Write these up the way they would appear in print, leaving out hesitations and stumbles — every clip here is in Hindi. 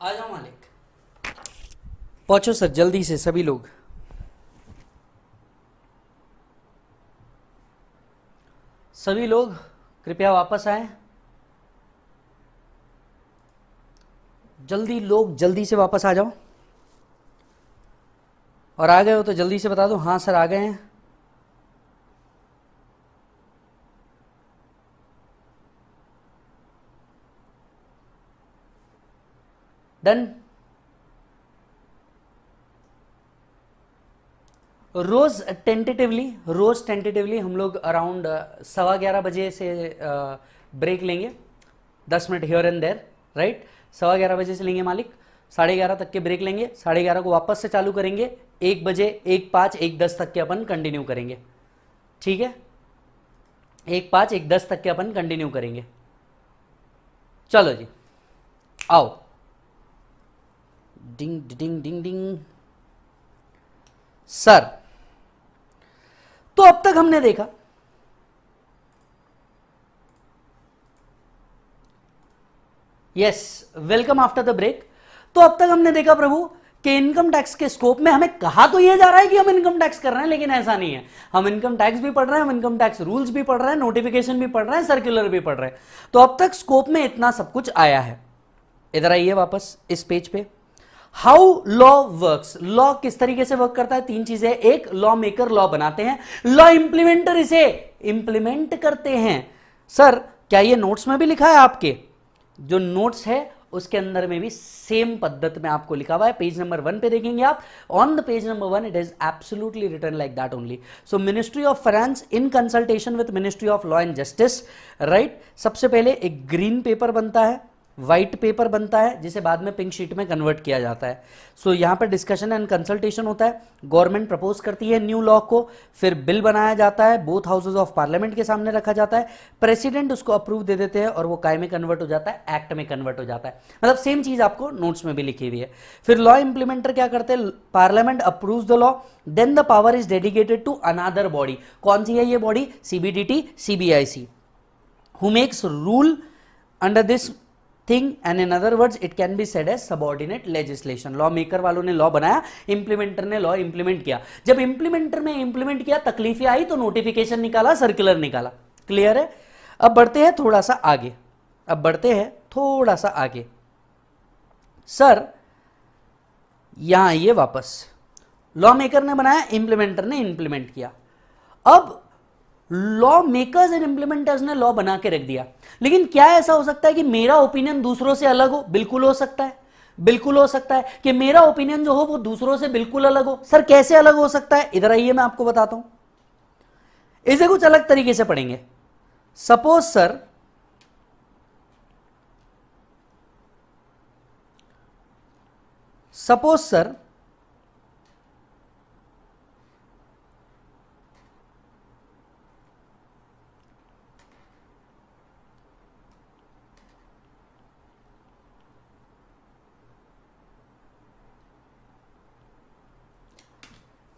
आ जाओ मालिक। पहुंचो सर जल्दी से सभी लोग। सभी लोग कृपया वापस आए। जल्दी लोग जल्दी से वापस आ जाओ। और आ गए हो तो जल्दी से बता दो हाँ सर आ गए हैं। डन। रोज टेंटेटिवली हम लोग अराउंड 11:15 बजे से ब्रेक लेंगे। 10 minute here and there, right. 11:15 से लेंगे मालिक, 11:30 तक के ब्रेक लेंगे। 11:30 को वापस से चालू करेंगे। 1 बजे 1:05 1:10 तक के अपन कंटिन्यू करेंगे, ठीक है। 1:05 1:10 तक के अपन कंटिन्यू करेंगे। चलो जी आओ। डिंग डिंग डिंग डिंग। सर तो अब तक हमने देखा yes welcome after the break. तो अब तक हमने देखा प्रभु कि इनकम टैक्स के स्कोप में हमें कहा तो यह जा रहा है कि हम इनकम टैक्स कर रहे हैं, लेकिन ऐसा नहीं है। हम इनकम टैक्स भी पढ़ रहे हैं, हम इनकम टैक्स रूल्स भी पढ़ रहे हैं, नोटिफिकेशन भी पढ़ रहे हैं, सर्कुलर भी पढ़ रहे हैं। तो अब तक स्कोप में इतना सब कुछ आया है। इधर आइए वापस इस पेज पे। हाउ लॉ वर्क्स, लॉ किस तरीके से वर्क करता है। 3 चीजें, एक लॉ मेकर लॉ बनाते हैं, लॉ इंप्लीमेंटर इसे इंप्लीमेंट करते हैं। सर क्या ये नोट्स में भी लिखा है आपके? जो नोट्स है उसके अंदर में भी सेम पद्धति में आपको लिखा हुआ है। पेज नंबर 1 पे देखेंगे आप। On the page number 1 it is absolutely written like that only. So ministry of finance in consultation with ministry of law and justice, right. सबसे पहले एक ग्रीन पेपर बनता है, व्हाइट पेपर बनता है, जिसे बाद में पिंक शीट में कन्वर्ट किया जाता है। सो यहां पर डिस्कशन एंड कंसल्टेशन होता है। गवर्नमेंट प्रपोज करती है न्यू लॉ को, फिर बिल बनाया जाता है, बोथ हाउसेज ऑफ पार्लियामेंट के सामने रखा जाता है, प्रेसिडेंट उसको अप्रूव दे देते हैं और वो काय में कन्वर्ट हो जाता है, एक्ट में कन्वर्ट हो जाता है। मतलब सेम चीज आपको नोट्स में भी लिखी हुई है। फिर लॉ इंप्लीमेंटर क्या करते हैं, parliament approves the law, then the power is dedicated to another body. कौन सी है ये body? CBDT, CBIC, who makes rule under this thing and in other words it can be said as subordinate legislation. Law maker वालों ने लॉ बनाया, इंप्लीमेंटर ने लॉ इंप्लीमेंट किया। जब इंप्लीमेंटर ने इंप्लीमेंट किया, तकलीफें आई तो नोटिफिकेशन निकाला, सर्कुलर निकाला। क्लियर है? अब बढ़ते हैं थोड़ा सा आगे। सर यहां आइए वापस। लॉ मेकर ने बनाया, इंप्लीमेंटर ने इंप्लीमेंट किया। अब लॉ मेकर्स एंड इंप्लीमेंटर्स ने लॉ बना के रख दिया, लेकिन क्या ऐसा हो सकता है कि मेरा ओपिनियन दूसरों से अलग हो? बिल्कुल हो सकता है। बिल्कुल हो सकता है कि मेरा ओपिनियन जो हो वो दूसरों से बिल्कुल अलग हो। सर कैसे अलग हो सकता है? इधर आइए मैं आपको बताता हूं। इसे कुछ अलग तरीके से पढ़ेंगे। सपोज सर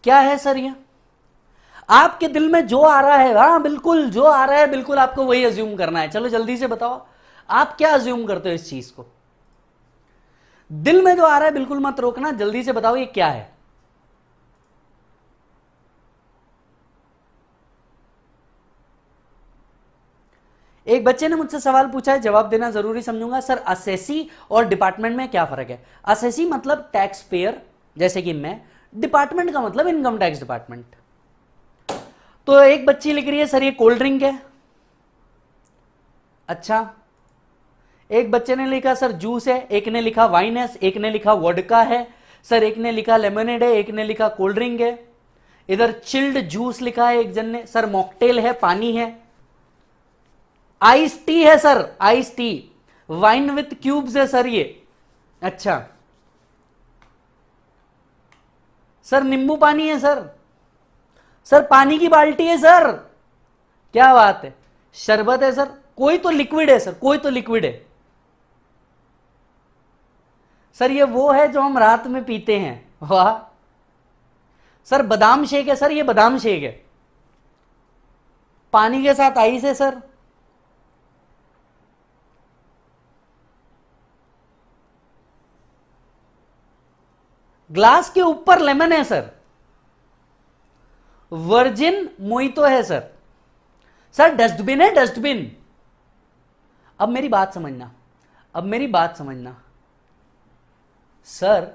क्या है सर ये? आपके दिल में जो आ रहा है, हाँ बिल्कुल जो आ रहा है बिल्कुल आपको वही अज्यूम करना है। चलो जल्दी से बताओ आप क्या अज्यूम करते हो इस चीज को? दिल में जो आ रहा है बिल्कुल मत रोकना, जल्दी से बताओ ये क्या है? एक बच्चे ने मुझसे सवाल पूछा है, जवाब देना जरूरी समझूंगा। सर असेसी और डिपार्टमेंट में क्या फर्क है? असेसी मतलब टैक्स पेयर, जैसे कि मैं। डिपार्टमेंट का मतलब इनकम टैक्स डिपार्टमेंट। तो एक बच्ची लिख रही है सर ये कोल्ड ड्रिंक है। अच्छा, एक बच्चे ने लिखा सर जूस है, एक ने लिखा वाइन है, एक ने लिखा वोडका है, सर एक ने लिखा लेमनेड है, एक ने लिखा कोल्ड ड्रिंक है। इधर चिल्ड जूस लिखा है एक जन ने, सर मॉकटेल है, पानी है। आइस टी है sir, ice tea. Wine with cubes है सर ये। अच्छा सर नींबू पानी है सर। सर पानी की बाल्टी है सर। क्या बात है। शरबत है सर। कोई तो लिक्विड है सर, कोई तो लिक्विड है। सर ये वो है जो हम रात में पीते हैं। वाह। सर बादाम शेक है सर, ये बादाम शेक है। पानी के साथ आइस है सर। ग्लास के ऊपर लेमन है सर, वर्जिन मोइतो है सर। सर डस्टबिन है, डस्टबिन। अब मेरी बात समझना, अब मेरी बात समझना सर,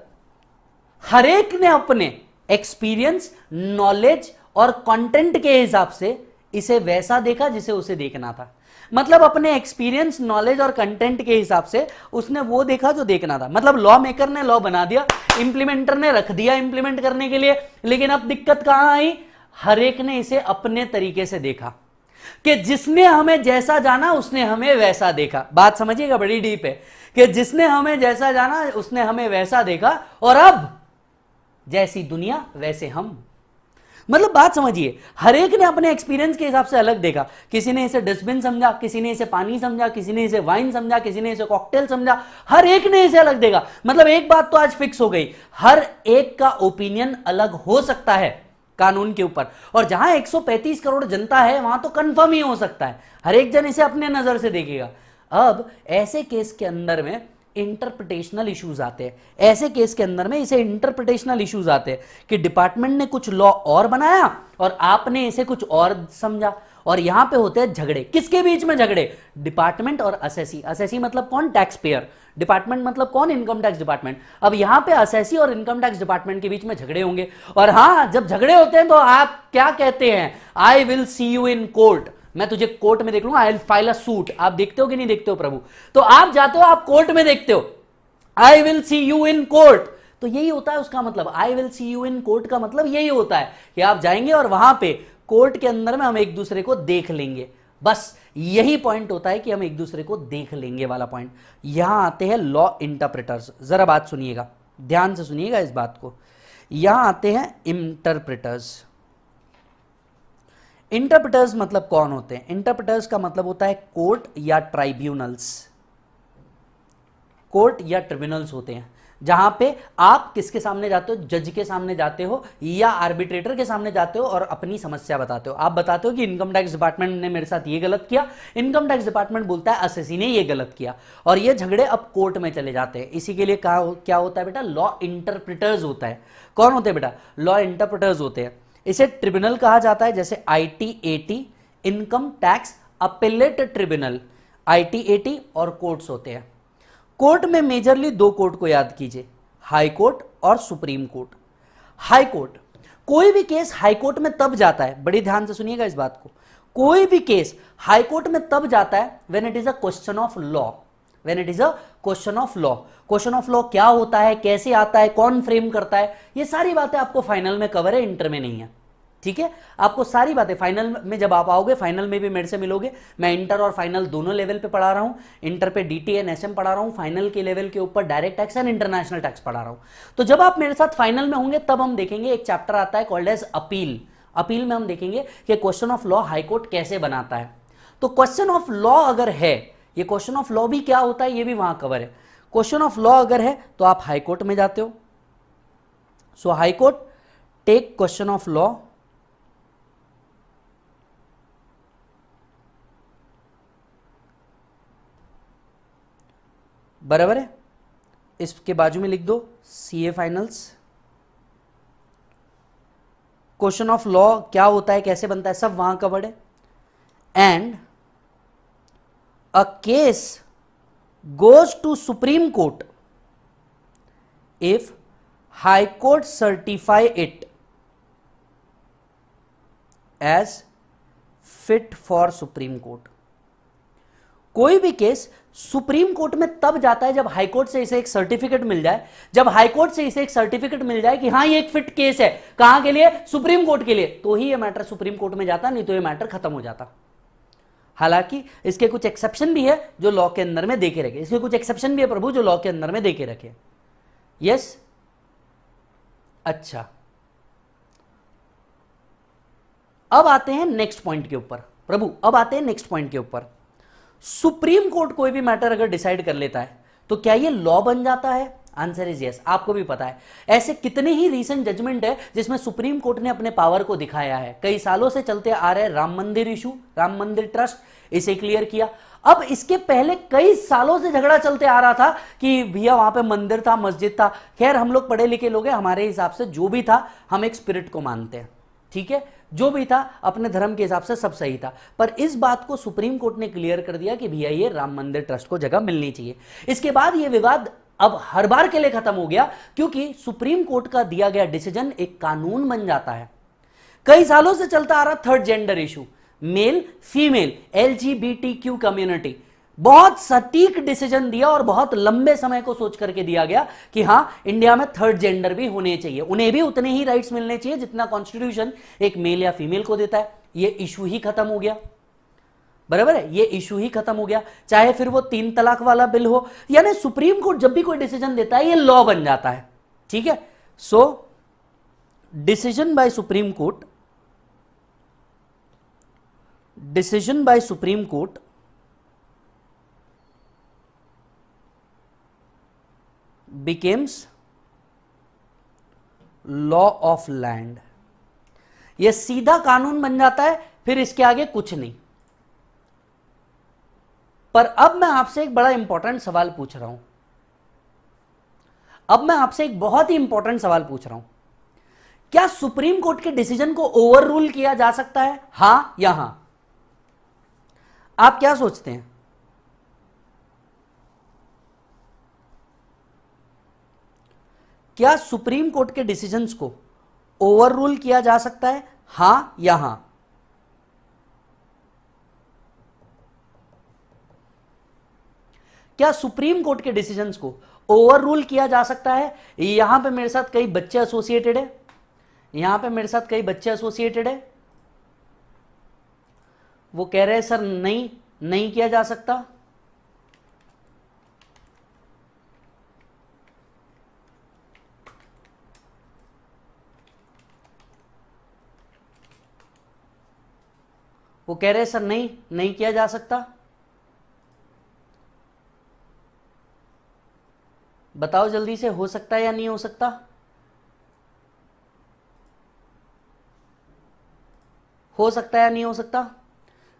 हर एक ने अपने एक्सपीरियंस, नॉलेज और कंटेंट के हिसाब से इसे वैसा देखा जिसे उसे देखना था। मतलब अपने एक्सपीरियंस, नॉलेज और कंटेंट के हिसाब से उसने वो देखा जो देखना था। मतलब लॉ मेकर ने लॉ बना दिया, इंप्लीमेंटर ने रख दिया इंप्लीमेंट करने के लिए। लेकिन अब दिक्कत कहां आई, हर एक ने इसे अपने तरीके से देखा कि जिसने हमें जैसा जाना उसने हमें वैसा देखा। बात समझिएगा, बड़ी डीप है कि जिसने हमें जैसा जाना उसने हमें वैसा देखा, और अब जैसी दुनिया वैसे हम। मतलब बात समझिए, हर एक ने अपने एक्सपीरियंस के हिसाब से अलग देखा। किसी ने इसे डस्टबिन समझा, किसी ने इसे पानी समझा, किसी ने इसे वाइन समझा, किसी ने इसे कॉकटेल समझा। हर एक ने इसे अलग देखा। मतलब एक बात तो आज फिक्स हो गई, हर एक का ओपिनियन अलग हो सकता है कानून के ऊपर। और जहां 135 करोड़ जनता है वहां तो कंफर्म ही हो सकता है, हर एक जन इसे अपने नजर से देखेगा। अब ऐसे केस के अंदर में इंटरप्रिटेशनल इश्यूज आते हैं। ऐसे केस के अंदर में इसे इंटरप्रिटेशनल इश्यूज आते हैं कि डिपार्टमेंट ने कुछ लॉ और बनाया और आपने इसे कुछ और समझा, और यहां पे होते हैं झगड़े। किसके बीच में झगड़े, डिपार्टमेंट और असेसी। असेसी मतलब कौन, टैक्स पेयर। डिपार्टमेंट मतलब कौन, इनकम टैक्स डिपार्टमेंट। अब यहां पे असेसी और इनकम टैक्स डिपार्टमेंट के बीच में झगड़े होंगे। और हां, जब झगड़े होते हैं तो आप क्या कहते हैं, I will see you in court. मैं तुझे कोर्ट में देख लूंगा, I will file a suit. आप देखते हो कि नहीं देखते हो प्रभु? तो आप जाते हो, आप कोर्ट में देखते हो, I will see you in court. तो यही होता है उसका मतलब, I will see you in court का मतलब यही होता है कि आप जाएंगे और वहां पे कोर्ट के अंदर में हम एक दूसरे को देख लेंगे। बस यही पॉइंट होता है कि हम एक दूसरे को देख लेंगे वाला पॉइंट। यहां आते हैं लॉ इंटरप्रेटर्स। जरा बात सुनिएगा, ध्यान से सुनिएगा इस बात को। यहां आते हैं इंटरप्रेटर्स। इंटरप्रेटर्स मतलब कौन होते हैं? इंटरप्रेटर्स का मतलब होता है कोर्ट या ट्राइब्यूनल्स। कोर्ट या ट्रिब्यूनल्स होते हैं जहां पे आप किसके सामने जाते हो, जज के सामने जाते हो या आर्बिट्रेटर के सामने जाते हो और अपनी समस्या बताते हो। आप बताते हो कि इनकम टैक्स डिपार्टमेंट ने मेरे साथ ये गलत किया, इनकम टैक्स डिपार्टमेंट बोलता है असेसी ने ये गलत किया, और ये झगड़े अब कोर्ट में चले जाते हैं। इसी के लिए क्या होता है बेटा, लॉ इंटरप्रेटर्स होता है। कौन होते हैं बेटा, लॉ इंटरप्रेटर्स होते हैं। इसे ट्रिब्यूनल कहा जाता है, जैसे ITAT, income tax appellate tribunal, ITAT और कोर्ट्स होते हैं। कोर्ट में मेजरली दो कोर्ट को याद कीजिए, हाई कोर्ट और सुप्रीम कोर्ट। हाई कोर्ट, कोई भी केस हाई कोर्ट में तब जाता है, बड़ी ध्यान से सुनिएगा इस बात को, कोई भी केस हाई कोर्ट में तब जाता है when it is a question of law. When it is a question of law. Question of law क्या होता है, कैसे आता है, कौन फ्रेम करता है, ये सारी बातें आपको फाइनल में कवर है, इंटर में नहीं है। ठीक है, आपको सारी बातें फाइनल में जब आप आओगे, फाइनल में भी मेरे से मिलोगे। मैं इंटर और फाइनल दोनों लेवल पे पढ़ा रहा हूं। इंटर पे DT एंड SM पढ़ा रहा हूं, फाइनल के लेवल के ऊपर direct tax and international tax पढ़ा रहा हूं। तो जब आप मेरे साथ फाइनल में होंगे तब हम देखेंगे, एक चैप्टर आता है कॉल्ड एज अपील। अपील में हम देखेंगे कि question of law high court कैसे बनाता है। तो क्वेश्चन ऑफ लॉ अगर है, ये क्वेश्चन ऑफ लॉ भी क्या होता है ये भी वहां कवर है। क्वेश्चन ऑफ लॉ अगर है तो आप हाई कोर्ट में जाते हो। So high court take question of law, बराबर है। इसके बाजू में लिख दो CA finals. Question of law क्या होता है, कैसे बनता है, सब वहां कवर्ड है। And a case goes to Supreme Court if High Court certify it as fit for Supreme Court। कोई भी केस सुप्रीम कोर्ट में तब जाता है जब हाई कोर्ट से इसे एक सर्टिफिकेट मिल जाए। जब हाई कोर्ट से इसे एक सर्टिफिकेट मिल जाए कि हां ये एक फिट केस है, कहां के लिए, सुप्रीम कोर्ट के लिए, तो ही ये मैटर सुप्रीम कोर्ट में जाता, नहीं तो ये मैटर खत्म हो जाता। हालांकि इसके कुछ एक्सेप्शन भी है जो लॉ के अंदर में देके रखे, इसके कुछ एक्सेप्शन भी है प्रभु जो लॉ के अंदर में देके रखे। यस, अच्छा, अब आते हैं नेक्स्ट पॉइंट के ऊपर प्रभु, अब आते हैं नेक्स्ट पॉइंट के ऊपर। सुप्रीम कोर्ट कोई भी मैटर अगर डिसाइड कर लेता है तो क्या ये लॉ बन जाता है? Answer is yes. आपको भी पता है ऐसे कितने ही रीसेंट जजमेंट है जिसमें सुप्रीम कोर्ट ने अपने पावर को दिखाया है। कई सालों से चलते आ रहे राम मंदिर इशू, राम मंदिर ट्रस्ट, इसे क्लियर किया। अब इसके पहले कई सालों से झगड़ा चलते आ रहा था कि भैया वहां पे मंदिर था, मस्जिद था। खैर हम लोग पढ़े लिखे लोग हैं, हमारे हिसाब से जो भी था हम एक स्पिरिट को मानते हैं, ठीक है, जो भी था अपने धर्म के हिसाब से सब सही था। पर इस बात को सुप्रीम कोर्ट ने क्लियर कर दिया कि भैया ये राम मंदिर ट्रस्ट को जगह मिलनी चाहिए। इसके बाद ये विवाद अब हर बार के लिए खत्म हो गया, क्योंकि सुप्रीम कोर्ट का दिया गया डिसीजन एक कानून बन जाता है। कई सालों से चलता आ रहा third gender issue, male female LGBTQ community, बहुत सटीक डिसीजन दिया और बहुत लंबे समय को सोच करके दिया गया कि हां इंडिया में थर्ड जेंडर भी होने चाहिए, उन्हें भी उतने ही राइट्स मिलने चाहिए जितना कॉन्स्टिट्यूशन एक मेल या फीमेल को देता है। ये इशू ही खत्म हो गया, बराबर है, ये इशू ही खत्म हो गया। चाहे फिर वो 3 तलाक वाला बिल हो, यानी सुप्रीम कोर्ट जब भी कोई डिसीजन देता है ये लॉ बन जाता है, ठीक है। So decision by supreme court, decision by Supreme Court becomes law of land। यह सीधा कानून बन जाता है, फिर इसके आगे कुछ नहीं। पर अब मैं आपसे एक बड़ा इंपॉर्टेंट सवाल पूछ रहा हूं, अब मैं आपसे एक बहुत ही इंपॉर्टेंट सवाल पूछ रहा हूं, क्या सुप्रीम कोर्ट के डिसीजन को ओवर रूल किया जा सकता है, हां या हां? आप क्या सोचते हैं? क्या सुप्रीम कोर्ट के डिसीजंस को ओवर रूल किया जा सकता है, हां या हां? क्या सुप्रीम कोर्ट के डिसीजंस को ओवर रूल किया जा सकता है? यहां पे मेरे साथ कई बच्चे एसोसिएटेड है, यहां पे मेरे साथ कई बच्चे एसोसिएटेड है, वो कह रहे हैं सर नहीं, नहीं किया जा सकता। वो कह रहे हैं सर नहीं, नहीं किया जा सकता। बताओ जल्दी से, हो सकता है या नहीं हो सकता? हो सकता है या नहीं हो सकता?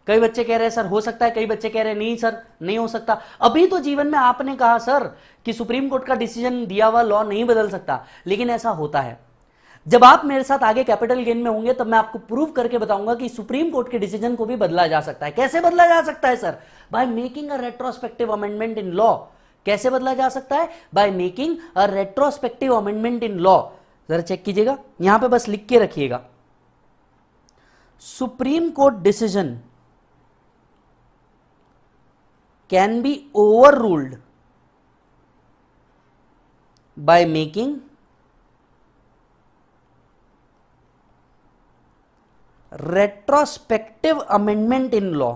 कई बच्चे कह रहे हैं सर हो सकता है, कई बच्चे कह रहे हैं नहीं सर नहीं हो सकता। अभी तो जीवन में आपने कहा सर कि सुप्रीम कोर्ट का डिसीजन दिया हुआ लॉ नहीं बदल सकता, लेकिन ऐसा होता है। जब आप मेरे साथ आगे कैपिटल गेन में होंगे तब मैं आपको प्रूव करके बताऊंगा कि सुप्रीम कोर्ट के डिसीजन को भी बदला जा सकता है। कैसे बदला जा सकता है sir? By making a retrospective amendment in law. कैसे बदला जा सकता है? By making a retrospective amendment in law. जरा चेक कीजिएगा, यहां पे बस लिख के रखिएगा, supreme court decision can be overruled by making retrospective amendment in law।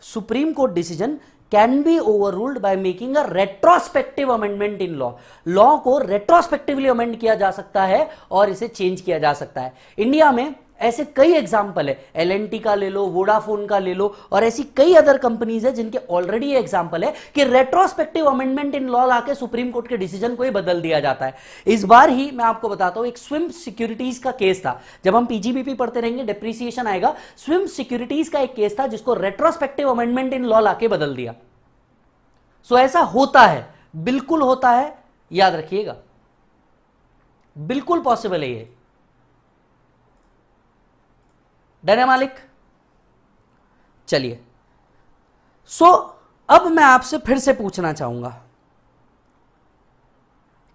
Supreme court decision can be overruled by making a retrospective amendment in law. Law को रेट्रोस्पेक्टिवली अमेंड किया जा सकता है और इसे चेंज किया जा सकता है। इंडिया में ऐसे कई एग्जाम्पल है, LNT का ले लो, वोडाफोन का ले लो, और ऐसी कई अदर कंपनीज है जिनके ऑलरेडी एग्जाम्पल है कि रेट्रोस्पेक्टिव अमेंडमेंट इन लॉ लाके सुप्रीम कोर्ट के डिसीजन को ही बदल दिया जाता है। इस बार ही मैं आपको बताता हूं, एक स्विम सिक्योरिटीज का केस था। जब हम PGBP पढ़ते रहेंगे डेप्रिसिएशन आएगा, स्विम सिक्योरिटीज का एक केस था जिसको रेट्रोस्पेक्टिव अमेंडमेंट इन लॉ लाके बदल दिया। सो ऐसा होता है, बिल्कुल होता है, याद रखिएगा, बिल्कुल पॉसिबल है ये। डन है मालिक? चलिए, सो अब मैं आपसे फिर से पूछना चाहूंगा,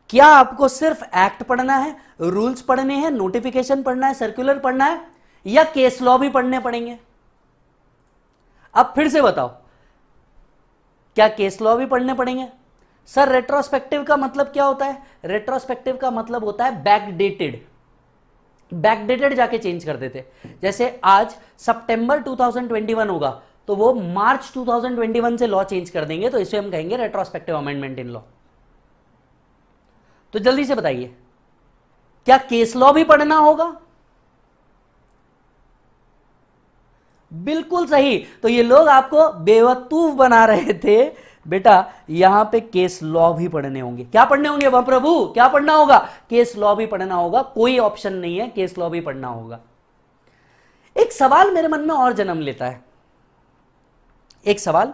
क्या आपको सिर्फ एक्ट पढ़ना है, रूल्स पढ़ने हैं, नोटिफिकेशन पढ़ना है, सर्कुलर पढ़ना है, या केस लॉ भी पढ़ने पड़ेंगे? अब फिर से बताओ, क्या केस लॉ भी पढ़ने पड़ेंगे? सर रेट्रोस्पेक्टिव का मतलब क्या होता है? रेट्रोस्पेक्टिव का मतलब होता है बैकडेटेड। बैकडेटेड जाके चेंज कर देते। जैसे आज सितंबर 2021 होगा तो वो मार्च 2021 से लॉ चेंज कर देंगे, तो इसे हम कहेंगे रेट्रोस्पेक्टिव अमेंडमेंट इन लॉ। तो जल्दी से बताइए, क्या केस लॉ भी पढ़ना होगा? बिल्कुल सही। तो ये लोग आपको बेवकूफ बना रहे थे, बेटा यहां पे केस लॉ भी पढ़ने होंगे। क्या पढ़ने होंगे वह प्रभु? क्या पढ़ना होगा? केस लॉ भी पढ़ना होगा, कोई ऑप्शन नहीं है, केस लॉ भी पढ़ना होगा। एक सवाल मेरे मन में और जन्म लेता है, एक सवाल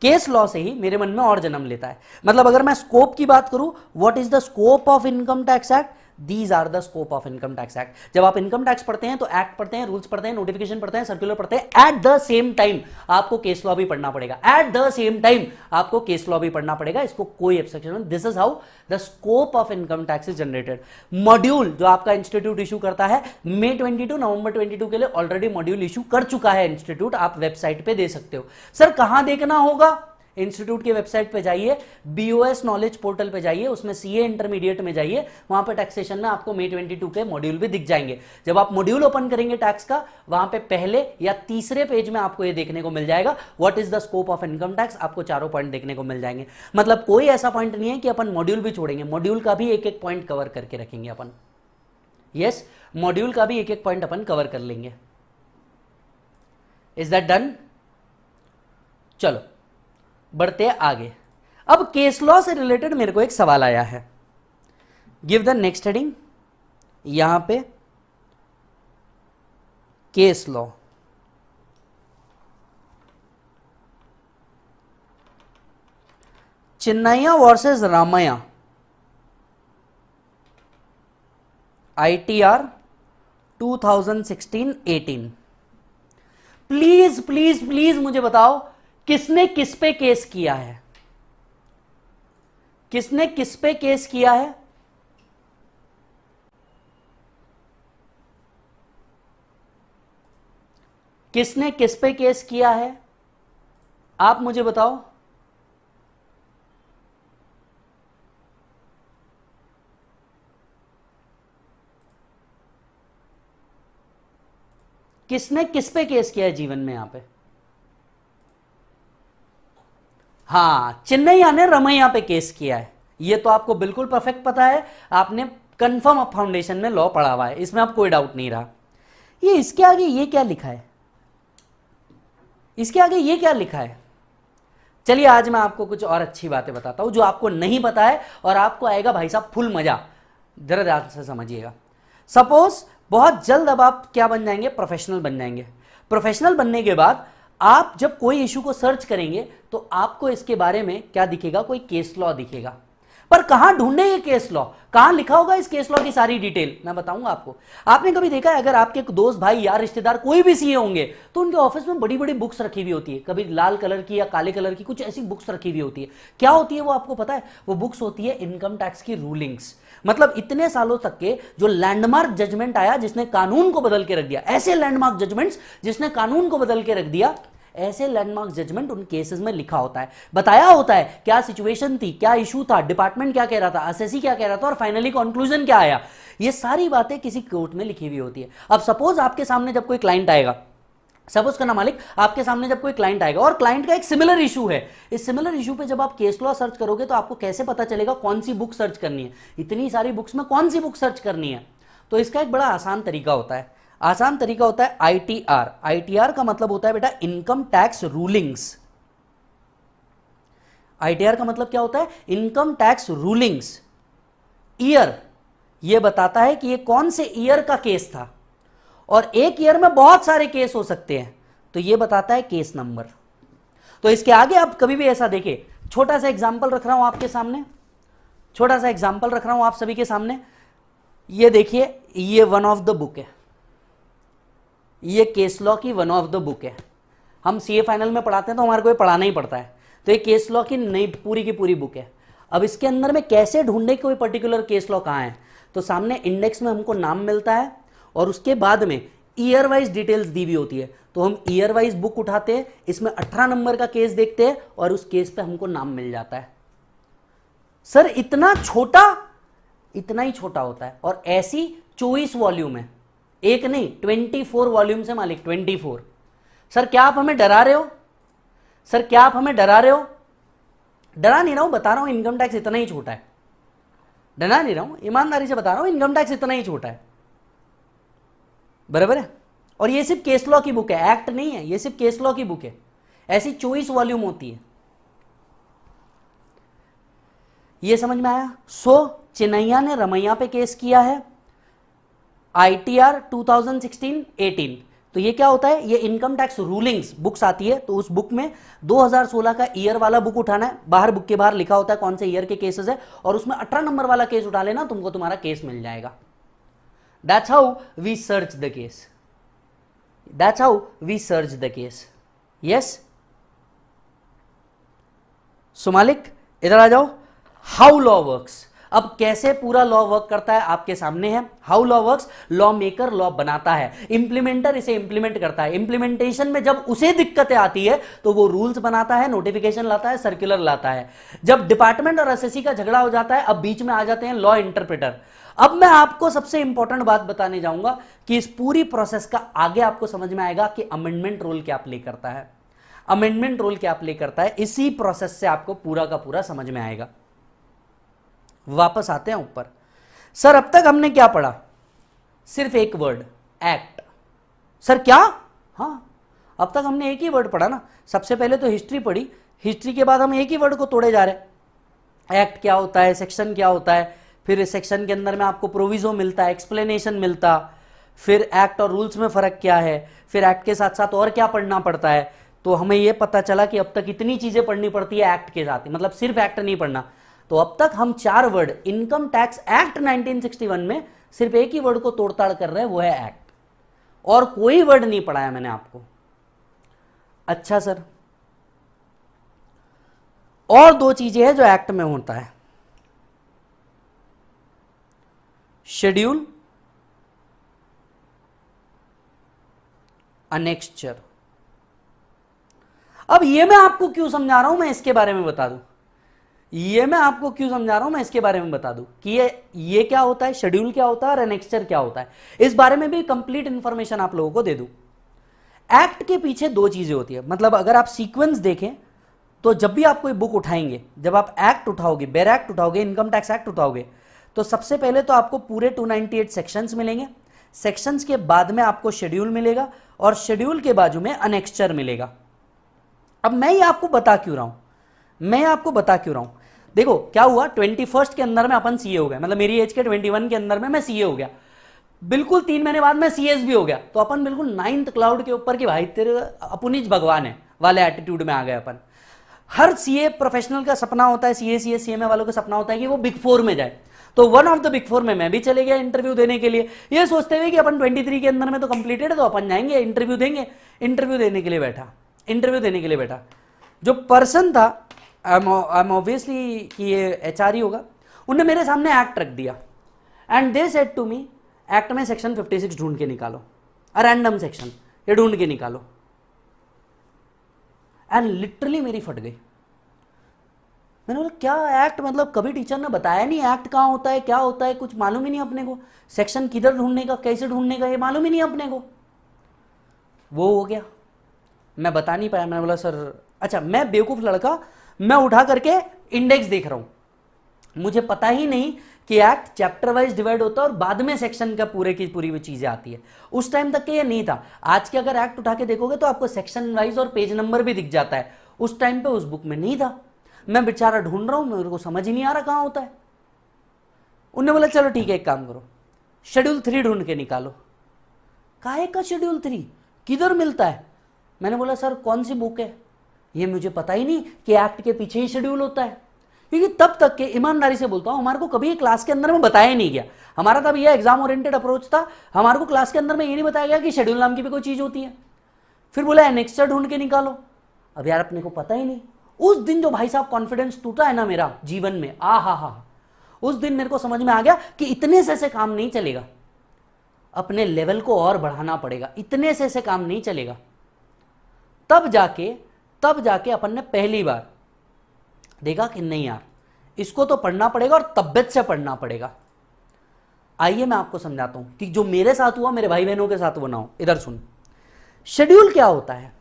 केस लॉ से ही मेरे मन में और जन्म लेता है। मतलब अगर मैं स्कोप की बात करूं, what is the scope of income tax act, these are the scope of income tax act. जब आप इनकम टैक्स पढ़ते हैं तो एक्ट पढ़ते हैं, रूल्स पढ़ते हैं, नोटिफिकेशन पढ़ते हैं, सर्कुलर पढ़ते हैं, एट द सेम टाइम आपको केस लॉ भी पढ़ना पड़ेगा, एट द सेम टाइम आपको केस लॉ भी पढ़ना पड़ेगा। इसको कोई एक्सेप्शन नहीं। This is how the scope of income tax is generated. Module जो आपका इंस्टीट्यूट इशू करता है, मई 22 नवंबर 22 के लिए ऑलरेडी मॉड्यूल इशू कर चुका है इंस्टीट्यूट, आप वेबसाइट पे दे सकते हो। सर कहां देखना होगा? इंस्टीट्यूट की वेबसाइट पे जाइए, बीओएस नॉलेज पोर्टल पे जाइए, उसमें सीए इंटरमीडिएट में जाइए, वहां पे टैक्सेशन में आपको मई 22 के मॉड्यूल भी दिख जाएंगे। जब आप मॉड्यूल ओपन करेंगे टैक्स का, वहां पे पहले या तीसरे पेज में आपको ये देखने को मिल जाएगा what is the scope of income tax. आपको चारों पॉइंट देखने को मिल जाएंगे। मतलब कोई ऐसा पॉइंट नहीं है कि अपन मॉड्यूल भी छोड़ेंगे, मॉड्यूल का भी एक एक पॉइंट कवर करके रखेंगे अपन। यस, मॉड्यूल का भी एक एक पॉइंट अपन कवर कर लेंगे। Is that done? चलो बढ़ते आगे। अब केस लॉ से रिलेटेड मेरे को एक सवाल आया है। गिव द नेक्स्ट हेडिंग, यहां पे case law. Chinnaiya versus Ramaiya, ITR 2016-18। Please please please मुझे बताओ किसने किस पे केस किया है? किसने किस पे केस किया है? किसने किस पे केस किया है? आप मुझे बताओ। किसने किस पे केस किया है जीवन में? यहां पे हाँ, चिन्नैया ने रमैया पे केस किया है। ये तो आपको बिल्कुल परफेक्ट पता है, आपने कंफर्म अप फाउंडेशन में लॉ पढ़ा हुआ है, इसमें आप कोई डाउट नहीं रहा। ये इसके आगे ये क्या लिखा है? इसके आगे ये क्या लिखा है? चलिए आज मैं आपको कुछ और अच्छी बातें बताता हूं जो आपको नहीं पता है, और आपको आएगा भाई साहब फुल मजा। जरा ध्यान से समझिएगा। सपोज बहुत जल्द अब आप क्या बन जाएंगे? प्रोफेशनल बन जाएंगे। प्रोफेशनल बनने के बाद आप जब कोई इशू को सर्च करेंगे तो आपको इसके बारे में क्या दिखेगा? कोई केस लॉ दिखेगा। पर कहां ढूंढे ये केस लॉ? कहां लिखा होगा इस केस लॉ की सारी डिटेल? मैं बताऊंगा आपको। आपने कभी देखा है अगर आपके दोस्त, भाई, यार, रिश्तेदार कोई भी सीए होंगे तो उनके ऑफिस में बड़ी बड़ी बुक्स रखी हुई होती है, कभी लाल कलर की या काले कलर की कुछ ऐसी बुक्स रखी हुई होती है। क्या होती है वो आपको पता है? वो बुक्स होती है इनकम टैक्स की रूलिंग्स। मतलब इतने सालों तक के जो लैंडमार्क जजमेंट आया जिसने कानून को बदल के रख दिया, ऐसे लैंडमार्क जजमेंट्स जिसने कानून को बदल के रख दिया, ऐसे लैंडमार्क जजमेंट उन केसेस में लिखा होता है, बताया होता है क्या सिचुएशन थी, क्या इशू था, डिपार्टमेंट क्या कह रहा था, असेसी क्या कह रहा था, और फाइनली कंक्लूजन क्या आया। ये सारी बातें किसी कोर्ट में लिखी हुई होती है। अब सपोज आपके सामने जब कोई क्लाइंट आएगा, सपोज करना मालिक, आपके सामने जब कोई क्लाइंट आएगा और क्लाइंट का एक सिमिलर इशू है, इस सिमिलर इशू पे जब आप केस लॉ सर्च करोगे तो आपको कैसे पता चलेगा कौन सी बुक सर्च करनी है? इतनी सारी बुक्स में कौन सी बुक सर्च करनी है? तो इसका एक बड़ा आसान तरीका होता है। आसान तरीका होता है ITR। ITR का मतलब होता है बेटा इनकम टैक्स रूलिंग्स। ITR का मतलब क्या होता है? Income tax rulings. ईयर ये बताता है कि ये कौन से ईयर का केस था, और एक ईयर में बहुत सारे केस हो सकते हैं, तो ये बताता है केस नंबर। तो इसके आगे आप कभी भी ऐसा देखें, छोटा सा एग्जांपल रख रहा हूं आपके सामने, छोटा सा एग्जांपल रख रहा हूं आप सभी के सामने। ये देखिए, ये वन ऑफ द बुक है, ये केस लॉ की वन ऑफ द बुक है। हम सीए फाइनल में पढ़ाते हैं तो हमारे को ये पढ़ाना ही पड़ता है। तो ये केस लॉ की नई पूरी की पूरी बुक है। अब इसके अंदर में कैसे ढूंढने कोई पर्टिकुलर केस लॉ कहाँ है? तो सामने इंडेक्स में हमको नाम मिलता है और उसके बाद में ईयर वाइज डिटेल्स दी हुई होती है। तो हम ईयर वाइज बुक उठाते हैं, इसमें 18 नंबर का केस देखते हैं और उस केस पे हमको नाम मिल जाता है। सर इतना छोटा, इतना ही छोटा होता है, और ऐसी 24 वॉल्यूम है, एक नहीं 24 वॉल्यूम से मालिक, 24। सर क्या आप हमें डरा रहे हो? सर क्या आप हमें डरा रहे हो? डरा नहीं रहा हूं, बता रहा हूं इनकम टैक्स इतना ही छोटा है। डरा नहीं रहा हूं, ईमानदारी से बता रहा हूं इनकम टैक्स इतना ही छोटा है, बराबर है। और ये सिर्फ केस लॉ की बुक है, एक्ट नहीं है, ये सिर्फ केस लॉ की बुक है। ऐसी 24 वॉल्यूम होती है। ये समझ में आया? चिन्नैया ने रमैया पे केस किया है, ITR 2016-18। तो तो ये क्या होता है, ये इनकम टैक्स रूलिंग्स बुक्स आती है, तो उस बुक में 2016 का ईयर वाला बुक उठाना है, बाहर बुक के बाहर लिखा होता है कौन से ईयर के केसेस है, और उसमें 18 नंबर वाला केस उठा लेना, तुमको तुम्हारा केस मिल जाएगा। That's how we search the case, that's how we search the case. Yes सुमालिक, इधर आ जाओ। हाउ लॉ वर्क्स, अब कैसे पूरा लॉ वर्क करता है आपके सामने है। How law works, law maker law बनाता है, इंप्लीमेंटर इसे इंप्लीमेंट करता है। इंप्लीमेंटेशन में जब उसे दिक्कतें आती है तो वो रूल्स बनाता है, नोटिफिकेशन लाता है, सर्कुलर लाता है। जब डिपार्टमेंट और एसएससी का झगड़ा हो जाता है, अब बीच में आ जाते हैं लॉ इंटरप्रेटर। अब मैं आपको सबसे इंपॉर्टेंट बात बताने जाऊंगा कि इस पूरी प्रोसेस का आगे आपको समझ में आएगा कि अमेंडमेंट रोल क्या प्ले करता है, अमेंडमेंट रोल क्या प्ले करता है। इसी प्रोसेस से आपको पूरा का पूरा समझ में आएगा। वापस आते हैं ऊपर। सर अब तक हमने क्या पढ़ा, सिर्फ एक वर्ड, एक्ट। सर क्या, हाँ अब तक हमने एक ही वर्ड पढ़ा ना। सबसे पहले तो हिस्ट्री पढ़ी, हिस्ट्री के बाद हम एक ही वर्ड को तोड़े जा रहे हैं। एक्ट क्या होता है, सेक्शन क्या होता है, फिर सेक्शन के अंदर में आपको प्रोविजो मिलता है, एक्सप्लेनेशन मिलता, फिर एक्ट और रूल्स में फर्क क्या है, फिर एक्ट के साथ साथ और क्या पढ़ना पड़ता है। तो हमें यह पता चला कि अब तक इतनी चीजें पढ़नी पड़ती है एक्ट के साथ ही, मतलब सिर्फ एक्ट नहीं पढ़ना। तो अब तक हम 4 वर्ड इनकम टैक्स एक्ट 1961 में सिर्फ एक ही वर्ड को तोड़ताड़ कर रहे हैं, वो है एक्ट, और कोई वर्ड नहीं पढ़ाया मैंने आपको। अच्छा सर, और 2 चीजें हैं जो एक्ट में होता है, शेड्यूल, अनेक्स्चर। अब ये मैं आपको क्यों समझा रहा हूं, मैं इसके बारे में बता दूं। ये मैं आपको क्यों समझा रहा हूं, मैं इसके बारे में बता दूं कि ये क्या होता है, शेड्यूल क्या होता है और एनेक्स्चर क्या होता है। इस बारे में भी कंप्लीट इंफॉर्मेशन आप लोगों को दे दूं। एक्ट के पीछे 2 चीजें होती है, मतलब अगर आप सीक्वेंस देखें तो जब भी आप कोई बुक उठाएंगे, जब आप एक्ट उठाओगे, बेर एक्ट उठाओगे, इनकम टैक्स एक्ट उठाओगे, तो सबसे पहले तो आपको पूरे 298 सेक्शंस मिलेंगे। सेक्शंस के बाद में आपको शेड्यूल मिलेगा, और शेड्यूल के बाजू में अनेक्स्चर मिलेगा। अब मैं ये आपको बता क्यों रहा हूं, मैं आपको बता क्यों रहा हूं। देखो क्या हुआ, 21st के अंदर में अपन सीए हो गया, मतलब मेरी एज के 21 के अंदर में मैं सीए हो गया, बिल्कुल 3 महीने बाद मैं सीएस भी हो गया। तो अपन बिल्कुल 9th क्लाउड के ऊपर कि भाई तेरे अपनीज भगवान है वाले एटीट्यूड में आ गए अपन। हर सीए प्रोफेशनल का सपना होता है, सीए सीए सीएमए वालों का सपना होता है कि वो बिग 4 में जाए। तो वन ऑफ द बिग 4 में मैं भी चले गया इंटरव्यू देने के लिए, ये सोचते हुए कि अपन 23 के अंदर में तो कंप्लीटेड है, तो अपन जाएंगे इंटरव्यू देंगे। इंटरव्यू देने के लिए बैठा, इंटरव्यू देने के लिए बैठा, जो पर्सन था, आई एम ऑब्वियसली कि ये एचआर होगा, उन्होंने मेरे सामने एक्ट रख दिया, and they said to me, act में सेक्शन 56 ढूंढ के निकालो, रैंडम सेक्शन ये ढूंढ के निकालो। एंड लिटरली मेरी फट गई। मैंने बोला क्या एक्ट, मतलब कभी टीचर ने बताया नहीं एक्ट कहाँ होता है, क्या होता है, कुछ मालूम ही नहीं अपने को, सेक्शन किधर ढूंढने का, कैसे ढूंढने का, ये मालूम ही नहीं अपने को। वो हो गया, मैं बता नहीं पाया। मैंने बोला सर, अच्छा मैं बेवकूफ लड़का, मैं उठा करके इंडेक्स देख रहा हूं, मुझे पता ही नहीं कि एक्ट चैप्टर वाइज डिवाइड होता है और बाद में सेक्शन का पूरे की पूरी वो चीजें आती है। उस टाइम तक के ये नहीं था। आज के अगर एक्ट उठा के देखोगे तो आपको सेक्शन वाइज और पेज नंबर भी दिख जाता है, उस टाइम पे उस बुक में नहीं था। मैं बेचारा ढूंढ रहा हूं, मेरे को समझ ही नहीं आ रहा कहां होता है। उन्होंने बोला चलो ठीक है, एक काम करो, शेड्यूल 3 ढूंढ के निकालो। काहे का शेड्यूल 3 किधर मिलता है? मैंने बोला सर कौन सी बुक है, ये मुझे पता ही नहीं कि एक्ट के पीछे ही शेड्यूल होता है, क्योंकि तब तक के, ईमानदारी से बोलता हूं, हमारे को कभी क्लास के अंदर में बताया नहीं गया। हमारा तब यह एग्जाम ओरिएंटेड अप्रोच था, हमारे को क्लास के अंदर में ये नहीं बताया गया कि शेड्यूल नाम की भी कोई चीज होती है। फिर बोला एनेक्स्चर ढूंढ के निकालो। अब यार अपने को पता ही नहीं। उस दिन जो भाई साहब कॉन्फिडेंस टूटा है ना मेरा जीवन में, हा, उस दिन मेरे को समझ में आ गया कि इतने से काम नहीं चलेगा, अपने लेवल को और बढ़ाना पड़ेगा, इतने से काम नहीं चलेगा। तब जाके अपन ने पहली बार देखा कि नहीं यार, इसको तो पढ़ना पड़ेगा और तब्यत से पढ़ना पड़ेगा। आइए मैं आपको समझाता हूं कि जो मेरे साथ हुआ मेरे भाई बहनों के साथ वो ना हो। इधर सुन, शेड्यूल क्या होता है?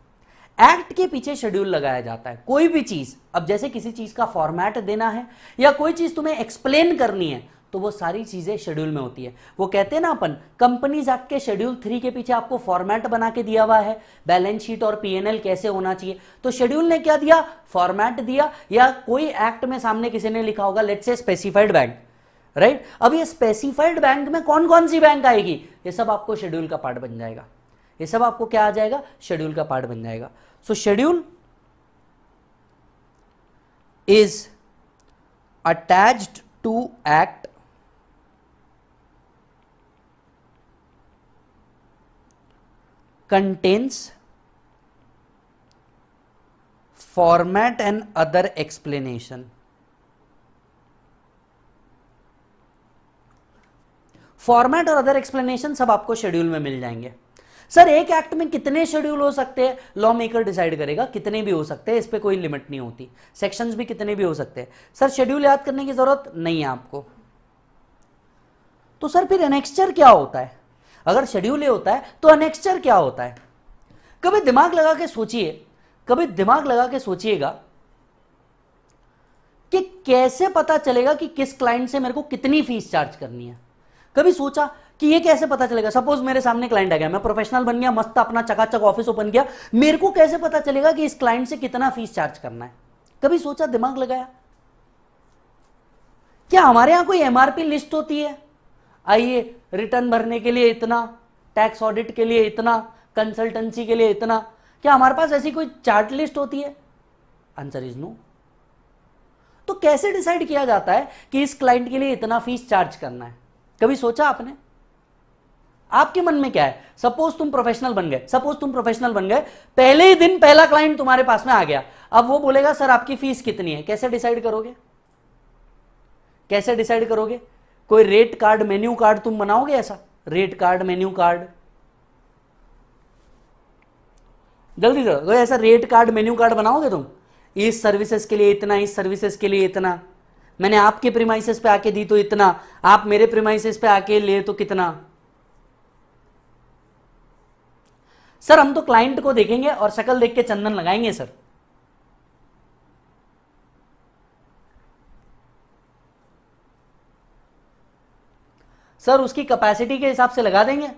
एक्ट के पीछे शेड्यूल लगाया जाता है। कोई भी चीज, अब जैसे किसी चीज का फॉर्मेट देना है या कोई चीज तुम्हें एक्सप्लेन करनी है, तो वो सारी चीजें शेड्यूल में होती है। वो कहते हैं ना अपन, कंपनीज एक्ट के शेड्यूल 3 के पीछे आपको फॉर्मेट बना के दिया हुआ है, बैलेंस शीट और पीएनएल कैसे होना चाहिए। तो शेड्यूल ने क्या दिया? फॉर्मेट दिया। या कोई एक्ट में सामने किसी ने लिखा होगा let's say specified bank, right. अब ये स्पेसिफाइड बैंक में कौन कौन सी बैंक आएगी, ये सब आपको शेड्यूल का पार्ट बन जाएगा। ये सब आपको क्या आ जाएगा, शेड्यूल का पार्ट बन जाएगा। So schedule is attached to act contains format and other explanation। Format और अदर एक्सप्लेनेशन सब आपको शेड्यूल में मिल जाएंगे। सर एक एक्ट में कितने शेड्यूल हो सकते हैं, लॉ मेकर डिसाइड करेगा, कितने भी हो सकते हैं, इस पे कोई लिमिट नहीं होती। सेक्शंस भी कितने भी हो सकते हैं। सर शेड्यूल याद करने की जरूरत नहीं है आपको। तो सर फिर एनेक्स्चर क्या होता है? अगर शेड्यूल ये होता है तो एनेक्स्चर क्या होता है? कभी दिमाग लगा के सोचिए, कभी दिमाग लगा के सोचिएगा कि कैसे पता चलेगा कि किस क्लाइंट से मेरे को कितनी फीस चार्ज करनी है। कभी सोचा कि ये कैसे पता चलेगा? सपोज मेरे सामने क्लाइंट आ गया, मैं प्रोफेशनल बन गया, मस्त अपना चकाचक ऑफिस ओपन किया, मेरे को कैसे पता चलेगा कि इस क्लाइंट से कितना फीस चार्ज करना है? कभी सोचा, दिमाग लगाया? क्या हमारे यहां कोई एमआरपी लिस्ट होती है? आइए, रिटर्न भरने के लिए इतना, टैक्स ऑडिट के लिए इतना, कंसल्टेंसी के लिए इतना, क्या हमारे पास ऐसी कोई चार्ट लिस्ट होती है? Answer is no. तो कैसे डिसाइड किया जाता है कि इस क्लाइंट के लिए इतना फीस चार्ज करना है? कभी सोचा आपने? आपके मन में क्या है? सपोज तुम प्रोफेशनल बन गए, पहले ही दिन पहला क्लाइंट तुम्हारे पास में आ गया, अब वो बोलेगा सर आपकी फीस कितनी है? कैसे डिसाइड करोगे? कैसे डिसाइड करोगे? कोई रेट कार्ड, मेन्यू कार्ड तुम बनाओगे? ऐसा रेट कार्ड, मेन्यू कार्ड, जल्दी करो, कोई ऐसा रेट कार्ड, मेन्यू कार्ड बनाओगे तुम? इस सर्विसेज के लिए इतना, इस सर्विसेज के लिए इतना, मैंने आपके प्रीमाइसेस पे आके दी तो इतना, आप मेरे प्रीमाइसेस पे आके ले तो कितना। सर हम तो क्लाइंट को देखेंगे और शक्ल देख के चंदन लगाएंगे सर। सर उसकी कैपेसिटी के हिसाब से लगा देंगे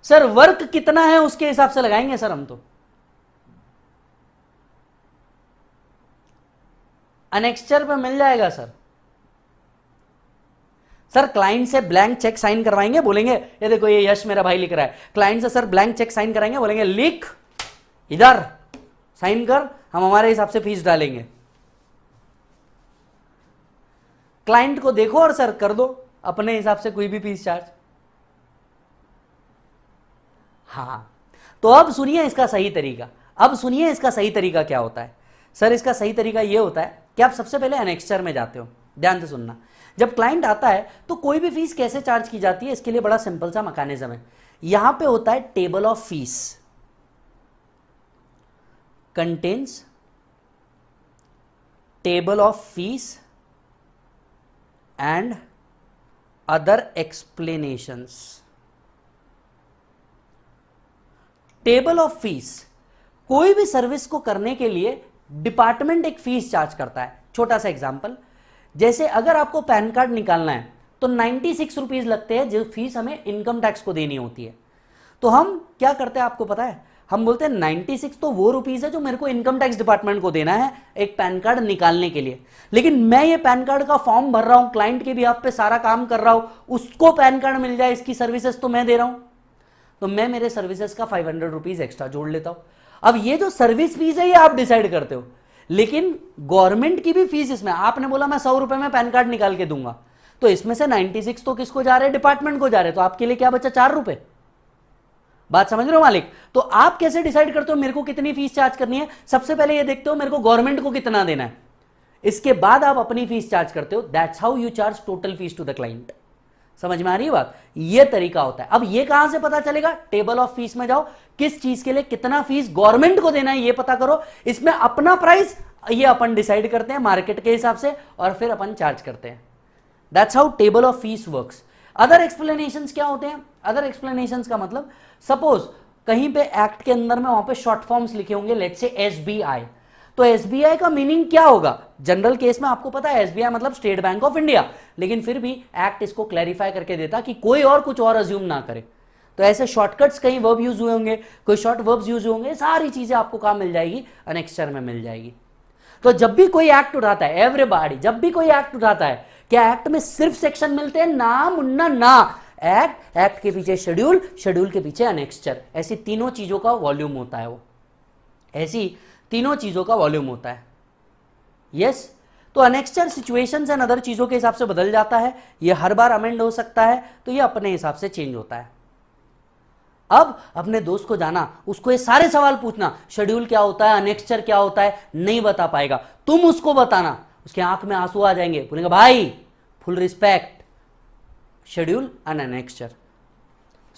सर, वर्क कितना है उसके हिसाब से लगाएंगे सर हम तो। अनेक्स्चर पे मिल जाएगा सर। सर क्लाइंट से ब्लैंक चेक साइन करवाएंगे, बोलेंगे ये देखो ये यश मेरा भाई लिख रहा है, क्लाइंट से सर ब्लैंक चेक साइन कराएंगे, बोलेंगे लिख इधर साइन कर, हम हमारे हिसाब से फीस डालेंगे। क्लाइंट को देखो और सर कर दो अपने हिसाब से कोई भी फीस चार्ज। हाँ, तो अब सुनिए इसका सही तरीका, अब सुनिए इसका सही तरीका क्या होता है। सर इसका सही तरीका यह होता है कि आप सबसे पहले एनेक्स्चर में जाते हो। ध्यान से सुनना, जब क्लाइंट आता है तो कोई भी फीस कैसे चार्ज की जाती है, इसके लिए बड़ा सिंपल सा मैकेनिज्म है। यहां पे होता है table of fees, contains table of fees and other explanations. Table of fees, कोई भी सर्विस को करने के लिए डिपार्टमेंट एक फीस चार्ज करता है। छोटा सा एग्जांपल, जैसे अगर आपको पैन कार्ड निकालना है तो 96 रुपीज लगते हैं, जो फीस हमें इनकम टैक्स को देनी होती है। तो हम क्या करते हैं आपको पता है? हम बोलते हैं 96 तो वो रुपीज है जो मेरे को इनकम टैक्स डिपार्टमेंट को देना है एक पैन कार्ड निकालने के लिए, लेकिन मैं ये पैन कार्ड का फॉर्म भर रहा हूं, क्लाइंट के बिहाफ पे सारा काम कर रहा हूं, उसको पैन कार्ड मिल जाए, इसकी सर्विसेज तो मैं दे रहा हूं, तो मैं मेरे सर्विसेज का 500 रुपीज एक्स्ट्रा जोड़ लेता हूं। अब ये जो सर्विस फीस है ये आप डिसाइड करते हो, लेकिन गवर्नमेंट की भी फीस इसमें, आपने बोला मैं 100 रुपए में पैन कार्ड निकाल के दूंगा, तो इसमें से 96 तो किसको जा रहे हैं? डिपार्टमेंट को जा रहे हैं, तो आपके लिए क्या बचा? 4 रुपए। बात समझ रहे हो मालिक? तो आप कैसे डिसाइड करते हो मेरे को कितनी फीस चार्ज करनी है? सबसे पहले ये देखते हो मेरे को गवर्नमेंट को कितना देना है, इसके बाद आप अपनी फीस चार्ज करते हो। That's how you charge total fees to the client. समझ में आ रही है बात? ये तरीका होता है। अब ये कहां से पता चलेगा? टेबल ऑफ फीस में जाओ, किस चीज के लिए कितना फीस गवर्नमेंट को देना है ये पता करो, इसमें अपना प्राइस ये अपन डिसाइड करते हैं मार्केट के हिसाब से और फिर अपन चार्ज करते हैं। That's how table of fees works. Other explanations क्या होते हैं? अदर एक्सप्लेनेशंस का मतलब, सपोज कहीं पे एक्ट के अंदर में वहां पे शॉर्ट फॉर्म्स लिखे होंगे, लेट्स से एसबीआई, तो एसबीआई का मीनिंग क्या होगा? जनरल केस में आपको पता है एसबीआई मतलब स्टेट बैंक ऑफ इंडिया, लेकिन फिर भी एक्ट इसको क्लैरिफाई करके देता कि कोई और कुछ और अज्यूम ना करे। तो ऐसे शॉर्टकट्स कहीं वर्ब यूज हुए होंगे, कोई शॉर्ट वर्ब्स यूज होंगे, सारी चीजें आपको कहां मिल जाएगी? एनेक्स्चर में मिल जाएगी। तो जब भी कोई एक्ट उठाता है, एवरीबॉडी जब भी कोई एक्ट उठाता है, क्या एक्ट में सिर्फ सेक्शन मिलते हैं? ना मुन्ना ना, एक्ट, एक्ट के पीछे शेड्यूल, शेड्यूल के पीछे एनेक्स्चर। ऐसी तीनों चीजों का वॉल्यूम होता है वो, ऐसी तीनों चीजों का वॉल्यूम होता है। यस तो एनेक्स्चर सिचुएशंस एंड अदर चीजों के हिसाब से बदल जाता है, ये हर बार अमेंड हो सकता है, तो ये अपने हिसाब से चेंज होता है। अब अपने दोस्त को जाना, उसको ये सारे सवाल पूछना, शेड्यूल क्या होता है, एनेक्स्चर क्या होता है, नहीं बता पाएगा, तुम उसको बताना, उसके आंख में आंसू आ जाएंगे, बोलेंगे भाई full respect, schedule and annexure.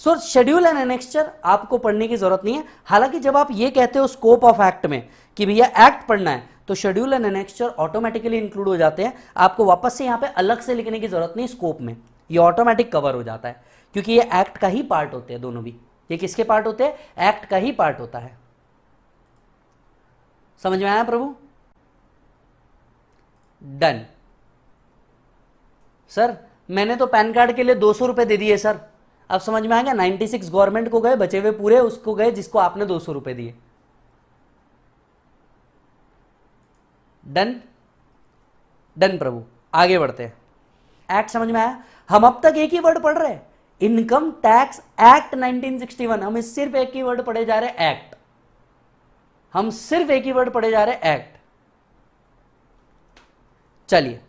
So schedule and annexure आपको पढ़ने की जरूरत नहीं है। हालांकि जब आप ये कहते हो स्कोप ऑफ एक्ट में कि भैया एक्ट पढ़ना है, तो schedule and annexure automatically include हो जाते हैं, आपको वापस से यहां पे अलग से लिखने की जरूरत नहीं, स्कोप में ये ऑटोमेटिक कवर हो जाता है, क्योंकि ये एक्ट का ही पार्ट होते हैं दोनों भी। ये किसके पार्ट होते हैं? एक्ट का ही पार्ट होता है। समझ में आया प्रभु? डन। सर मैंने तो पैन कार्ड के लिए 200 रुपए दे दिए सर, अब समझ में आ गया? 96 गवर्नमेंट को गए, बचे हुए पूरे उसको गए जिसको आपने 200 रुपए दिए। डन डन प्रभु, आगे बढ़ते हैं। एक्ट समझ में आया? हम अब तक एक ही वर्ड पढ़ रहे हैं, इनकम टैक्स एक्ट 1961। हम सिर्फ एक ही वर्ड पढ़े जा रहे हैं, एक्ट। हम सिर्फ एक ही वर्ड पढ़े जा रहे हैं, एक्ट। चलिए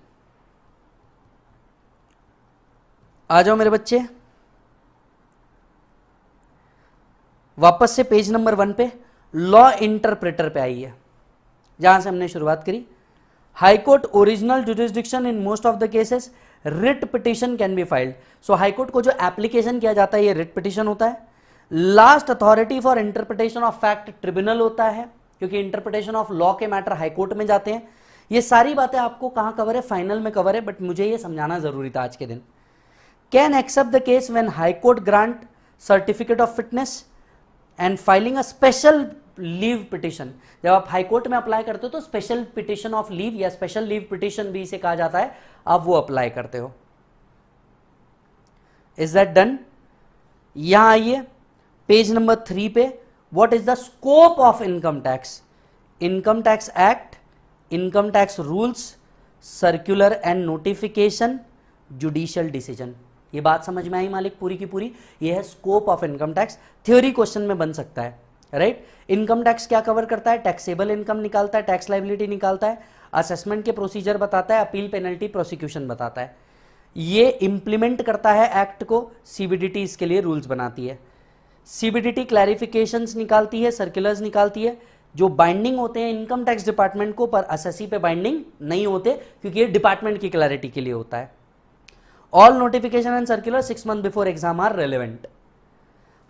आ जाओ मेरे बच्चे, वापस से पेज नंबर 1 पे लॉ इंटरप्रेटर पे आइए, जहां से हमने शुरुआत करी। High court original jurisdiction in most of the cases, writ petition can be filed. So high court को जो एप्लीकेशन किया जाता है ये रिट पिटिशन होता है। Last authority for interpretation of fact tribunal होता है, क्योंकि इंटरप्रिटेशन ऑफ लॉ के मैटर हाईकोर्ट में जाते हैं। ये सारी बातें आपको कहां कवर है? फाइनल में कवर है, बट मुझे ये समझाना जरूरी था आज के दिन। Can accept the case when high court grant certificate of fitness and filing a special leave petition. जब आप हाईकोर्ट में अप्लाई करते हो तो स्पेशल पिटिशन ऑफ लीव या स्पेशल लीव पिटिशन भी इसे कहा जाता है, आप वो अप्लाई करते हो। Is that done? यहां आइए पेज नंबर 3 पे, what is the scope of income tax? Income tax act, income tax rules, circular and notification, judicial decision. ये बात समझ में आई मालिक पूरी की पूरी? ये है scope of income tax. Theory question में बन सकता है, राइट? इनकम टैक्स क्या कवर करता है? टैक्सेबल इनकम निकालता है, टैक्स लायबिलिटी निकालता है, असेसमेंट के प्रोसीजर बताता है, अपील पेनल्टी प्रोसिक्यूशन बताता है। ये इंप्लीमेंट करता है एक्ट को, सीबीडीटी इसके लिए रूल्स बनाती है। सीबीडीटी क्लैरिफिकेशंस निकालती है, सर्कुलर्स निकालती है, जो बाइंडिंग होते हैं इनकम टैक्स डिपार्टमेंट को, पर असेसी पे बाइंडिंग नहीं होते, क्योंकि ये डिपार्टमेंट की क्लैरिटी के लिए होता है। All notification and circular 6 months before exam are relevant.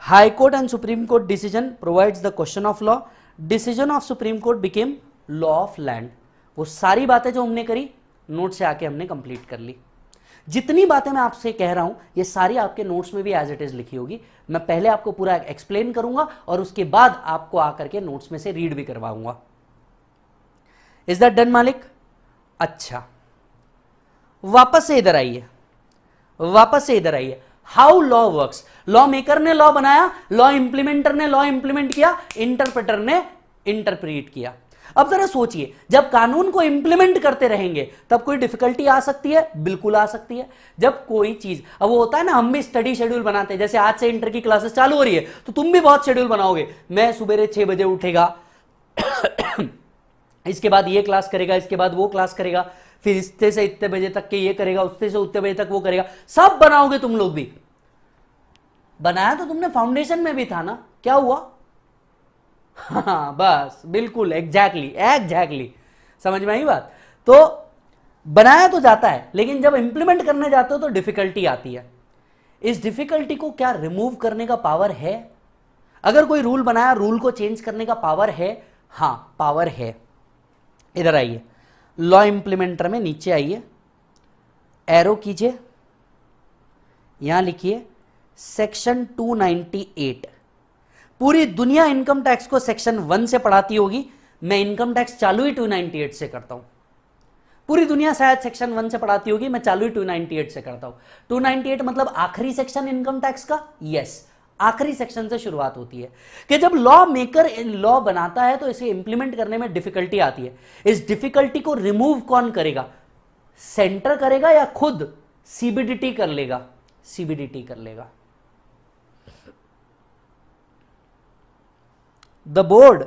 High Court and Supreme Court decision provides the question of law. Decision of Supreme Court became law of land. वो सारी बातें जो हमने करी नोट से आके हमने कंप्लीट कर ली। जितनी बातें मैं आपसे कह रहा हूं ये सारी आपके नोट्स में भी एज इट इज लिखी होगी। मैं पहले आपको पूरा एक्सप्लेन करूंगा और उसके बाद आपको आकर के नोट्स में से रीड भी करवाऊंगा। इज दैट डन मालिक? अच्छा, वापस से इधर आइए, वापस से इधर आइए। How law works? Law maker ने लॉ बनाया, लॉ इंप्लीमेंटर ने लॉ इंप्लीमेंट किया, इंटरप्रेटर ने इंटरप्रीट किया। अब जरा सोचिए, जब कानून को इंप्लीमेंट करते रहेंगे तब कोई डिफिकल्टी आ सकती है? बिल्कुल आ सकती है। जब कोई चीज, अब वो होता है ना, हम भी स्टडी शेड्यूल बनाते हैं, जैसे आज से इंटर की क्लासेस चालू हो रही है तो तुम भी बहुत शेड्यूल बनाओगे। मैं सुबह 6 बजे उठेगा, इसके बाद ये क्लास करेगा, इसके बाद वो क्लास करेगा, फिर इतने से इतने बजे तक के ये करेगा, उतने से उतने बजे तक वो करेगा, सब बनाओगे तुम लोग भी। बनाया तो तुमने फाउंडेशन में भी था ना, क्या हुआ? हाँ बस बिल्कुल, एग्जैक्टली समझ में आई बात? तो बनाया तो जाता है, लेकिन जब इंप्लीमेंट करने जाते हो तो डिफिकल्टी आती है। इस डिफिकल्टी को क्या रिमूव करने का पावर है? अगर कोई रूल बनाया, रूल को चेंज करने का पावर है? हाँ पावर है। इधर आइए, लॉ इंप्लीमेंटर में नीचे आइए, एरो कीजिए, यहां लिखिए सेक्शन 298। पूरी दुनिया इनकम टैक्स को सेक्शन 1 से पढ़ाती होगी, मैं इनकम टैक्स चालू ही 298 से करता हूं। पूरी दुनिया शायद सेक्शन 1 से पढ़ाती होगी, मैं चालू ही 298 से करता हूं। 298 मतलब आखिरी सेक्शन इनकम टैक्स का? यस, आखिरी सेक्शन से शुरुआत होती है कि जब लॉ मेकर लॉ बनाता है तो इसे इंप्लीमेंट करने में डिफिकल्टी आती है। इस डिफिकल्टी को रिमूव कौन करेगा? सेंटर करेगा या खुद सीबीडीटी कर लेगा? सीबीडीटी कर लेगा। The board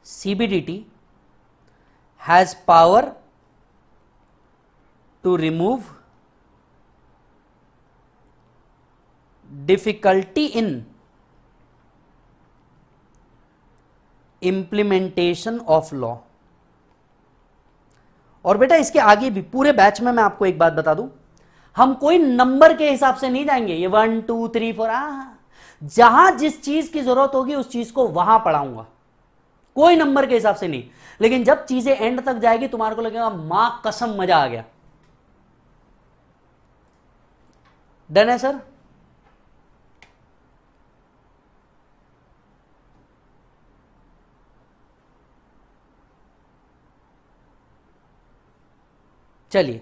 CBDT has power to remove difficulty in implementation of law. और बेटा इसके आगे भी पूरे बैच में मैं आपको एक बात बता दूं, हम कोई नंबर के हिसाब से नहीं जाएंगे, ये 1 2 3 4, जहां जिस चीज की जरूरत होगी उस चीज को वहां पढ़ाऊंगा, कोई नंबर के हिसाब से नहीं। लेकिन जब चीजें एंड तक जाएगी तुम्हारे को लगेगा मां कसम मजा आ गया। डन है सर? चलिए,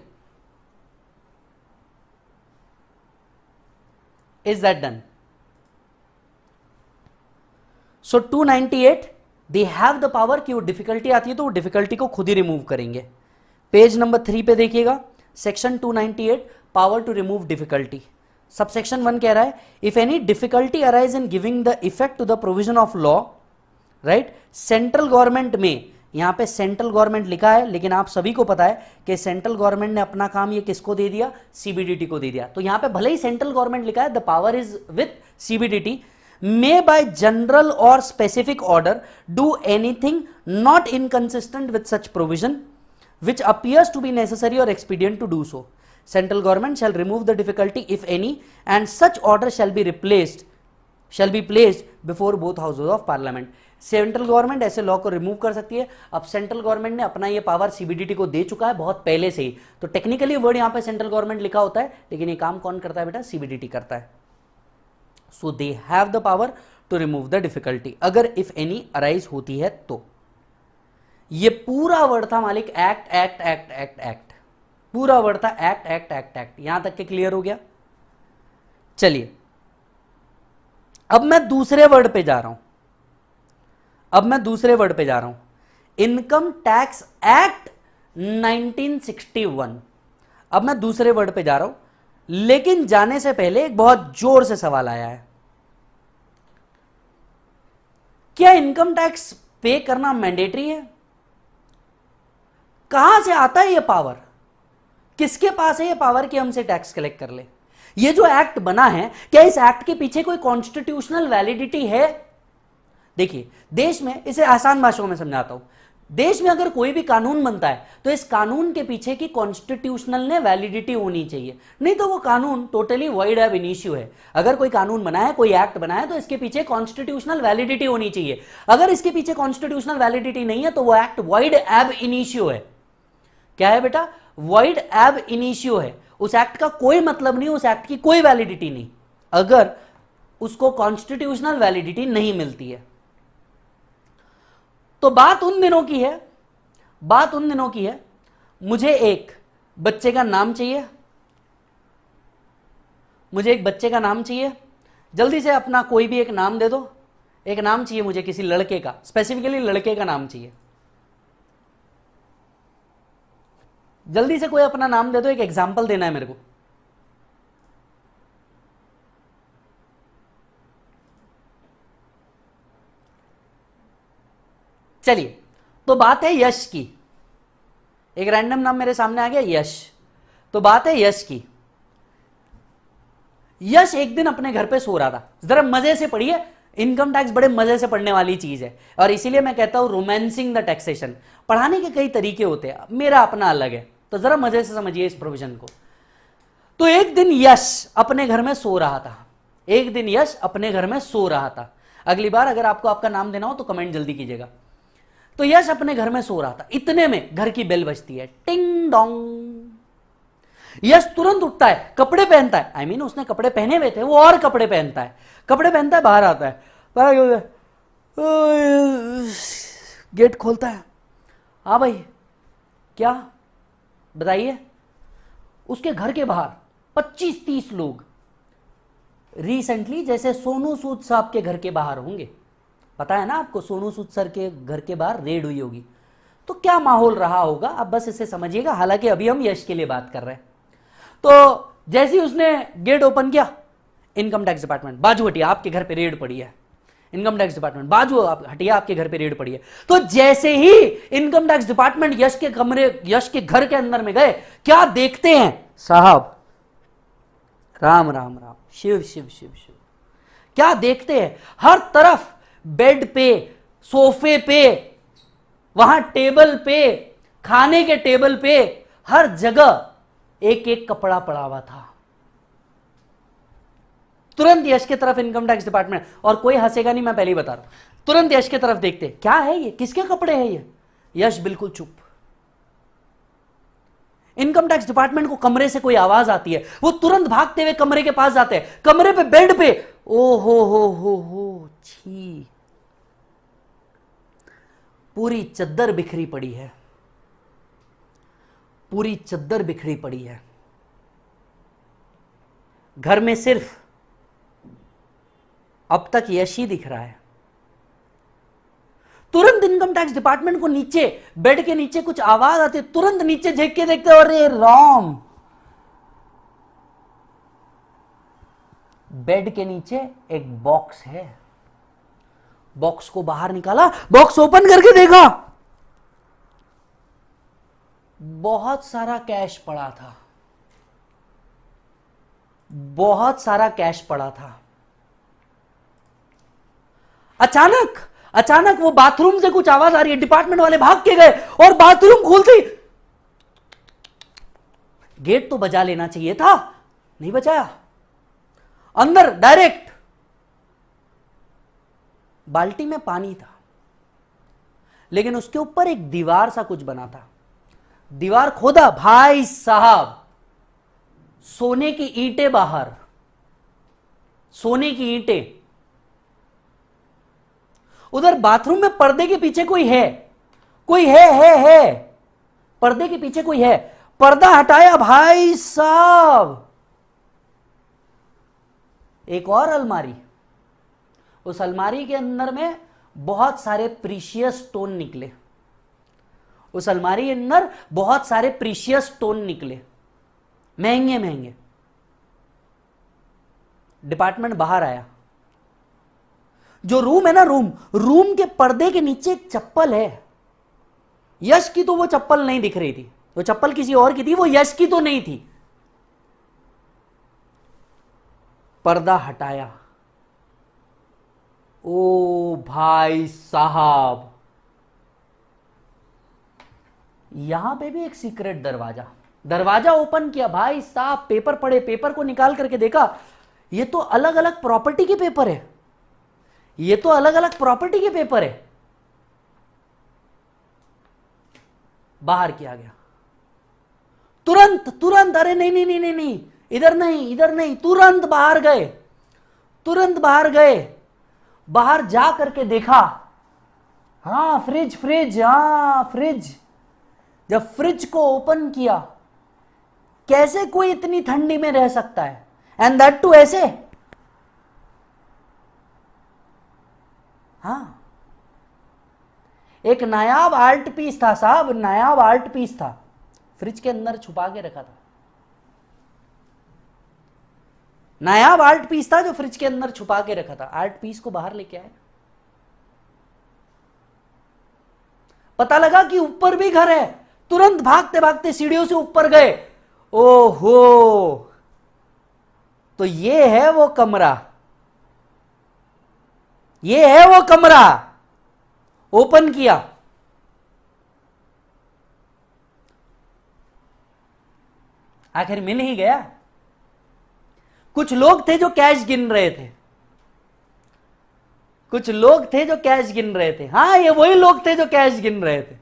is that done? So 298 they have the power कि वो डिफिकल्टी आती है तो वो डिफिकल्टी को खुद ही रिमूव करेंगे। पेज नंबर 3 पे देखिएगा, section 298 power to remove difficulty. Subsection 1 कह रहा है if any difficulty arise in giving the effect to the provision of law, right, central government में, यहां पे सेंट्रल गवर्नमेंट लिखा है लेकिन आप सभी को पता है कि सेंट्रल गवर्नमेंट ने अपना काम ये किसको दे दिया, सीबीडीटी को दे दिया। तो यहां पे भले ही सेंट्रल गवर्नमेंट लिखा है the power is with CBDT, may by general or specific order do anything not inconsistent with such provision which appears to be necessary or expedient to do so. Central government shall remove the difficulty if any and such order shall be placed before both houses of parliament. Central government ऐसे लॉ को रिमूव कर सकती है। अब सेंट्रल गवर्नमेंट ने अपना ये पावर सीबीडीटी को दे चुका है बहुत पहले से ही, तो टेक्निकली वर्ड यहां पे सेंट्रल गवर्नमेंट लिखा होता है लेकिन ये काम कौन करता है बेटा, सीबीडीटी करता है। So they have the power to remove the difficulty, अगर इफ एनी अराइज होती है तो। ये पूरा वर्ड था मालिक act act act act act, पूरा वर्ड था एक्ट एक्ट एक्ट एक्ट। यहां तक के क्लियर हो गया? चलिए अब मैं दूसरे वर्ड पे जा रहा हूं, इनकम टैक्स एक्ट 1961। अब मैं दूसरे वर्ड पे जा रहा हूं, लेकिन जाने से पहले एक बहुत जोर से सवाल आया है, क्या इनकम टैक्स पे करना मैंडेटरी है? कहां से आता है ये पावर? किसके पास है ये पावर कि हमसे टैक्स कलेक्ट कर ले? ये जो एक्ट बना है, क्या इस एक्ट के पीछे कोई कॉन्स्टिट्यूशनल वैलिडिटी है? देखिए देश में, इसे आसान भाषाओं में समझाता हूं, देश में अगर कोई भी कानून बनता है तो इस कानून के पीछे की कॉन्स्टिट्यूशनल ने वैलिडिटी होनी चाहिए, नहीं तो वो कानून टोटली वाइड एब इनिशियो है। अगर कोई कानून बना है, कोई एक्ट बना है तो इसके पीछे कॉन्स्टिट्यूशनल वैलिडिटी होनी चाहिए। अगर इसके पीछे कॉन्स्टिट्यूशनल वैलिडिटी नहीं है तो वो एक्ट वाइड एब इनिशियो है। क्या है बेटा? वाइड एब इनिशियो है। उस एक्ट का कोई मतलब नहीं, उस एक्ट की कोई वैलिडिटी नहीं अगर उसको कॉन्स्टिट्यूशनल वैलिडिटी नहीं मिलती है। तो बात उन दिनों की है, मुझे एक बच्चे का नाम चाहिए, जल्दी से अपना कोई भी एक नाम दे दो। एक नाम चाहिए मुझे किसी लड़के का, स्पेसिफिकली लड़के का नाम चाहिए। जल्दी से कोई अपना नाम दे दो, एक एग्जाम्पल देना है मेरे को। चलिए, तो बात है यश की। एक रैंडम नाम मेरे सामने आ गया, यश। तो बात है यश की। यश एक दिन अपने घर पे सो रहा था। जरा मजे से पढ़िए, इनकम टैक्स बड़े मजे से पढ़ने वाली चीज है और इसीलिए मैं कहता हूं रोमांसिंग द टैक्सेशन। पढ़ाने के कई तरीके होते हैं, मेरा अपना अलग है, तो जरा मजे से समझिए इस प्रोविजन को। तो एक दिन यश अपने घर में सो रहा था। अगली बार अगर आपको आपका नाम देना हो तो कमेंट जल्दी कीजिएगा। तो यश अपने घर में सो रहा था, इतने में घर की बेल बजती है, टिंग डोंग। यश तुरंत उठता है, कपड़े पहनता है, उसने कपड़े पहने हुए थे, वो और कपड़े पहनता है, बाहर आता है, गेट खोलता है। हाँ भाई, क्या बताइए? उसके घर के बाहर 25-30 लोग, रिसेंटली जैसे सोनू सूद साहब के घर के बाहर होंगे, पता है ना आपको, सोनू सूद सर के घर के बाहर रेड हुई होगी, तो क्या माहौल रहा होगा आप बस इसे समझिएगा। हालांकि अभी हम यश के लिए बात कर रहे हैं। तो जैसे ही उसने गेट ओपन किया, इनकम टैक्स डिपार्टमेंट, बाजू हटिया, आपके घर पे रेड पड़ी है। इनकम टैक्स डिपार्टमेंट, बाजू हटिया, आपके घर पे रेड पड़ी है। तो जैसे ही इनकम टैक्स डिपार्टमेंट यश के कमरे, यश के घर के अंदर में गए, क्या देखते हैं साहब? राम राम राम, शिव शिव शिव शिव। क्या देखते हैं? हर तरफ बेड पे, सोफे पे, वहां टेबल पे, खाने के टेबल पे, हर जगह एक एक कपड़ा पड़ा हुआ था। तुरंत यश की तरफ इनकम टैक्स डिपार्टमेंट, और कोई हंसेगा नहीं, मैं पहले ही बता रहा हूं, तुरंत यश की तरफ देखते, क्या है ये, किसके कपड़े हैं ये? यश बिल्कुल चुप। इनकम टैक्स डिपार्टमेंट को कमरे से कोई आवाज आती है, वो तुरंत भागते हुए कमरे के पास जाते हैं। कमरे पे, बेड पे, ओ हो, छी, पूरी चद्दर बिखरी पड़ी है, पूरी चद्दर बिखरी पड़ी है। घर में सिर्फ अब तक यश ही दिख रहा है। तुरंत इनकम टैक्स डिपार्टमेंट को नीचे, बेड के नीचे कुछ आवाज आती है, तुरंत नीचे झेक के देखते, अरे राम, बेड के नीचे एक बॉक्स है। बॉक्स को बाहर निकाला, बॉक्स ओपन करके देखा, बहुत सारा कैश पड़ा था, बहुत सारा कैश पड़ा था। अचानक वो बाथरूम से कुछ आवाज आ रही है, डिपार्टमेंट वाले भाग के गए और बाथरूम खोलते, गेट तो बजा लेना चाहिए था, नहीं बजाया। अंदर डायरेक्ट बाल्टी में पानी था, लेकिन उसके ऊपर एक दीवार सा कुछ बना था। दीवार खोदा, भाई साहब, सोने की ईंटें बाहर, सोने की ईंटें। उधर बाथरूम में पर्दे के पीछे कोई है, कोई है, पर्दे के पीछे कोई है। पर्दा हटाया, भाई साहब, एक और अलमारी। उस अलमारी के अंदर में बहुत सारे प्रीशियस स्टोन निकले। उस अलमारी के अंदर बहुत सारे प्रीशियस स्टोन निकले, महंगे महंगे। डिपार्टमेंट बाहर आया। जो रूम है ना, रूम के पर्दे के नीचे एक चप्पल है। यश की तो वो चप्पल नहीं दिख रही थी, वो चप्पल किसी और की थी, वो यश की तो नहीं थी। पर्दा हटाया, ओ भाई साहब, यहां पे भी एक सीक्रेट दरवाजा ओपन किया। भाई साहब, पेपर पढ़े, पेपर को निकाल करके देखा, ये तो अलग अलग प्रॉपर्टी के पेपर है, ये तो अलग अलग प्रॉपर्टी के पेपर है। बाहर किया गया तुरंत, अरे नहीं, इधर नहीं, तुरंत बाहर गए, बाहर जा करके देखा, हाँ फ्रिज। जब फ्रिज को ओपन किया, कैसे कोई इतनी ठंडी में रह सकता है, एंड दैट टू ऐसे। हाँ, एक नायाब आर्ट पीस था साहब, नायाब आर्ट पीस था, फ्रिज के अंदर छुपा के रखा था। नायाब आर्ट पीस था जो फ्रिज के अंदर छुपा के रखा था। आर्ट पीस को बाहर लेके आए, पता लगा कि ऊपर भी घर है। तुरंत भागते भागते सीढ़ियों से ऊपर गए। ओहो, तो ये है वो कमरा, ओपन किया। आखिर मिल ही गया। कुछ लोग थे जो कैश गिन रहे थे, हाँ, ये वही लोग थे जो कैश गिन रहे थे।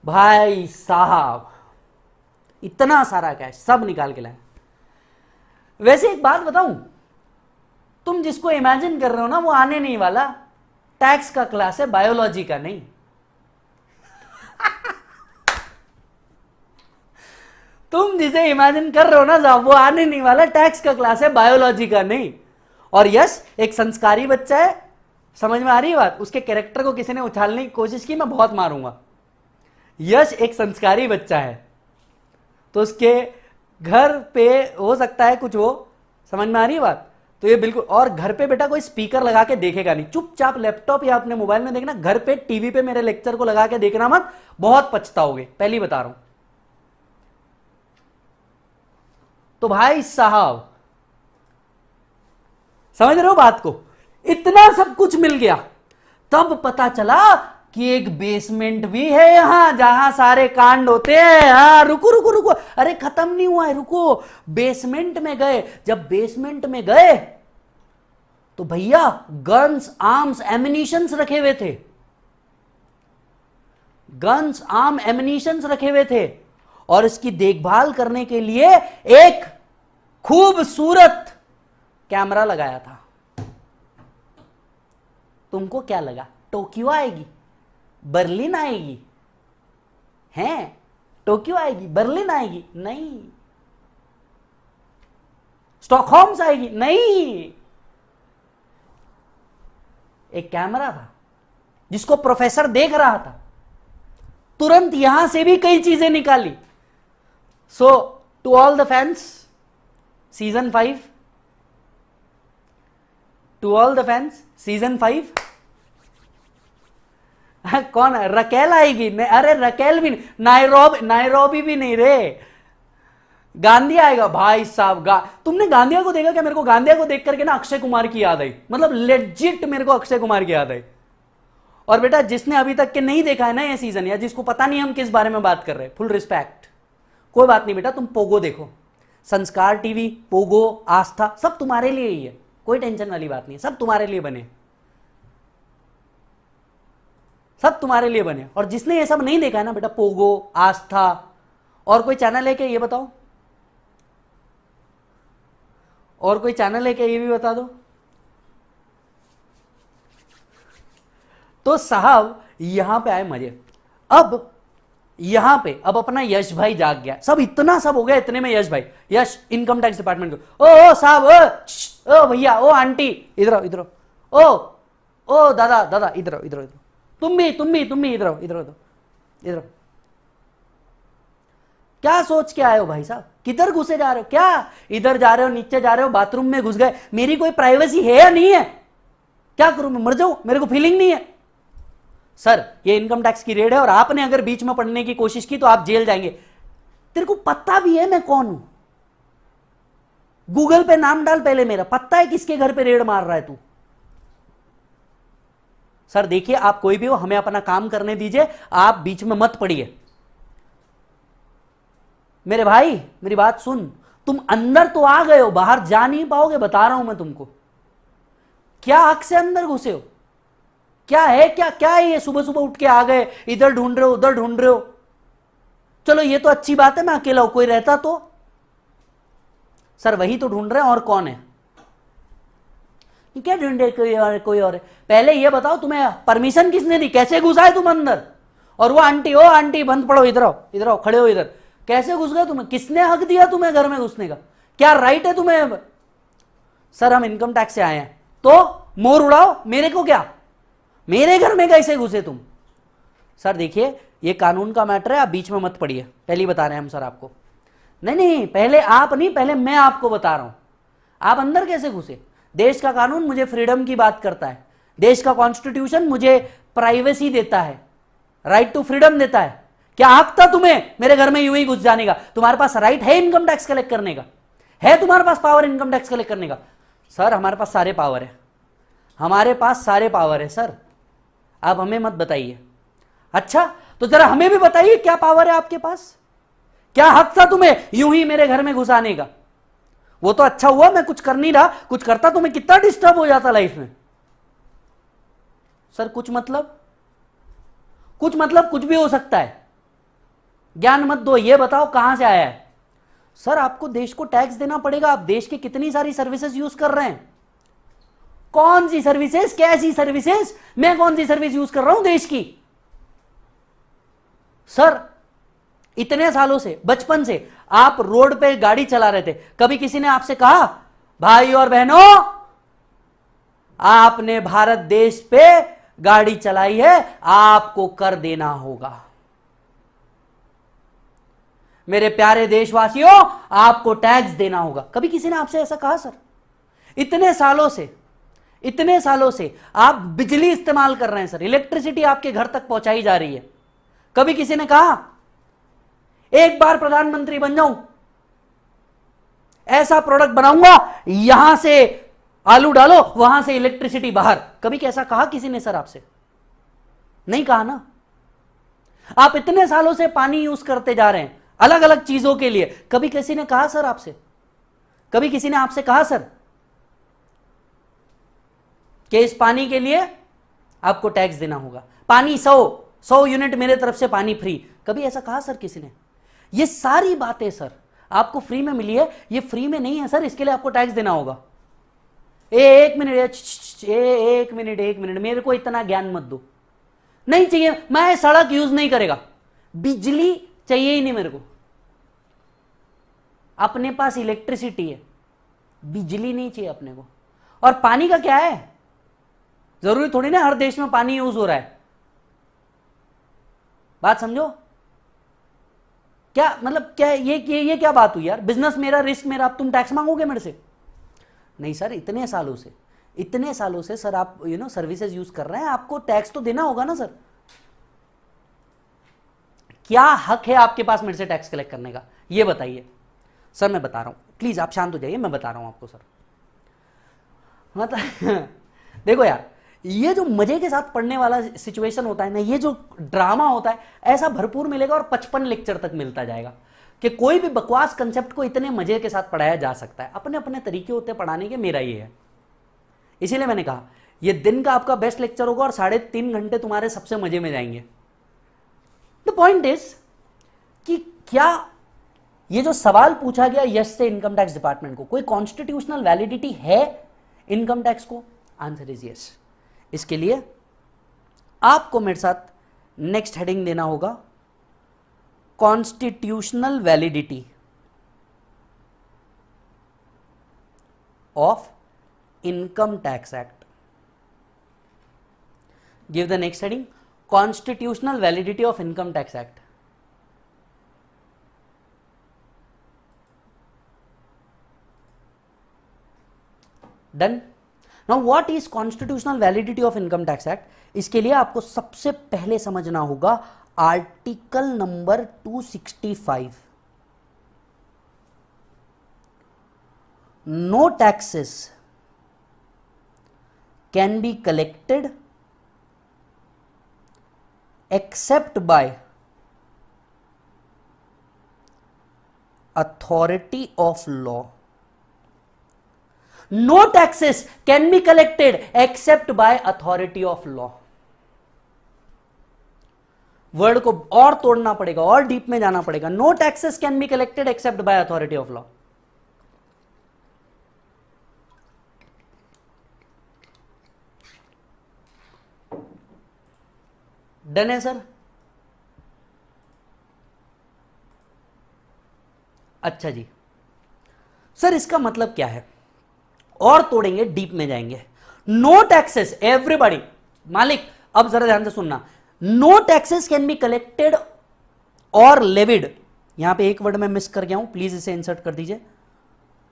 भाई साहब, इतना सारा कैश सब निकाल के लाए। वैसे एक बात बताऊं, तुम जिसको इमेजिन कर रहे हो ना, वो आने नहीं वाला। टैक्स का क्लास है, बायोलॉजी का नहीं। तुम जिसे इमेजिन कर रहे हो ना साहब, वो आने नहीं वाला। टैक्स का क्लास है, बायोलॉजी का नहीं। और यस, एक संस्कारी बच्चा है, समझ में आ रही है बात। उसके कैरेक्टर को किसी ने उछालने की कोशिश की, मैं बहुत मारूंगा। यश एक संस्कारी बच्चा है, तो उसके घर पे हो सकता है कुछ हो, समझ में आ रही है बात? तो ये बिल्कुल, और घर पे बेटा कोई स्पीकर लगा के देखेगा नहीं, चुपचाप लैपटॉप या अपने मोबाइल में देखना, घर पे टीवी पे मेरे लेक्चर को लगा के देखना मत, बहुत पछताओगे, पहली बता रहा हूं। तो भाई साहब समझ रहे हो बात को? इतना सब कुछ मिल गया, तब पता चला कि एक बेसमेंट भी है यहां जहां सारे कांड होते हैं। हाँ रुको रुको रुको, अरे खत्म नहीं हुआ है, रुको। बेसमेंट में गए, जब बेसमेंट में गए तो भैया गन्स आर्म्स एमिनिशंस रखे हुए थे, गन्स आर्म एमिनिशंस रखे हुए थे, और इसकी देखभाल करने के लिए एक खूबसूरत कैमरा लगाया था। तुमको क्या लगा टोक्यो आएगी, बर्लिन आएगी? हैं? टोक्यो आएगी, बर्लिन आएगी? नहीं। स्टॉकहोम्स आएगी? नहीं। एक कैमरा था जिसको प्रोफेसर देख रहा था, तुरंत यहां से भी कई चीजें निकाली। So to all the fans, season 5, to all the fans season 5 कौन है? रकेल आएगी? नहीं, अरे रकेल भी नहीं, नायरोबी भी नहीं रे, गांधी आएगा भाई साहब। तुमने गांधिया को देखा क्या? मेरे को गांधिया को देख करके ना अक्षय कुमार की याद आई, मतलब लेजिट मेरे को अक्षय कुमार की याद आई। और बेटा जिसने अभी तक के नहीं देखा है ना ये सीजन, या जिसको पता नहीं हम किस बारे में बात कर रहे हैं, फुल रिस्पेक्ट, कोई बात नहीं बेटा, तुम पोगो देखो, संस्कार टीवी, पोगो, आस्था, सब तुम्हारे लिए ही है, कोई टेंशन वाली बात नहीं है, सब तुम्हारे लिए बने, सब तुम्हारे लिए बने। और जिसने ये सब नहीं देखा है ना बेटा, पोगो, आस्था, और कोई चैनल है क्या ये बताओ, और कोई चैनल है क्या ये भी बता दो। तो साहब यहां पे आए मजे। अब यहां पे अब अपना यश भाई जाग गया, सब इतना सब हो गया, इतने में यश भाई, यश इनकम टैक्स डिपार्टमेंट को, ओ साहब, ओ भैया, ओ आंटी, इधर इधर, ओ दादा दादा, इधर इधर, तुम भी इधर इधर इधर, क्या सोच के आए हो भाई साहब? किधर घुसे जा रहे हो? क्या इधर जा रहे हो, नीचे जा रहे हो, बाथरूम में घुस गए? मेरी कोई प्राइवेसी है या नहीं है? क्या करूं मैं, मर जाऊं? मेरे को फीलिंग नहीं है। सर ये इनकम टैक्स की रेड है, और आपने अगर बीच में पढ़ने की कोशिश की तो आप जेल जाएंगे। तेरे को पता भी है मैं कौन हूं? गूगल पे नाम डाल पहले मेरा, पता है किसके घर पे रेड मार रहा है तू? सर देखिए, आप कोई भी हो, हमें अपना काम करने दीजिए, आप बीच में मत पड़िए। मेरे भाई मेरी बात सुन, तुम अंदर तो आ गए हो, बाहर जा नहीं पाओगे, बता रहा हूं मैं तुमको। क्या हक से अंदर घुसे हो? क्या है, क्या है ये? सुबह सुबह उठ के आ गए, इधर ढूंढ रहे हो, उधर ढूंढ रहे हो। चलो ये तो अच्छी बात है, मैं अकेला हूं, कोई रहता तो। सर वही तो ढूंढ रहे हैं, और कौन है? क्या ढूंढे? कोई और है? पहले ये बताओ, तुम्हें परमिशन किसने दी? कैसे घुसा है तुम अंदर? और वो आंटी, ओ आंटी बंद पड़ो, इधर आओ, खड़े हो इधर। कैसे घुस गए तुम्हें? किसने हक दिया तुम्हें घर में घुसने का? क्या राइट है तुम्हें? सर हम इनकम टैक्स से आए हैं। तो मोर उड़ाओ, मेरे को क्या? मेरे घर में कैसे घुसे तुम? सर देखिए ये कानून का मैटर है, आप बीच में मत पड़िए, पहले बता रहे हैं हम सर आपको। नहीं, पहले आप नहीं, पहले मैं आपको बता रहा हूं, आप अंदर कैसे घुसे? देश का कानून मुझे फ्रीडम की बात करता है, देश का कॉन्स्टिट्यूशन मुझे प्राइवेसी देता है, राइट टू फ्रीडम देता है। क्या हक था तुम्हें मेरे घर में यूं ही घुस जाने का? तुम्हारे पास राइट है इनकम टैक्स कलेक्ट करने का? है तुम्हारे पास पावर इनकम टैक्स कलेक्ट करने का? सर हमारे पास सारे पावर है, हमारे पास सारे पावर है सर, आप हमें मत बताइए। अच्छा तो जरा हमें भी बताइए क्या पावर है आपके पास? क्या हक था तुम्हें यूं ही मेरे घर में घुसाने का? वो तो अच्छा हुआ मैं कुछ कर नहीं रहा, कुछ करता तो मैं कितना डिस्टर्ब हो जाता लाइफ में। सर कुछ मतलब कुछ भी हो सकता है, ज्ञान मत दो, ये बताओ कहां से आया है? सर आपको देश को टैक्स देना पड़ेगा, आप देश की कितनी सारी सर्विसेज यूज कर रहे हैं। कौन सी सर्विसेज, कैसी सर्विसेज? मैं कौन सी सर्विस यूज कर रहा हूं देश की? सर इतने सालों से, बचपन से आप रोड पे गाड़ी चला रहे थे, कभी किसी ने आपसे कहा भाई और बहनों आपने भारत देश पे गाड़ी चलाई है, आपको कर देना होगा? मेरे प्यारे देशवासियों, आपको टैक्स देना होगा। कभी किसी ने आपसे ऐसा कहा? सर इतने सालों से आप बिजली इस्तेमाल कर रहे हैं सर, इलेक्ट्रिसिटी आपके घर तक पहुंचाई जा रही है, कभी किसी ने कहा एक बार प्रधानमंत्री बन जाऊं, ऐसा प्रोडक्ट बनाऊंगा, यहां से आलू डालो, वहां से इलेक्ट्रिसिटी बाहर? कभी कैसा कहा किसी ने सर आपसे? नहीं कहा ना। आप इतने सालों से पानी यूज करते जा रहे हैं अलग अलग चीजों के लिए, कभी किसी ने कहा सर आपसे? कभी किसी ने आपसे कहा सर कि इस पानी के लिए आपको टैक्स देना होगा, पानी 100 यूनिट मेरे तरफ से पानी फ्री? कभी ऐसा कहा सर किसी ने? ये सारी बातें सर आपको फ्री में मिली है, ये फ्री में नहीं है सर, इसके लिए आपको टैक्स देना होगा। एक मिनट, मेरे को इतना ज्ञान मत दो, नहीं चाहिए, मैं सड़क यूज नहीं करेगा, बिजली चाहिए ही नहीं मेरे को, अपने पास इलेक्ट्रिसिटी है, बिजली नहीं चाहिए अपने को। और पानी का क्या है, जरूरी थोड़ी ना हर देश में पानी यूज हो रहा है, बात समझो। क्या मतलब, क्या ये क्या बात हुई यार? बिजनेस मेरा, रिस्क मेरा, अब तुम टैक्स मांगोगे मेरे से? नहीं सर, इतने सालों से सर आप सर्विसेज यूज कर रहे हैं, आपको टैक्स तो देना होगा ना सर। क्या हक है आपके पास मेरे से टैक्स कलेक्ट करने का, ये बताइए सर। मैं बता रहा हूं, प्लीज आप शांत हो जाइए, मैं बता रहा हूं आपको सर। मतलब देखो यार, ये जो मजे के साथ पढ़ने वाला सिचुएशन होता है ना, ये जो ड्रामा होता है, ऐसा भरपूर मिलेगा और 55 लेक्चर तक मिलता जाएगा कि कोई भी बकवास कंसेप्ट को इतने मजे के साथ पढ़ाया जा सकता है। अपने अपने तरीके होते हैं पढ़ाने के, मेरा ये है। इसीलिए मैंने कहा ये दिन का आपका बेस्ट लेक्चर होगा और 3.5 घंटे तुम्हारे सबसे मजे में जाएंगे। द पॉइंट इज कि क्या ये जो सवाल पूछा गया यस से इनकम टैक्स डिपार्टमेंट को, कोई कॉन्स्टिट्यूशनल वैलिडिटी है इनकम टैक्स को? Answer is yes. इसके लिए आपको मेरे साथ नेक्स्ट हेडिंग देना होगा, constitutional validity of income tax act. Give the next heading, constitutional validity of income tax act. Done. Now what is constitutional validity of income tax act? इसके लिए आपको सबसे पहले समझना होगा article number 265। No taxes can be collected except by authority of law. No taxes can be collected except by authority of law. Word को और तोड़ना पड़ेगा और डीप में जाना पड़ेगा। No taxes can be collected except by authority of law. Done है सर? अच्छा जी सर, इसका मतलब क्या है? और तोड़ेंगे, डीप में जाएंगे। नो टैक्सेस, एवरीबॉडी, मालिक अब जरा ध्यान से सुनना, no taxes can be collected और लेविड। यहां पे एक वर्ड मैं मिस कर गया हूं, प्लीज इसे इंसर्ट कर दीजिए।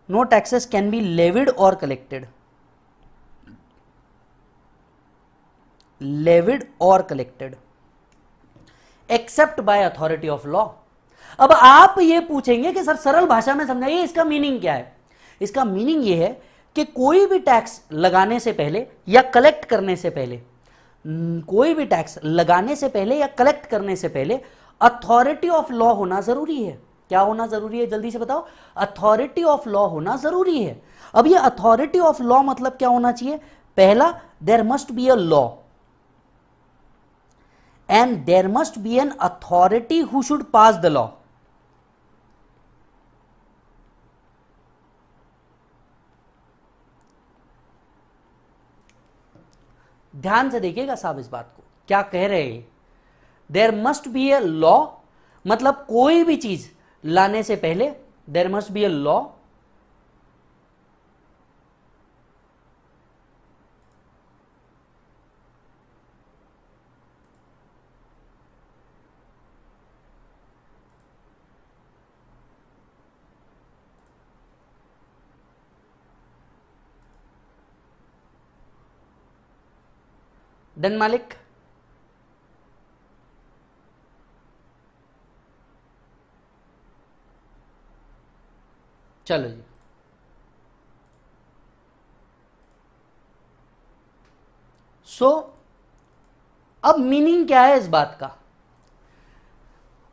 No taxes can be levied और कलेक्टेड, लेविड और collected except by authority of law. अब आप ये पूछेंगे कि सर सरल भाषा में समझाइए इसका मीनिंग क्या है? इसका मीनिंग ये है कि कोई भी टैक्स लगाने से पहले या कलेक्ट करने से पहले, कोई भी टैक्स लगाने से पहले या कलेक्ट करने से पहले अथॉरिटी ऑफ लॉ होना जरूरी है। क्या होना जरूरी है, जल्दी से बताओ? अथॉरिटी ऑफ लॉ होना जरूरी है। अब ये अथॉरिटी ऑफ लॉ मतलब क्या होना चाहिए? पहला, there must be a law and there must be an authority who should pass the law. ध्यान से देखिएगा साहब इस बात को, क्या कह रहे हैं? There must be a law मतलब कोई भी चीज लाने से पहले there must be a law done मालिक? चलो जी, अब मीनिंग क्या है इस बात का?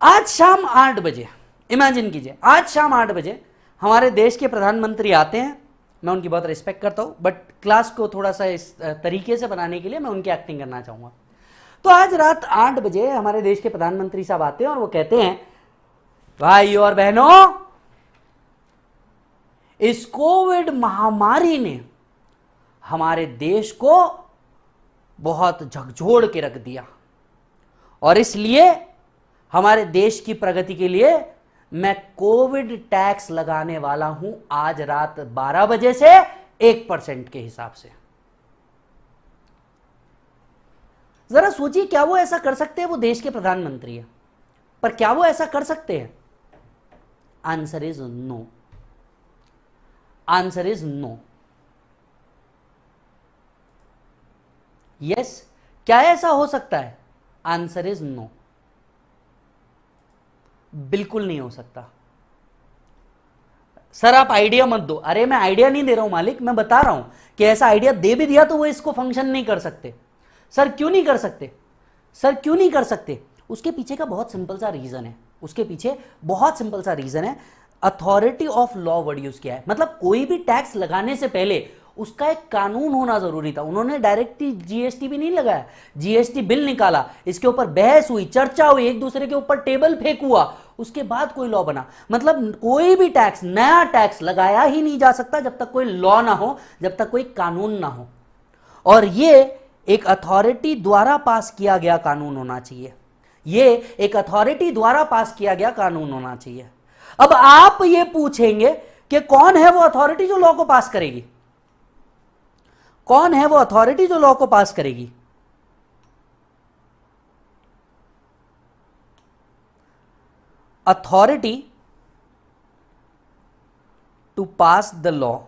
आज शाम 8 बजे, इमेजिन कीजिए, आज शाम 8 बजे हमारे देश के प्रधानमंत्री आते हैं। मैं उनकी बहुत रिस्पेक्ट करता हूं, बट क्लास को थोड़ा सा इस तरीके से बनाने के लिए मैं उनकी एक्टिंग करना चाहूंगा। तो आज रात 8 बजे हमारे देश के प्रधानमंत्री साहब आते हैं और वो कहते हैं, भाई और बहनों, इस कोविड महामारी ने हमारे देश को बहुत झकझोर के रख दिया और इसलिए हमारे देश की प्रगति के लिए मैं कोविड टैक्स लगाने वाला हूं आज रात 12 बजे से 1% के हिसाब से। जरा सोचिए, क्या वो ऐसा कर सकते हैं? वो देश के प्रधानमंत्री हैं, पर क्या वो ऐसा कर सकते हैं? Answer is no. Answer is no. Yes, क्या ऐसा हो सकता है? आंसर इज नो, बिल्कुल नहीं हो सकता। सर आप आइडिया मत दो। अरे मैं आइडिया नहीं दे रहा हूं मालिक, मैं बता रहा हूं कि ऐसा आइडिया दे भी दिया तो वो इसको फंक्शन नहीं कर सकते। सर क्यों नहीं कर सकते? सर क्यों नहीं कर सकते? उसके पीछे का बहुत सिंपल सा रीजन है। उसके पीछे बहुत सिंपल सा रीजन है। Authority of law word use किया है। मतलब कोई भी टैक्स लगाने से पहले उसका एक कानून होना जरूरी था। उन्होंने डायरेक्ट जीएसटी भी नहीं लगाया, जीएसटी बिल निकाला, इसके ऊपर बहस हुई, चर्चा हुई, एक दूसरे के ऊपर टेबल फेंक हुआ, उसके बाद कोई लॉ बना। मतलब कोई भी टैक्स, नया टैक्स लगाया ही नहीं जा सकता जब तक कोई लॉ ना हो, जब तक कोई कानून ना हो। और ये एक अथॉरिटी द्वारा पास किया गया कानून होना चाहिए। ये एक अथॉरिटी द्वारा पास किया गया कानून होना चाहिए। अब आप ये पूछेंगे कि कौन है वो अथॉरिटी जो लॉ को पास करेगी? कौन है वो अथॉरिटी जो लॉ को पास करेगी? Authority to pass the law.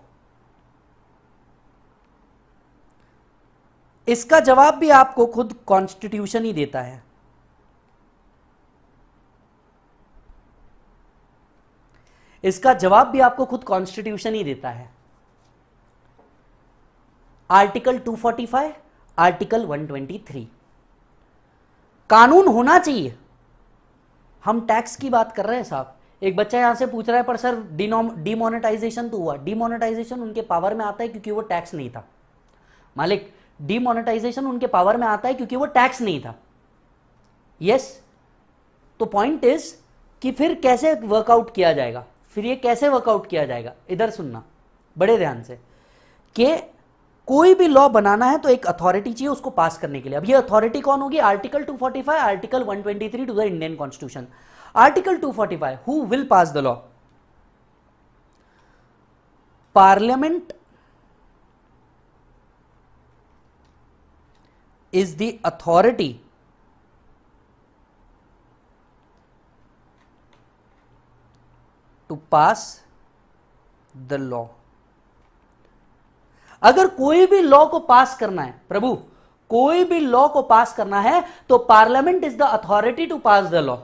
इसका जवाब भी आपको खुद कॉन्स्टिट्यूशन ही देता है। इसका जवाब भी आपको खुद कॉन्स्टिट्यूशन ही देता है। Article 245, article 123। कानून होना चाहिए। हम टैक्स की बात कर रहे हैं साहब। एक बच्चा यहां से पूछ रहा है, पर सर डिमोनेटाइजेशन तो हुआ। डिमोनेटाइजेशन उनके पावर में आता है क्योंकि वो टैक्स नहीं था। मालिक, डिमोनेटाइजेशन उनके पावर में आता है क्योंकि वो टैक्स नहीं था। यस, तो पॉइंट इज कि फिर कैसे वर्कआउट किया जाएगा? फिर ये कैसे वर्कआउट किया जाएगा? इधर सुनना बड़े ध्यान से, कि कोई भी लॉ बनाना है तो एक अथॉरिटी चाहिए उसको पास करने के लिए। अब ये अथॉरिटी कौन होगी? Article 245, article 123 to the Indian constitution. Article 245, who will pass the law? Parliament is the authority to pass the law। अगर कोई भी लॉ को पास करना है प्रभु, कोई भी लॉ को पास करना है तो parliament is the authority to pass the law.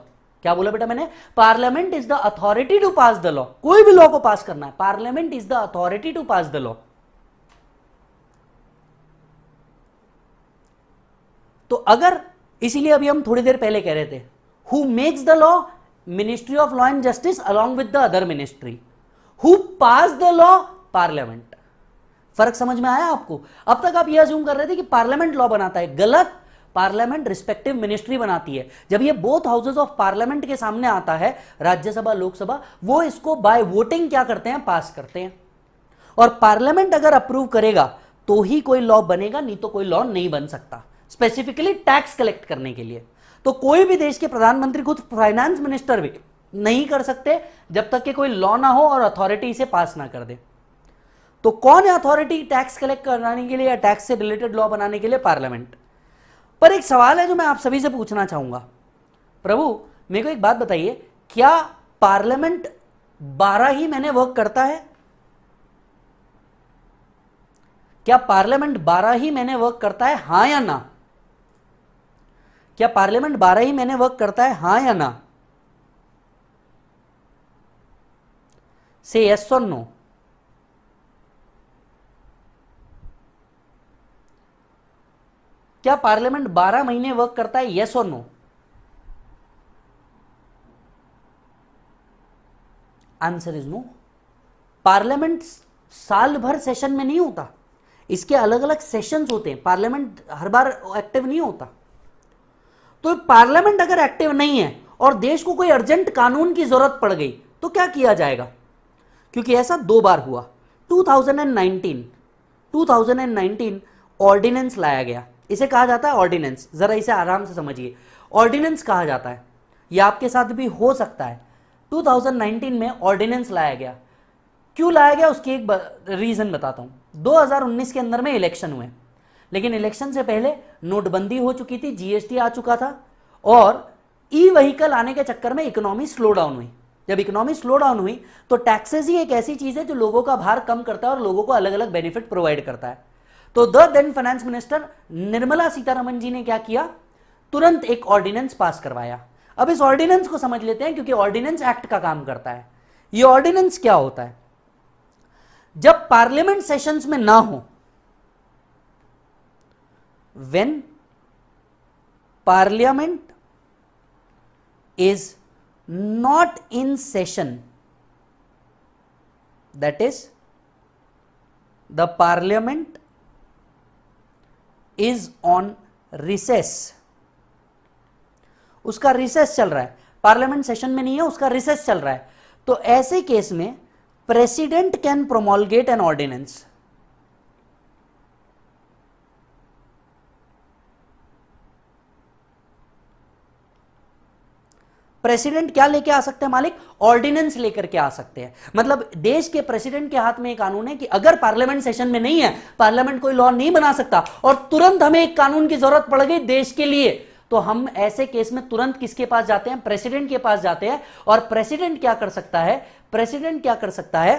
क्या बोला बेटा मैंने? Parliament is the authority to pass the law. कोई भी लॉ को पास करना है, parliament is the authority to pass the law. तो अगर, इसीलिए अभी हम थोड़ी देर पहले कह रहे थे, who makes the law? Ministry of law and justice along with the other ministry. Who pass the law? Parliament. फर्क समझ में आया आपको? अब तक आप यह अज्यूम कर रहे थे कि पार्लियामेंट लॉ बनाता है। गलत। पार्लियामेंट रिस्पेक्टिव मिनिस्ट्री बनाती है। जब ये बोथ हाउसेज ऑफ पार्लियामेंट के सामने आता है, राज्यसभा लोकसभा, वो इसको बाय वोटिंग क्या करते हैं? पास करते हैं। और पार्लियामेंट अगर अप्रूव करेगा तो ही कोई लॉ बनेगा, नहीं तो कोई लॉ नहीं बन सकता। स्पेसिफिकली टैक्स कलेक्ट करने के लिए तो कोई भी देश के प्रधानमंत्री, खुद फाइनेंस मिनिस्टर भी नहीं कर सकते जब तक कि कोई लॉ ना हो और अथॉरिटी इसे पास ना कर दे। तो कौन है अथॉरिटी टैक्स कलेक्ट कराने के लिए या टैक्स से रिलेटेड लॉ बनाने के लिए? पार्लियामेंट। पर एक सवाल है जो मैं आप सभी से पूछना चाहूंगा। प्रभु मेरे को एक बात बताइए, क्या पार्लियामेंट 12 ही महीने वर्क करता है? क्या पार्लियामेंट 12 ही महीने वर्क करता है, हां या ना? क्या पार्लियामेंट 12 ही महीने वर्क करता है, हाँ या ना? से यस और नो। क्या पार्लियामेंट 12 महीने वर्क करता है, यस और no? Answer is no. Parliament साल भर सेशन में नहीं होता, इसके अलग अलग सेशंस होते हैं, पार्लियामेंट हर बार एक्टिव नहीं होता। तो पार्लियामेंट अगर एक्टिव नहीं है और देश को कोई अर्जेंट कानून की जरूरत पड़ गई तो क्या किया जाएगा? क्योंकि ऐसा 2 बार हुआ। 2019 ऑर्डिनेंस लाया गया, इसे कहा जाता है ऑर्डिनेंस, जरा इसे आराम से समझिए, ऑर्डिनेंस कहा जाता है, यह आपके साथ भी हो सकता है। 2019 में ऑर्डिनेंस लाया गया। क्यों लाया गया उसकी एक रीजन बताता हूं। 2019 के अंदर में इलेक्शन हुए, लेकिन इलेक्शन से पहले नोटबंदी हो चुकी थी, जीएसटी आ चुका था, और ई व्हीकल आने के चक्कर में इकोनॉमी स्लो डाउन हुई। जब इकोनॉमी स्लो डाउन हुई तो टैक्सेस ही एक ऐसी चीज है जो लोगों का भार कम करता है और लोगों को अलग अलग बेनिफिट प्रोवाइड करता है। तो the then finance minister Nirmala Sitharaman ji ने क्या किया, तुरंत एक ऑर्डिनेंस पास करवाया। अब इस ऑर्डिनेंस को समझ लेते हैं, क्योंकि ऑर्डिनेंस एक्ट का काम करता है। ये ऑर्डिनेंस क्या होता है? जब पार्लियामेंट सेशंस में ना हो, when parliament is not in session, that is the parliament is on recess, उसका रिसेस चल रहा है, पार्लियामेंट सेशन में नहीं है, उसका रिसेस चल रहा है, तो ऐसे केस में president can promulgate an ordinance. President क्या लेके आ सकते हैं मालिक? ऑर्डिनेंस लेकर के आ सकते हैं। मतलब देश के प्रेसिडेंट के हाथ में एक कानून है कि अगर पार्लियामेंट सेशन में नहीं है, पार्लियामेंट कोई लॉ नहीं बना सकता और तुरंत हमें एक कानून की जरूरत पड़ गई देश के लिए, तो हम ऐसे केस में तुरंत किसके पास जाते हैं? प्रेसिडेंट के पास जाते हैं। और प्रेसिडेंट क्या कर सकता है? प्रेसिडेंट क्या कर सकता है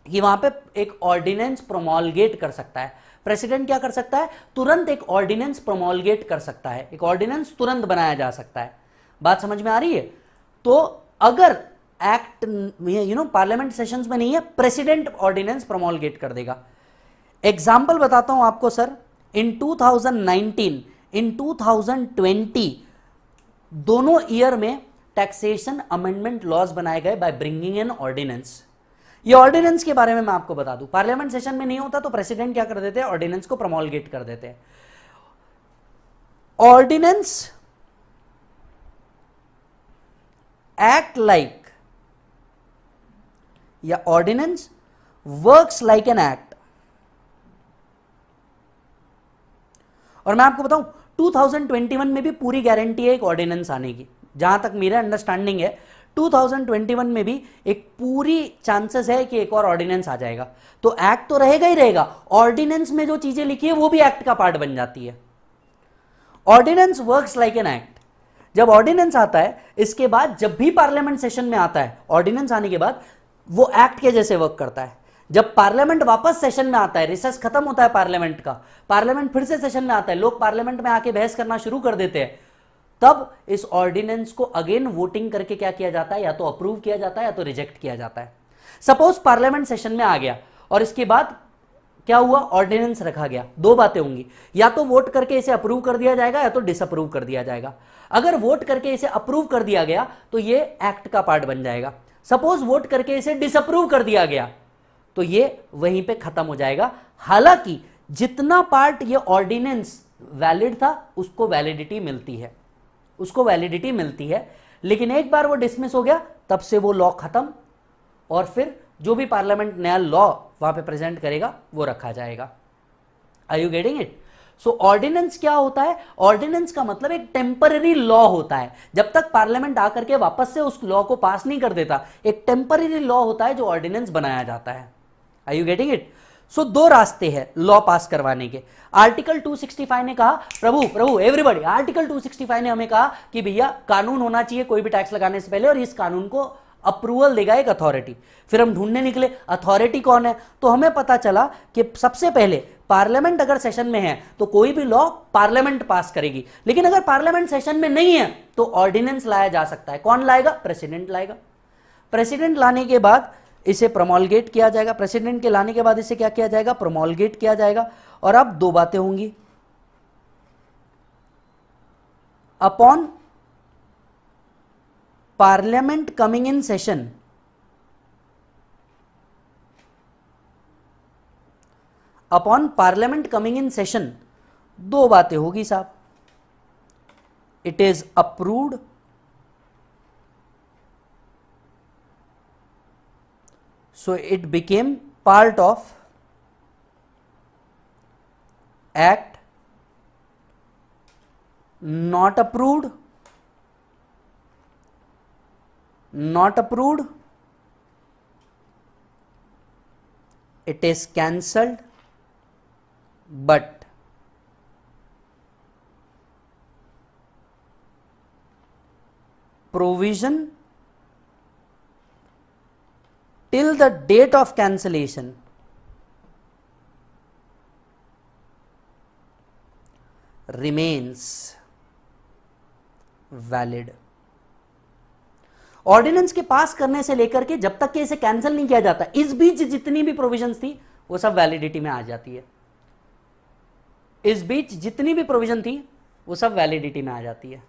कि वहां पे एक ऑर्डिनेंस प्रोमोलगेट कर सकता है। प्रेसिडेंट क्या कर सकता है? तुरंत एक ऑर्डिनेंस प्रोमोलगेट कर सकता है, एक ऑर्डिनेंस तुरंत बनाया जा सकता है। बात समझ में आ रही है? तो अगर एक्ट पार्लियामेंट सेशंस में नहीं है, प्रेसिडेंट ऑर्डिनेंस प्रोमोलगेट कर देगा। एग्जाम्पल बताता हूं आपको सर, इन 2019 इन 2020 दोनों ईयर में टैक्सेशन अमेंडमेंट लॉज बनाए गए बाय ब्रिंगिंग एन ऑर्डिनेंस। ये ऑर्डिनेंस के बारे में मैं आपको बता दूं, पार्लियामेंट सेशन में नहीं होता तो प्रेसिडेंट क्या कर देते हैं? ऑर्डिनेंस को प्रोमोलगेट कर देते हैं। ऑर्डिनेंस act like या ordinance works like an act। और मैं आपको बताऊं 2021 में भी पूरी गारंटी है एक ऑर्डिनेंस आने की, जहां तक मेरा अंडरस्टैंडिंग है 2021 में भी एक पूरी चांसेस है कि एक और ऑर्डिनेंस आ जाएगा। तो एक्ट तो रहेगा ही रहेगा, ऑर्डिनेंस में जो चीजें लिखी है वो भी एक्ट का पार्ट बन जाती है। Ordinance works like an act. जब ऑर्डिनेंस आता है, इसके बाद जब भी पार्लियामेंट सेशन में आता है, ऑर्डिनेंस आने के बाद वो एक्ट के जैसे वर्क करता है। जब पार्लियामेंट वापस सेशन में आता है, रिसेस खत्म होता है पार्लियामेंट का, पार्लियामेंट फिर से सेशन में आता है, लोग पार्लियामेंट में आके बहस करना शुरू कर देते हैं, तब इस ऑर्डिनेंस को अगेन वोटिंग करके क्या किया जाता है? या तो अप्रूव किया जाता है या तो रिजेक्ट किया जाता है। सपोज पार्लियामेंट सेशन में आ गया और इसके बाद क्या हुआ? ऑर्डिनेंस रखा गया। दो बातें होंगी, या तो वोट करके इसे अप्रूव कर दिया जाएगा या तो डिसअप्रूव कर दिया जाएगा। अगर वोट करके इसे अप्रूव कर दिया गया तो ये एक्ट का पार्ट बन जाएगा। सपोज वोट करके इसे डिसअप्रूव कर दिया गया तो ये वहीं पे खत्म हो जाएगा। हालांकि जितना पार्ट ये ऑर्डिनेंस वैलिड था उसको वैलिडिटी मिलती है, उसको वैलिडिटी मिलती है, लेकिन एक बार वो डिसमिस हो गया तब से वो लॉ खत्म, और फिर जो भी पार्लियामेंट नया लॉ वहां पे प्रेजेंट करेगा वो रखा जाएगा। Are you getting it? So ordinance क्या होता है? ऑर्डिनेंस का मतलब एक टेम्पररी लॉ होता है। जब तक पार्लियामेंट आकर के वापस से उस लॉ को पास नहीं कर देता, एक टेम्पररी लॉ होता है जो ऑर्डिनेंस बनाया जाता है। Are you getting it? So दो रास्ते हैं लॉ पास करवाने के। आर्टिकल 265 ने कहा, प्रभु एवरीबॉडी, आर्टिकल 265 ने हमें कहा कि भैया कानून होना चाहिए कोई भी टैक्स लगाने से पहले, और इस कानून को अप्रूवल देगा एक अथॉरिटी। फिर हम ढूंढने निकले अथॉरिटी कौन है, तो हमें पता चला कि सबसे पहले पार्लियामेंट अगर सेशन में है तो कोई भी लॉ पार्लियामेंट पास करेगी, लेकिन अगर पार्लियामेंट सेशन में नहीं है तो ऑर्डिनेंस लाया जा सकता है। कौन लाएगा? प्रेसिडेंट लाएगा। प्रेसिडेंट लाने के बाद इसे प्रोमोलगेट किया जाएगा। प्रेसिडेंट के लाने के बाद इसे क्या किया जाएगा? प्रोमोलगेट किया जाएगा। और अब दो बातें होंगी, upon parliament coming in session, upon parliament coming in session दो बातें होगी साहब, it is approved so it became part of act, not approved, it is cancelled, but provision till the date of cancellation remains valid। Ordinance के पास करने से लेकर के जब तक कि इसे कैंसिल नहीं किया जाता, इस बीच जितनी भी प्रोविजंस थी वो सब वैलिडिटी में आ जाती है। इस बीच जितनी भी प्रोविजन थी वो सब वैलिडिटी में आ जाती है।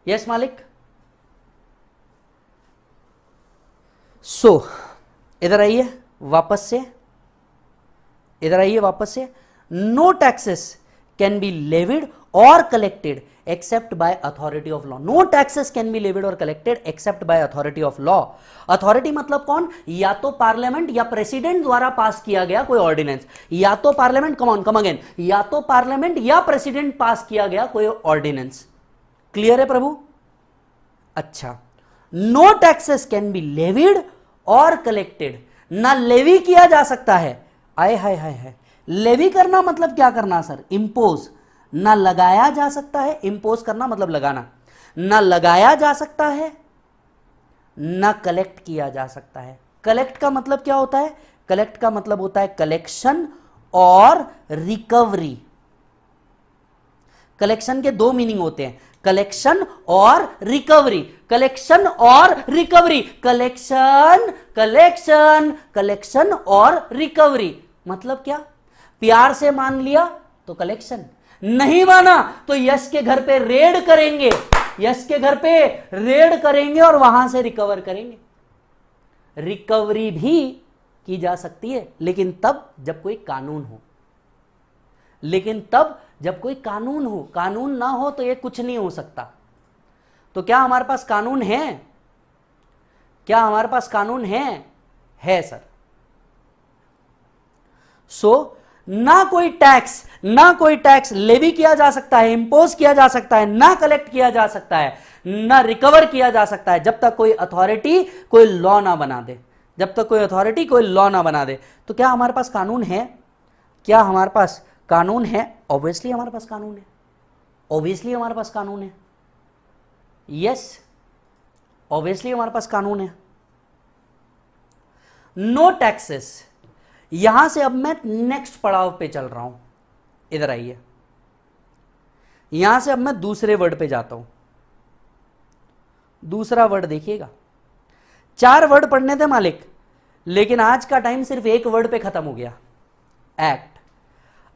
यस मालिक। सो इधर आइए वापस से, इधर आइए वापस से। No taxes can be levied और collected except by authority of law. No taxes can be levied और collected except by authority of law. Authority मतलब कौन? या तो पार्लियामेंट या प्रेसिडेंट द्वारा पास किया गया कोई ऑर्डिनेंस, या तो पार्लियामेंट, कम अगेन, या तो पार्लियामेंट या प्रेसिडेंट पास किया गया कोई ऑर्डिनेंस। क्लियर है प्रभु? अच्छा, no taxes can be levied और कलेक्टेड, ना लेवी किया जा सकता है। आय हाय हाय हाय, लेवी करना मतलब क्या करना सर? इंपोज। ना लगाया जा सकता है, इंपोज करना मतलब लगाना, ना लगाया जा सकता है ना कलेक्ट किया जा सकता है। कलेक्ट का मतलब क्या होता है? कलेक्ट का मतलब होता है कलेक्शन और रिकवरी। कलेक्शन के दो मीनिंग होते हैं, कलेक्शन और रिकवरी। कलेक्शन और रिकवरी, कलेक्शन कलेक्शन कलेक्शन और रिकवरी मतलब क्या? प्यार से मान लिया तो कलेक्शन, नहीं माना तो यश के घर पे रेड करेंगे, यश के घर पे रेड करेंगे और वहां से रिकवर करेंगे। रिकवरी भी की जा सकती है, लेकिन तब जब कोई कानून हो, लेकिन तब जब कोई कानून हो। कानून ना हो तो ये कुछ नहीं हो सकता। तो क्या हमारे पास कानून है? क्या हमारे पास कानून है सर। सो ना कोई टैक्स लेवी किया जा सकता है, इंपोज किया जा सकता है, ना कलेक्ट किया जा सकता है, ना रिकवर किया जा सकता है जब तक कोई अथॉरिटी कोई लॉ ना बना दे, जब तक कोई अथॉरिटी कोई लॉ ना बना दे। तो क्या हमारे पास कानून है? क्या हमारे पास कानून है? ऑब्वियसली हमारे पास कानून है, ऑब्वियसली हमारे पास कानून है। यस, ऑब्वियसली हमारे पास कानून है। नो टैक्सेस, यहां से अब मैं नेक्स्ट पड़ाव पे चल रहा हूं। इधर आइए, यहां से अब मैं दूसरे वर्ड पे जाता हूं। दूसरा वर्ड देखिएगा, 4 वर्ड पढ़ने थे मालिक, लेकिन आज का टाइम सिर्फ एक वर्ड पे खत्म हो गया, एक्ट।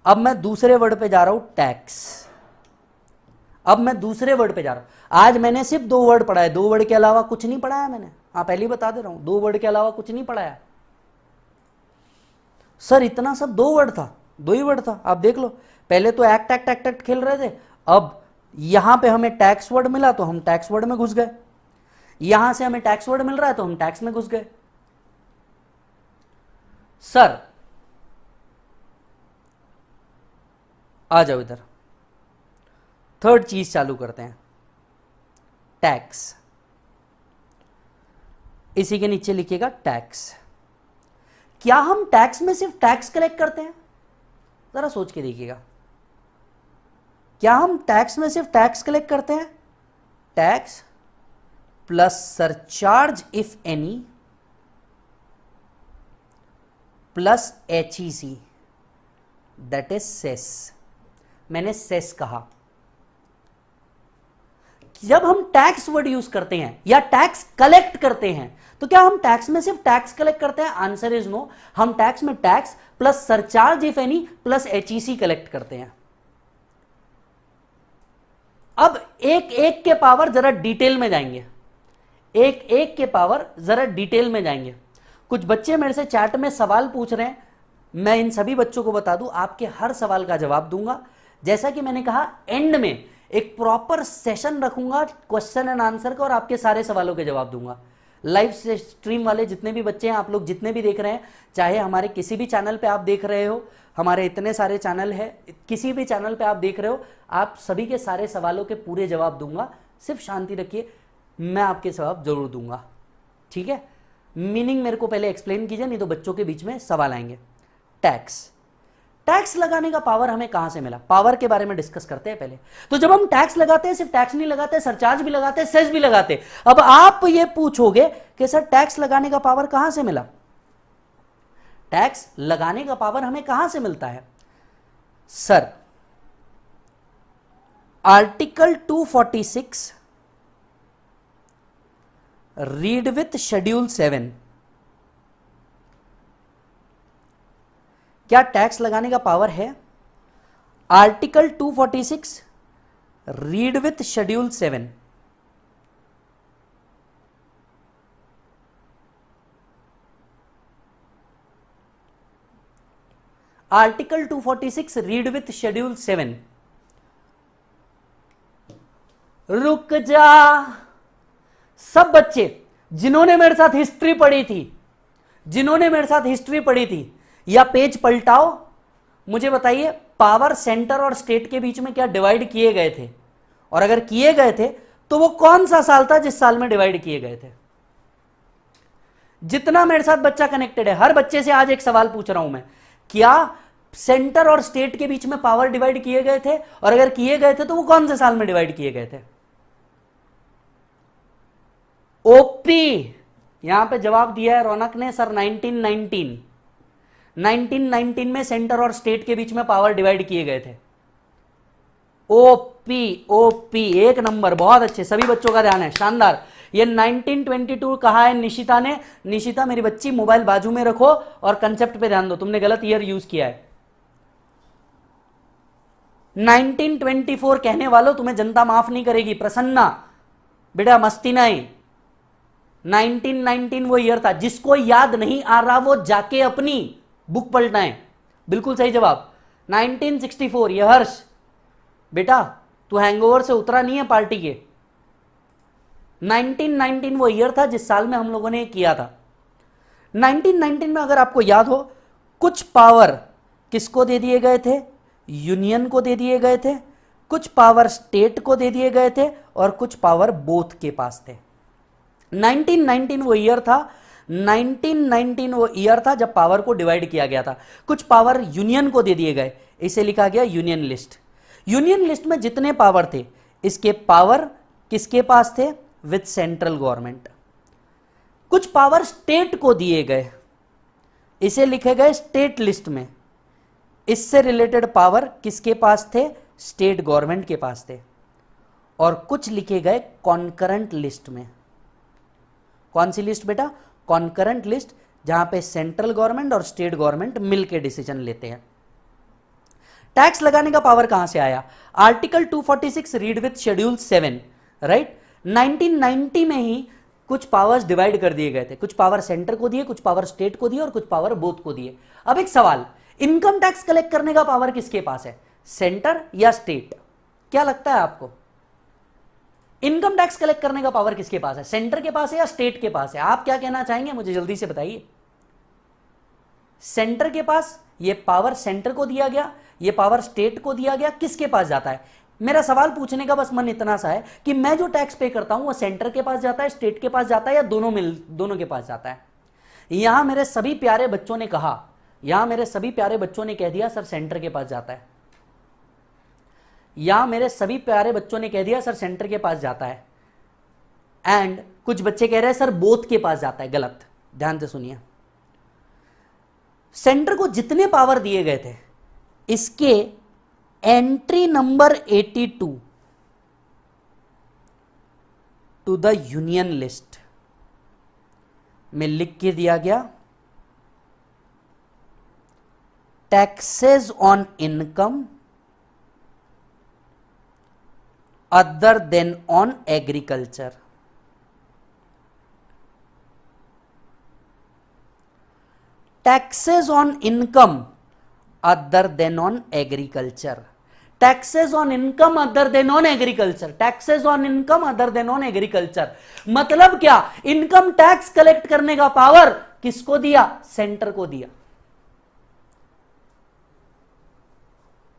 अब मैं दूसरे वर्ड पे जा रहा हूं, टैक्स। अब मैं दूसरे वर्ड पे जा रहा हूं। आज मैंने सिर्फ 2 वर्ड पढ़ाए, 2 वर्ड के अलावा कुछ नहीं पढ़ाया मैंने। हाँ, पहले ही बता दे रहा हूं, 2 वर्ड के अलावा कुछ नहीं पढ़ाया सर। इतना सब 2 वर्ड था, 2 ही वर्ड था। आप देख लो, पहले तो एक्ट एक्ट एक्ट एक्ट खेल रहे थे, अब यहां पे हमें टैक्स वर्ड मिला तो हम टैक्स वर्ड में घुस गए, यहां से हमें टैक्स वर्ड मिल रहा है तो हम टैक्स में घुस गए। सर आ जाओ इधर, थर्ड चीज चालू करते हैं, टैक्स। इसी के नीचे लिखिएगा टैक्स। क्या हम टैक्स में सिर्फ टैक्स कलेक्ट करते हैं? जरा सोच के देखिएगा, क्या हम टैक्स में सिर्फ टैक्स कलेक्ट करते हैं? Tax plus surcharge if any plus HEC, that is cess. मैंने सेस कहा। जब हम टैक्स वर्ड यूज करते हैं या टैक्स कलेक्ट करते हैं, तो क्या हम टैक्स में सिर्फ टैक्स कलेक्ट करते हैं? Answer is no. हम टैक्स में tax plus surcharge if any plus HEC collect करते हैं। अब एक एक के पावर जरा डिटेल में जाएंगे, एक एक के पावर जरा डिटेल में जाएंगे। कुछ बच्चे मेरे से चैट में सवाल पूछ रहे हैं, मैं इन सभी बच्चों को बता दूं, आपके हर सवाल का जवाब दूंगा। जैसा कि मैंने कहा, एंड में एक प्रॉपर सेशन रखूंगा क्वेश्चन एंड आंसर का और आपके सारे सवालों के जवाब दूंगा। लाइव स्ट्रीम वाले जितने भी बच्चे हैं, आप लोग जितने भी देख रहे हैं, चाहे हमारे किसी भी चैनल पे आप देख रहे हो, हमारे इतने सारे चैनल है, किसी भी चैनल पे आप देख रहे हो, आप सभी के सारे सवालों के पूरे जवाब दूंगा। सिर्फ शांति रखिए, मैं आपके जवाब जरूर दूंगा, ठीक है? मीनिंग मेरे को पहले एक्सप्लेन कीजिए, नहीं तो बच्चों के बीच में सवाल आएंगे। टैक्स लगाने का पावर हमें कहां से मिला? पावर के बारे में डिस्कस करते हैं पहले। तो जब हम टैक्स लगाते हैं, सिर्फ टैक्स नहीं लगाते, सरचार्ज भी लगाते, सेस भी लगाते। अब आप ये पूछोगे कि सर टैक्स लगाने का पावर कहां से मिला? टैक्स लगाने का पावर हमें कहां से मिलता है? Sir, article 246 read with schedule 7, क्या टैक्स लगाने का पावर है? Article 246 read with schedule 7। Article 246 read with schedule 7। रुक जा। सब बच्चे जिन्होंने मेरे साथ हिस्ट्री पढ़ी थी, जिन्होंने मेरे साथ हिस्ट्री पढ़ी थी, या पेज पलटाओ, मुझे बताइए पावर सेंटर और स्टेट के बीच में क्या डिवाइड किए गए थे? और अगर किए गए थे तो वो कौन सा साल था जिस साल में डिवाइड किए गए थे? जितना मेरे साथ बच्चा कनेक्टेड है, हर बच्चे से आज एक सवाल पूछ रहा हूं मैं, क्या सेंटर और स्टेट के बीच में पावर डिवाइड किए गए थे? और अगर किए गए थे तो वो कौन से साल में डिवाइड किए गए थे? ओपी, यहां पे जवाब दिया है रौनक ने, सर 1919 में सेंटर और स्टेट के बीच में पावर डिवाइड किए गए थे। ओपी ओपी, एक नंबर, बहुत अच्छे, सभी बच्चों का ध्यान है, शानदार। ये 1922 कहा है निशिता ने। निशिता मेरी बच्ची, मोबाइल बाजू में रखो और कंसेप्ट पे ध्यान दो, तुमने गलत ईयर यूज किया है। 1924 कहने वालों, तुम्हें जनता माफ नहीं करेगी। प्रसन्ना बेटा, मस्ती नहीं। 1919 वो ईयर था। जिसको याद नहीं आ रहा वो जाके अपनी बुक पलटाएं। बिल्कुल सही जवाब 1964। ये हर्ष बेटा, तू हैंगओवर से उतरा नहीं है पार्टी के। 1919 वो ईयर था जिस साल में हम लोगों ने किया था। 1919 में अगर आपको याद हो, कुछ पावर किसको दे दिए गए थे? यूनियन को दे दिए गए थे, कुछ पावर स्टेट को दे दिए गए थे, और कुछ पावर बोथ के पास थे। 1919 वो ईयर था, 1919 वो ईयर था जब पावर को डिवाइड किया गया था। कुछ पावर यूनियन को दे दिए गए, इसे लिखा गया यूनियन लिस्ट। यूनियन लिस्ट में जितने पावर थे, इसके पावर किसके पास थे? With central government. कुछ पावर स्टेट को दिए गए, इसे लिखे गए स्टेट लिस्ट में। इससे रिलेटेड पावर किसके पास थे? स्टेट गवर्नमेंट के पास थे। और कुछ लिखे गए कॉन्करेंट लिस्ट में। कौन सी लिस्ट बेटा? कॉन्करेंट लिस्ट, जहां पे सेंट्रल गवर्नमेंट और स्टेट गवर्नमेंट मिलकर डिसीजन लेते हैं। टैक्स लगाने का पावर कहां से आया? Article 246 read with schedule 7, right. 1990 में ही कुछ पावर्स डिवाइड कर दिए गए थे। कुछ पावर सेंटर को दिए, कुछ पावर स्टेट को दिए, और कुछ पावर बोथ को दिए। अब एक सवाल, इनकम टैक्स कलेक्ट करने का पावर किसके पास है? सेंटर या स्टेट? क्या लगता है आपको? इनकम टैक्स कलेक्ट करने का पावर किसके पास है? सेंटर के पास है या स्टेट के पास है? आप क्या कहना चाहेंगे, मुझे जल्दी से बताइए। सेंटर के पास ये पावर सेंटर को दिया गया, ये पावर स्टेट को दिया गया, किसके पास जाता है? मेरा सवाल पूछने का बस मन इतना सा है कि मैं जो टैक्स पे करता हूं वो सेंटर के पास जाता है, स्टेट के पास जाता है, या दोनों के पास जाता है? यहां मेरे सभी प्यारे बच्चों ने कहा, यहां मेरे सभी प्यारे बच्चों ने कह दिया सर सेंटर के पास जाता है। या मेरे सभी प्यारे बच्चों ने कह दिया सर सेंटर के पास जाता है, एंड कुछ बच्चे कह रहे हैं सर बोथ के पास जाता है। गलत, ध्यान से सुनिए। सेंटर को जितने पावर दिए गए थे, इसके entry number 82 to the union list में लिख के दिया गया taxes on income other than on agriculture. Taxes on income other than on agriculture. Taxes on income other than on agriculture. Taxes on income other than on agriculture मतलब क्या? इनकम टैक्स कलेक्ट करने का पावर किसको दिया? सेंटर को दिया।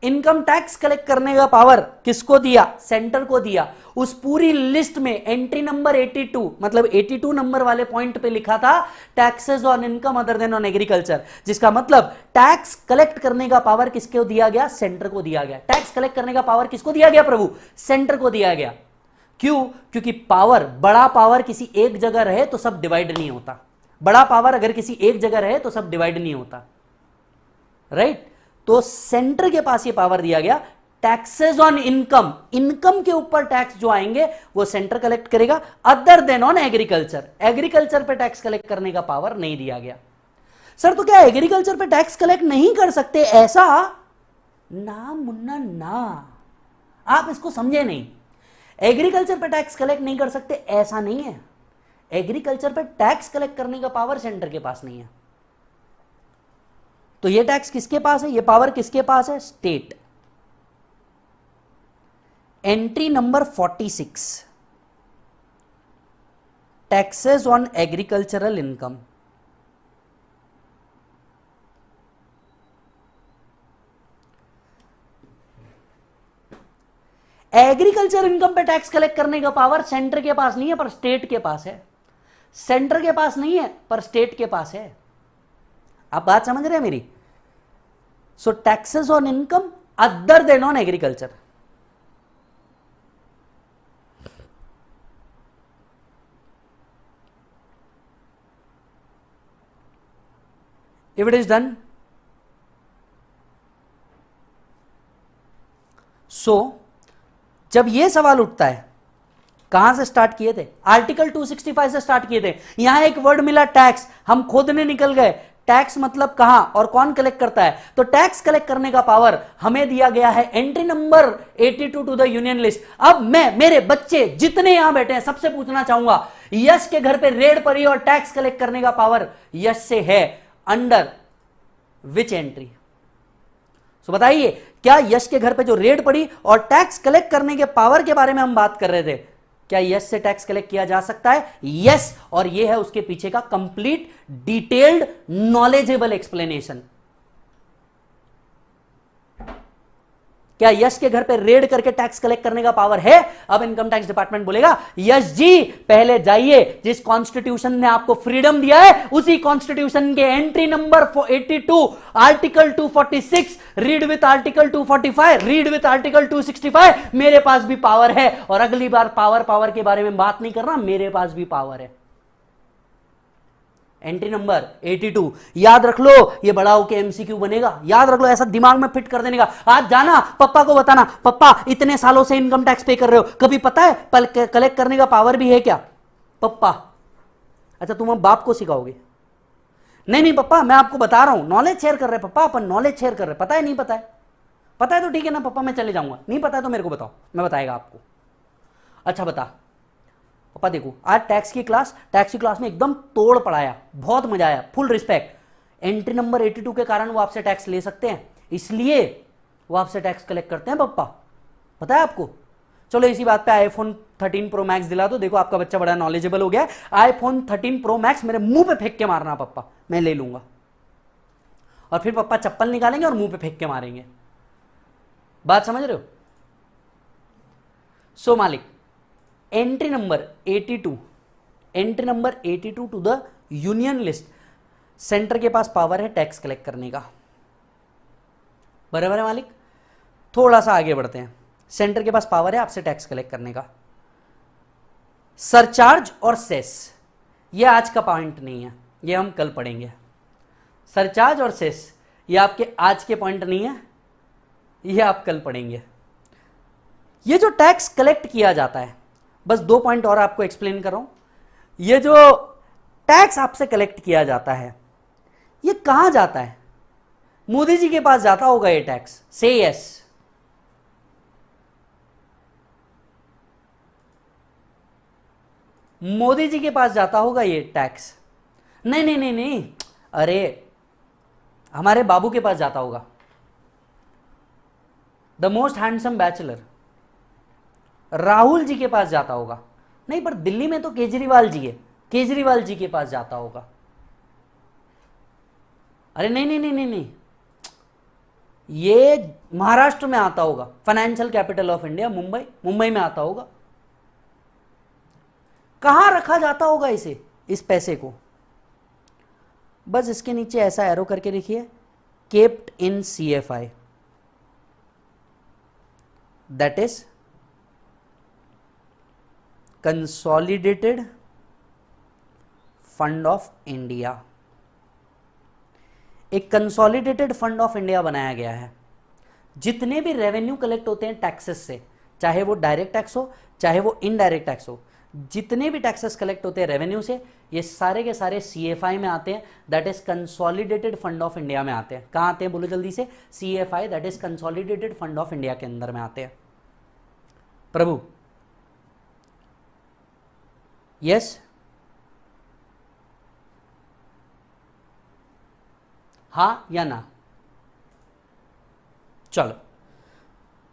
इनकम टैक्स कलेक्ट करने का पावर किसको दिया? सेंटर को दिया। उस पूरी लिस्ट में एंट्री नंबर 82 मतलब 82 नंबर वाले पॉइंट पे लिखा था taxes on income other than on agriculture, जिसका मतलब टैक्स कलेक्ट करने का पावर किसको दिया गया? सेंटर को दिया गया। टैक्स कलेक्ट करने का पावर किसको दिया गया प्रभु? सेंटर को दिया गया। क्यों? क्योंकि पावर, बड़ा पावर किसी एक जगह रहे तो सब डिवाइड नहीं होता। बड़ा पावर अगर किसी एक जगह रहे तो सब डिवाइड नहीं होता, राइट? तो सेंटर के पास ये पावर दिया गया टैक्सेस ऑन इनकम, इनकम के ऊपर टैक्स जो आएंगे वो सेंटर कलेक्ट करेगा, other than on agriculture. Agriculture पे टैक्स कलेक्ट करने का पावर नहीं दिया गया। सर तो क्या एग्रीकल्चर पे टैक्स कलेक्ट नहीं कर सकते? ऐसा ना मुन्ना ना, आप इसको समझे नहीं। एग्रीकल्चर पे टैक्स कलेक्ट नहीं कर सकते ऐसा नहीं है। एग्रीकल्चर पे टैक्स कलेक्ट करने का पावर सेंटर के पास नहीं है। तो ये टैक्स किसके पास है? ये पावर किसके पास है? State. Entry number 46 taxes on agricultural income. Agriculture income पे टैक्स कलेक्ट करने का पावर सेंटर के पास नहीं है पर स्टेट के पास है। सेंटर के पास नहीं है पर स्टेट के पास है। आप बात समझ रहे हैं मेरी? So taxes on income other than on agriculture. If it is done, so जब यह सवाल उठता है, कहां से स्टार्ट किए थे? आर्टिकल 265 से स्टार्ट किए थे। यहां एक वर्ड मिला टैक्स, हम खोदने निकल गए। टैक्स मतलब कहां और कौन कलेक्ट करता है? तो टैक्स कलेक्ट करने का पावर हमें दिया गया है entry number 82 to the union list. अब मैं, मेरे बच्चे जितने यहां बैठे हैं, सबसे पूछना चाहूंगा, यश के घर पे रेड पड़ी और टैक्स कलेक्ट करने का पावर यश से है, अंडर विच एंट्री? सो बताइए, क्या यश के घर पे जो रेड पड़ी और टैक्स कलेक्ट करने के पावर के बारे में हम बात कर रहे थे, क्या यस से टैक्स कलेक्ट किया जा सकता है? यस। और यह है उसके पीछे का कंप्लीट डिटेल्ड नॉलेजेबल एक्सप्लेनेशन। क्या यश के घर पे रेड करके टैक्स कलेक्ट करने का पावर है? अब इनकम टैक्स डिपार्टमेंट बोलेगा यश जी पहले जाइए, जिस कॉन्स्टिट्यूशन ने आपको फ्रीडम दिया है उसी कॉन्स्टिट्यूशन के entry number 82 article 246 read with article 245 read with article 265। मेरे पास भी पावर है। और अगली बार पावर के बारे में बात नहीं कर रहा, मेरे पास भी पावर है। एंट्री नंबर 82 याद रख लो, ये बड़ा होके एमसीक्यू बनेगा, याद रख लो, ऐसा दिमाग में फिट कर देने का। आज जाना पप्पा को बताना, पप्पा इतने सालों से इनकम टैक्स पे कर रहे हो, कभी पता है कलेक्ट करने का पावर भी है क्या? पप्पा, अच्छा तुम अब बाप को सिखाओगे? नहीं पप्पा मैं आपको बता रहा हूं, नॉलेज शेयर कर रहे पप्पा, अपन नॉलेज शेयर कर रहे। पता है नहीं पता है? पता है तो ठीक है ना पप्पा, मैं चले जाऊंगा। नहीं पता है तो मेरे को बताओ, मैं बताएगा आपको। अच्छा बता पापा, देखो आज टैक्स की क्लास में एकदम तोड़ पड़ाया, बहुत मजा आया, फुल रिस्पेक्ट। एंट्री नंबर 82 के कारण वो आपसे टैक्स ले सकते हैं, इसलिए वो आपसे टैक्स कलेक्ट करते हैं पप्पा, पता है आपको? चलो इसी बात पे आईफोन 13 प्रो मैक्स दिला दो, देखो आपका बच्चा बड़ा नॉलेजेबल हो गया है। आईफोन 13 प्रो मैक्स मेरे मुंह पे फेंक के मारना पप्पा, मैं ले लूंगा। और फिर पप्पा चप्पल निकालेंगे और मुंह पे फेंक के मारेंगे। बात समझ रहे हो? सो मालिक, entry number 82 to the union list, center के पास पावर है टैक्स कलेक्ट करने का। बराबर है मालिक? थोड़ा सा आगे बढ़ते हैं। सेंटर के पास पावर है आपसे टैक्स कलेक्ट करने का। सरचार्ज और सेस, ये आज का पॉइंट नहीं है, ये हम कल पढ़ेंगे। सरचार्ज और सेस ये आपके आज के पॉइंट नहीं है, ये आप कल पढ़ेंगे। ये जो टैक्स कलेक्ट किया जाता है, बस 2 पॉइंट और आपको एक्सप्लेन कर रहा हूं। ये जो टैक्स आपसे कलेक्ट किया जाता है ये कहां जाता है? मोदी जी के पास जाता होगा ये टैक्स, से यस। मोदी जी के पास जाता होगा ये टैक्स। नहीं नहीं नहीं नहीं, अरे हमारे बाबू के पास जाता होगा, the most handsome bachelor Rahul ji के पास जाता होगा। नहीं, पर दिल्ली में तो केजरीवाल जी है, केजरीवाल जी के पास जाता होगा। अरे नहीं नहीं नहीं नहीं नहीं, ये महाराष्ट्र में आता होगा, financial capital of India Mumbai, Mumbai में आता होगा। कहां रखा जाता होगा इसे, इस पैसे को? बस इसके नीचे ऐसा एरो करके लिखिए, kept in CFI, that is consolidated fund of India. एक कंसोलिडेटेड फंड ऑफ इंडिया बनाया गया है। जितने भी रेवेन्यू कलेक्ट होते हैं टैक्सेस से, चाहे वो डायरेक्ट टैक्स हो चाहे वो इनडायरेक्ट टैक्स हो, जितने भी टैक्सेस कलेक्ट होते हैं रेवेन्यू से, ये सारे के सारे CFI में आते हैं, that is consolidated fund of India में आते हैं। कहां आते हैं बोलो जल्दी से? CFI, that is consolidated fund of India के अंदर में आते हैं। प्रभु यस, हाँ या ना? चलो,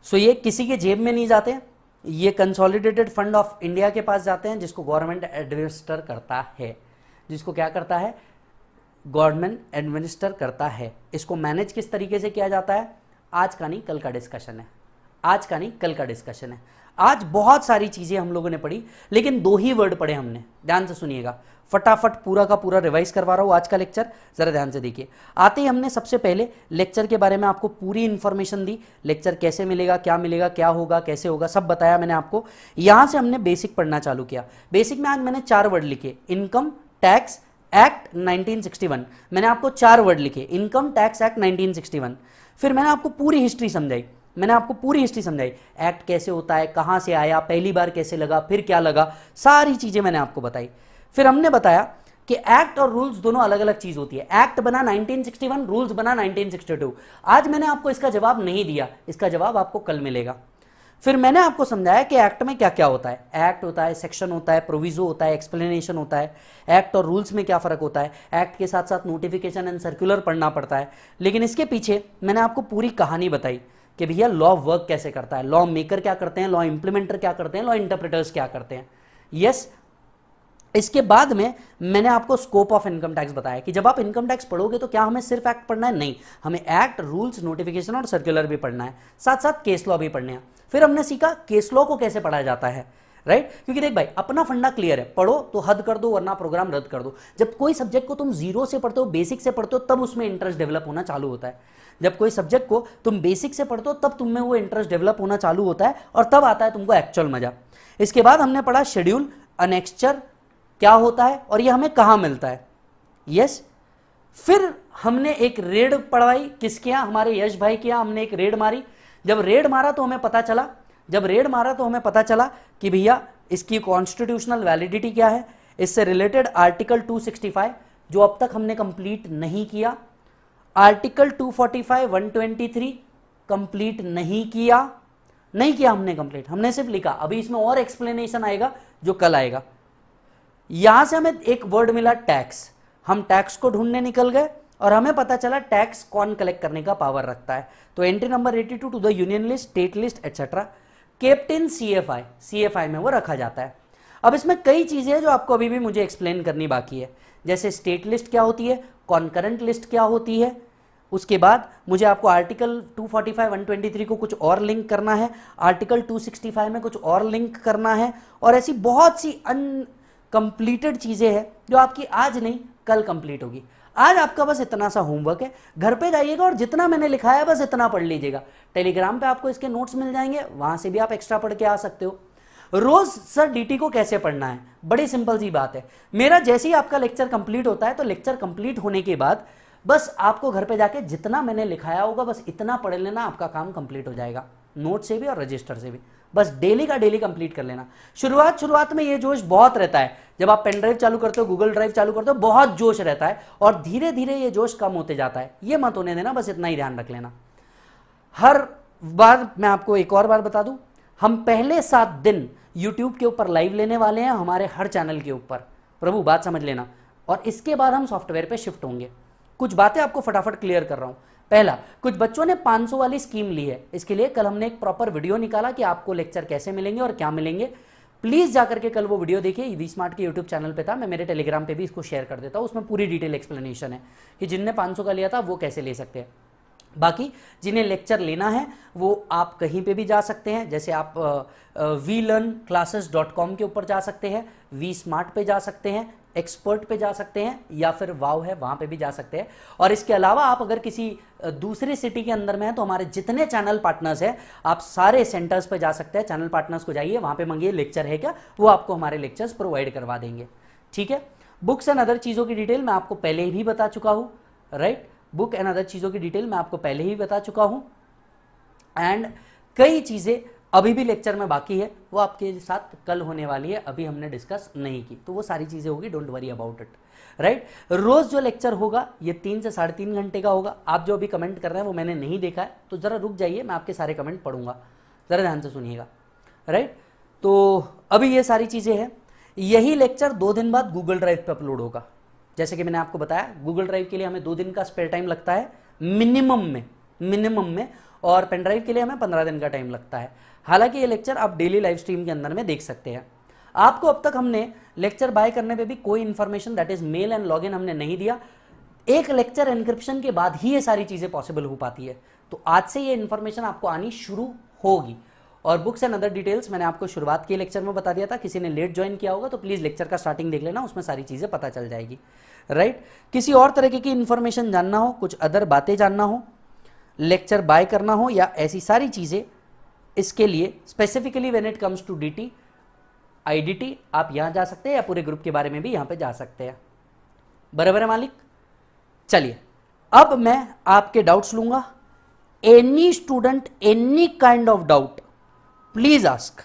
सो ये किसी के जेब में नहीं जाते, ये कंसोलिडेटेड फंड ऑफ इंडिया के पास जाते हैं, जिसको गवर्नमेंट एडमिनिस्टर करता है। जिसको क्या करता है? गवर्नमेंट एडमिनिस्टर करता है। इसको मैनेज किस तरीके से किया जाता है? आज का नहीं कल का डिस्कशन है, आज का नहीं कल का डिस्कशन है। आज बहुत सारी चीजें हम लोगों ने पढ़ी, लेकिन 2 ही वर्ड पढ़े हमने। ध्यान से सुनिएगा, फटाफट पूरा का पूरा रिवाइज करवा रहा हूं आज का लेक्चर, जरा ध्यान से देखिए। आते ही हमने सबसे पहले लेक्चर के बारे में आपको पूरी इंफॉर्मेशन दी, लेक्चर कैसे मिलेगा, क्या होगा, कैसे होगा, सब बताया मैंने आपको। यहां से हमने बेसिक पढ़ना चालू किया। बेसिक में आज मैंने 4 वर्ड लिखे, इनकम टैक्स एक्ट 1961। मैंने आपको 4 वर्ड लिखे, इनकम टैक्स एक्ट 1961। फिर मैंने आपको पूरी हिस्ट्री समझाई, एक्ट कैसे होता है, कहां से आया, पहली बार कैसे लगा, फिर क्या लगा, सारी चीजें मैंने आपको बताई। फिर हमने बताया कि एक्ट और रूल्स दोनों अलग अलग चीज होती है। एक्ट बना 1961, रूल्स बना 1962। आज मैंने आपको इसका जवाब नहीं दिया, इसका जवाब आपको कल मिलेगा। फिर मैंने आपको समझाया कि एक्ट में क्या क्या होता है। एक्ट होता है, सेक्शन होता है, प्रोविजो होता है, एक्सप्लेनेशन होता है। एक्ट और रूल्स में क्या फर्क होता है, एक्ट के साथ साथ नोटिफिकेशन एंड सर्कुलर पढ़ना पड़ता है। लेकिन इसके पीछे मैंने आपको पूरी कहानी बताई कि भैया लॉ वर्क कैसे करता है, लॉ मेकर क्या करते हैं, लॉ इंप्लीमेंटर क्या करते हैं, लॉ इंटरप्रेटर्स क्या करते हैं। यस, इसके बाद में मैंने आपको स्कोप ऑफ इनकम टैक्स बताया कि जब आप इनकम टैक्स पढ़ोगे तो क्या हमें सिर्फ एक्ट पढ़ना है? नहीं, हमें एक्ट, रूल्स, नोटिफिकेशन और सर्कुलर भी पढ़ना है, साथ साथ केस लॉ भी पढ़ने हैं। फिर हमने सीखा केस लॉ को कैसे पढ़ा जाता है, राइट? क्योंकि देख भाई, अपना फंडा क्लियर है, पढ़ो तो हद कर दो वरना प्रोग्राम रद्द कर दो। जब कोई सब्जेक्ट को तुम जीरो से पढ़ते हो, बेसिक से पढ़ते हो, तब उसमें इंटरेस्ट डेवलप होना चालू होता है। जब कोई सब्जेक्ट को तुम बेसिक से पढ़ते हो तब तुम में वो इंटरेस्ट डेवलप होना चालू होता है और तब आता है तुमको एक्चुअल मजा। इसके बाद हमने पढ़ा शेड्यूल, अनेक्स्चर क्या होता है और ये हमें कहां मिलता है। यस, फिर हमने एक रेड पढ़वाई, किसके यहां? हमारे यश भाई के यहां हमने एक रेड मारी। जब रेड मारा तो हमें पता चला कि भैया इसकी कॉन्स्टिट्यूशनल वैलिडिटी क्या है। इससे रिलेटेड आर्टिकल 265 जो अब तक हमने कंप्लीट नहीं किया, आर्टिकल 245, 123 कंप्लीट नहीं किया हमने कंप्लीट, हमने सिर्फ लिखा। अभी इसमें और एक्सप्लेनेशन आएगा जो कल आएगा। यहां से हमें एक वर्ड मिला टैक्स, हम टैक्स को ढूंढने निकल गए और हमें पता चला टैक्स कौन कलेक्ट करने का पावर रखता है। तो entry number 82 to the union list, state list etcetera, kept in CFI में वो रखा जाता है। अब इसमें कई चीजें हैं जो आपको अभी भी मुझे एक्सप्लेन करनी बाकी है, जैसे स्टेट लिस्ट क्या होती है, कॉन्करेंट लिस्ट क्या होती है। उसके बाद मुझे आपको आर्टिकल 245, 123 को कुछ और लिंक करना है, आर्टिकल 265 में कुछ और लिंक करना है, और ऐसी बहुत सी अनकंप्लीटेड चीजें हैं जो आपकी आज नहीं कल कंप्लीट होगी। आज आपका बस इतना सा होमवर्क है, घर पे जाइएगा और जितना मैंने लिखा है बस इतना पढ़ लीजिएगा। टेलीग्राम पे आपको इसके नोट्स मिल जाएंगे, वहां से भी आप एक्स्ट्रा पढ़ के आ सकते हो। रोज सर डीटी को कैसे पढ़ना है, बड़ी सिंपल सी बात है। मेरा जैसे ही आपका लेक्चर कंप्लीट होता है तो लेक्चर कंप्लीट होने के बाद बस आपको घर पे जाके जितना मैंने लिखाया होगा बस इतना पढ़ लेना, आपका काम कंप्लीट हो जाएगा, नोट से भी और रजिस्टर से भी। बस डेली का डेली कंप्लीट कर लेना। शुरुआत में ये जोश बहुत रहता है, जब आप पेन ड्राइव चालू करते हो, गूगल ड्राइव चालू करते हो, बहुत जोश रहता है और धीरे धीरे ये जोश कम होते जाता है। ये मत होने देना, बस इतना ही ध्यान रख लेना। हर बार मैं आपको एक और बार बता दूं, हम पहले 7 दिन यूट्यूब के ऊपर लाइव लेने वाले हैं हमारे हर चैनल के ऊपर, प्रभु बात समझ लेना। और इसके बाद हम सॉफ्टवेयर पे शिफ्ट होंगे। कुछ बातें आपको फटाफट क्लियर कर रहा हूं। पहला, कुछ बच्चों ने 500 वाली स्कीम ली है, इसके लिए कल हमने एक प्रॉपर वीडियो निकाला कि आपको लेक्चर कैसे मिलेंगे और क्या मिलेंगे। प्लीज जाकर के कल वो वीडियो देखिए, वी स्मार्ट के यूट्यूब चैनल पे था, मैं मेरे टेलीग्राम पे भी इसको शेयर कर देता हूं। उसमें पूरी डिटेल एक्सप्लेनेशन है कि जिनने 500 का लिया था वो कैसे ले सकते हैं। बाकी जिन्हें लेक्चर लेना है वो आप कहीं पे भी जा सकते हैं, जैसे आप vlearnclasses.com के ऊपर जा सकते हैं, वी स्मार्ट पे जा सकते हैं, एक्सपर्ट पे जा सकते हैं, या फिर वाव है वहां पे भी जा सकते हैं। और इसके अलावा आप अगर किसी दूसरे सिटी के अंदर में है तो हमारे जितने चैनल पार्टनर्स हैं आप सारे सेंटर्स पे जा सकते हैं। चैनल पार्टनर्स को जाइए, वहां पे मंगिए लेक्चर है क्या, वो आपको हमारे लेक्चर्स प्रोवाइड करवा देंगे। ठीक है, बुक्स एंड अदर चीजों की डिटेल मैं आपको पहले ही भी बता चुका हूं, राइट। बुक एंड अदर चीजों की डिटेल मैं आपको पहले ही बता चुका हूं। एंड कई चीजें अभी भी लेक्चर में बाकी है, वो आपके साथ कल होने वाली है, अभी हमने डिस्कस नहीं की, तो वो सारी चीजें होगी, don't worry about it, right. रोज जो लेक्चर होगा ये 3 से 3.5 घंटे का होगा। आप जो अभी कमेंट कर रहे हैं वो मैंने नहीं देखा है, तो जरा रुक जाइए, मैं आपके सारे कमेंट पढ़ूंगा, जरा ध्यान से सुनिएगा, राइट। तो अभी ये सारी चीजें हैं। यही लेक्चर 2 दिन बाद गूगल ड्राइव पे अपलोड होगा। जैसे कि मैंने आपको बताया, गूगल ड्राइव के लिए हमें 2 दिन का स्पेयर टाइम लगता है मिनिमम में, और पेन ड्राइव के लिए हमें 15 दिन का टाइम लगता है। हालांकि ये लेक्चर आप डेली लाइव स्ट्रीम के अंदर में देख सकते हैं। आपको अब तक हमने लेक्चर बाय करने पे भी कोई information that is male and login हमने नहीं दिया। एक लेक्चर एन्क्रिप्शन के बाद ही ये सारी चीजें पॉसिबल हो पाती है, तो आज से ये इंफॉर्मेशन आपको आनी शुरू होगी। और बुक्स एंड अदर डिटेल्स मैंने आपको शुरुआत के लेक्चर में बता दिया था, किसी ने लेट ज्वाइन किया होगा तो प्लीज लेक्चर का स्टार्टिंग देख लेना, उसमें सारी चीजें पता चल जाएगी, राइट। किसी और तरीके की इंफॉर्मेशन जानना हो, कुछ अदर बातें जानना हो, लेक्चर बाय करना हो या ऐसी सारी चीजें, इसके लिए specifically when it comes to DT IDT आप यहां जा सकते हैं, या पूरे ग्रुप के बारे में भी यहां पे जा सकते हैं। बराबर है मालिक। चलिए अब मैं आपके डाउट्स लूंगा। Any student any kind of doubt please ask,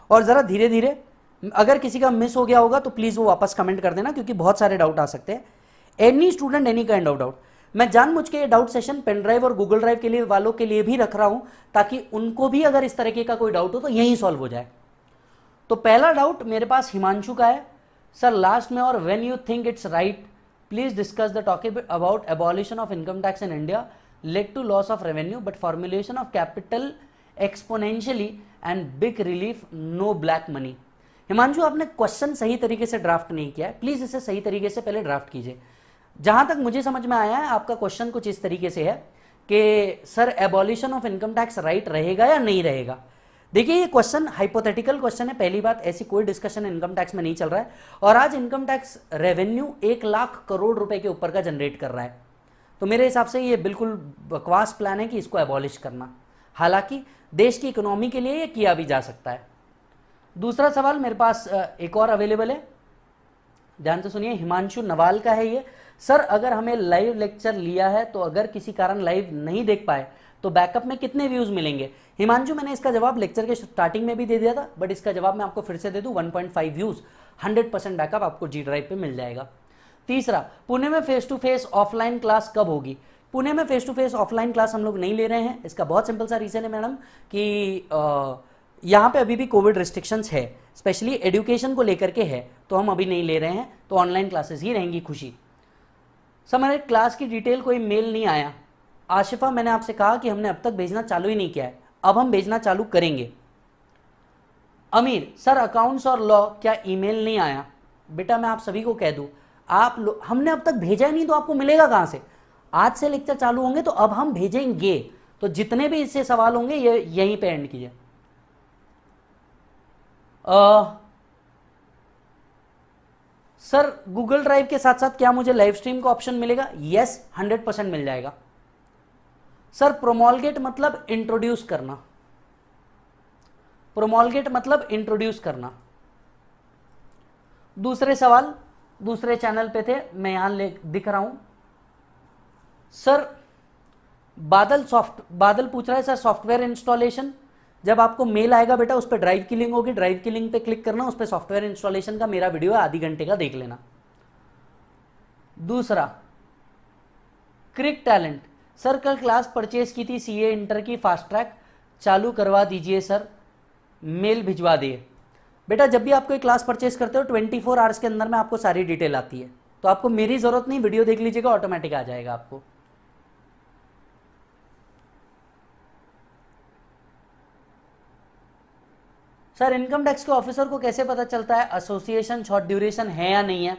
और जरा धीरे धीरे, अगर किसी का मिस हो गया होगा तो प्लीज वो वापस कमेंट कर देना, क्योंकि बहुत सारे डाउट आ सकते हैं। Any student any kind of doubt. मैं जानबूझ के ये डाउट सेशन पेन ड्राइव और गूगल ड्राइव के लिए वालों के लिए भी रख रहा हूं, ताकि उनको भी अगर इस तरीके का कोई डाउट हो तो यहीं सॉल्व हो जाए। तो पहला डाउट मेरे पास हिमांशु का है, सर लास्ट में, और when you think it's right please discuss the topic about abolition of income tax in India led to loss of revenue but formulation of capital exponentially and big relief, no black money. Himanshu आपने क्वेश्चन सही तरीके से ड्राफ्ट नहीं किया है, प्लीज इसे सही तरीके से पहले ड्राफ्ट कीजिए। जहां तक मुझे समझ में आया है आपका क्वेश्चन कुछ इस तरीके से है कि sir abolition of income tax right रहेगा या नहीं रहेगा। देखिए ये क्वेश्चन हाइपोथेटिकल क्वेश्चन है, पहली बात, ऐसी कोई डिस्कशन इनकम टैक्स में नहीं चल रहा है, और आज income tax revenue 1 lakh crore रुपए के ऊपर का जनरेट कर रहा है, तो मेरे हिसाब से ये बिल्कुल बकवास प्लान है कि इसको एबॉलिश करना। हालांकि देश की इकोनॉमी के लिए ये किया भी जा सकता है। दूसरा सवाल मेरे पास एक और अवेलेबल है, ध्यान से सुनिए, हिमांशु नवाल का है ये। सर अगर हमें लाइव लेक्चर लिया है तो अगर किसी कारण लाइव नहीं देख पाए तो बैकअप में कितने व्यूज मिलेंगे। हिमांशु मैंने इसका जवाब लेक्चर के स्टार्टिंग में भी दे दिया था, बट इसका जवाब मैं आपको फिर से दे दूं, 1.5 व्यूज, 100% बैकअप आपको जी ड्राइव पे मिल जाएगा। तीसरा, पुणे में face to face offline class कब होगी। पुणे में face to face offline class हम लोग नहीं ले रहे हैं, इसका बहुत सिंपल सा रीजन है मैडम कि यहाँ पे अभी भी कोविड रिस्ट्रिक्शंस है, स्पेशली एजुकेशन को लेकर के है, तो हम अभी नहीं ले रहे हैं, तो ऑनलाइन क्लासेस ही रहेंगी। खुशी सर मेरे क्लास की डिटेल कोई मेल नहीं आया। आशिफा मैंने आपसे कहा कि हमने अब तक भेजना चालू ही नहीं किया है, अब हम भेजना चालू करेंगे। अमीर सर अकाउंट्स और लॉ क्या ईमेल नहीं आया। बेटा मैं आप सभी को कह दूं, आप हमने अब तक भेजा ही नहीं तो आपको मिलेगा कहां से। आज से लेक्चर चालू होंगे तो अब हम भेजेंगे, तो जितने भी इससे सवाल होंगे ये यहीं पे एंड कीजिए। सर गूगल ड्राइव के साथ साथ क्या मुझे लाइव स्ट्रीम का ऑप्शन मिलेगा? यस, 100% मिल जाएगा। सर प्रोमोलगेट मतलब इंट्रोड्यूस करना, प्रोमोलगेट मतलब इंट्रोड्यूस करना। दूसरे सवाल दूसरे चैनल पे थे, मैं यहां दिख रहा हूं। सर बादल पूछ रहा है सर सॉफ्टवेयर इंस्टॉलेशन, जब आपको मेल आएगा बेटा उस पर ड्राइव की लिंक होगी, ड्राइव की लिंक पे क्लिक करना, उस पर सॉफ्टवेयर इंस्टॉलेशन का मेरा वीडियो है आधी घंटे का, देख लेना। दूसरा क्रिक टैलेंट, सर कल क्लास परचेज की थी सीए इंटर की, फास्ट ट्रैक चालू करवा दीजिए सर, मेल भिजवा दिए। बेटा जब भी आप कोई क्लास परचेज करते हो 24 आवर्स के अंदर में आपको सारी डिटेल आती है, तो आपको मेरी जरूरत नहीं, वीडियो देख लीजिएगा ऑटोमेटिक आ जाएगा आपको। सर इनकम टैक्स के ऑफिसर को कैसे पता चलता है एसोसिएशन शॉर्ट ड्यूरेशन है या नहीं है?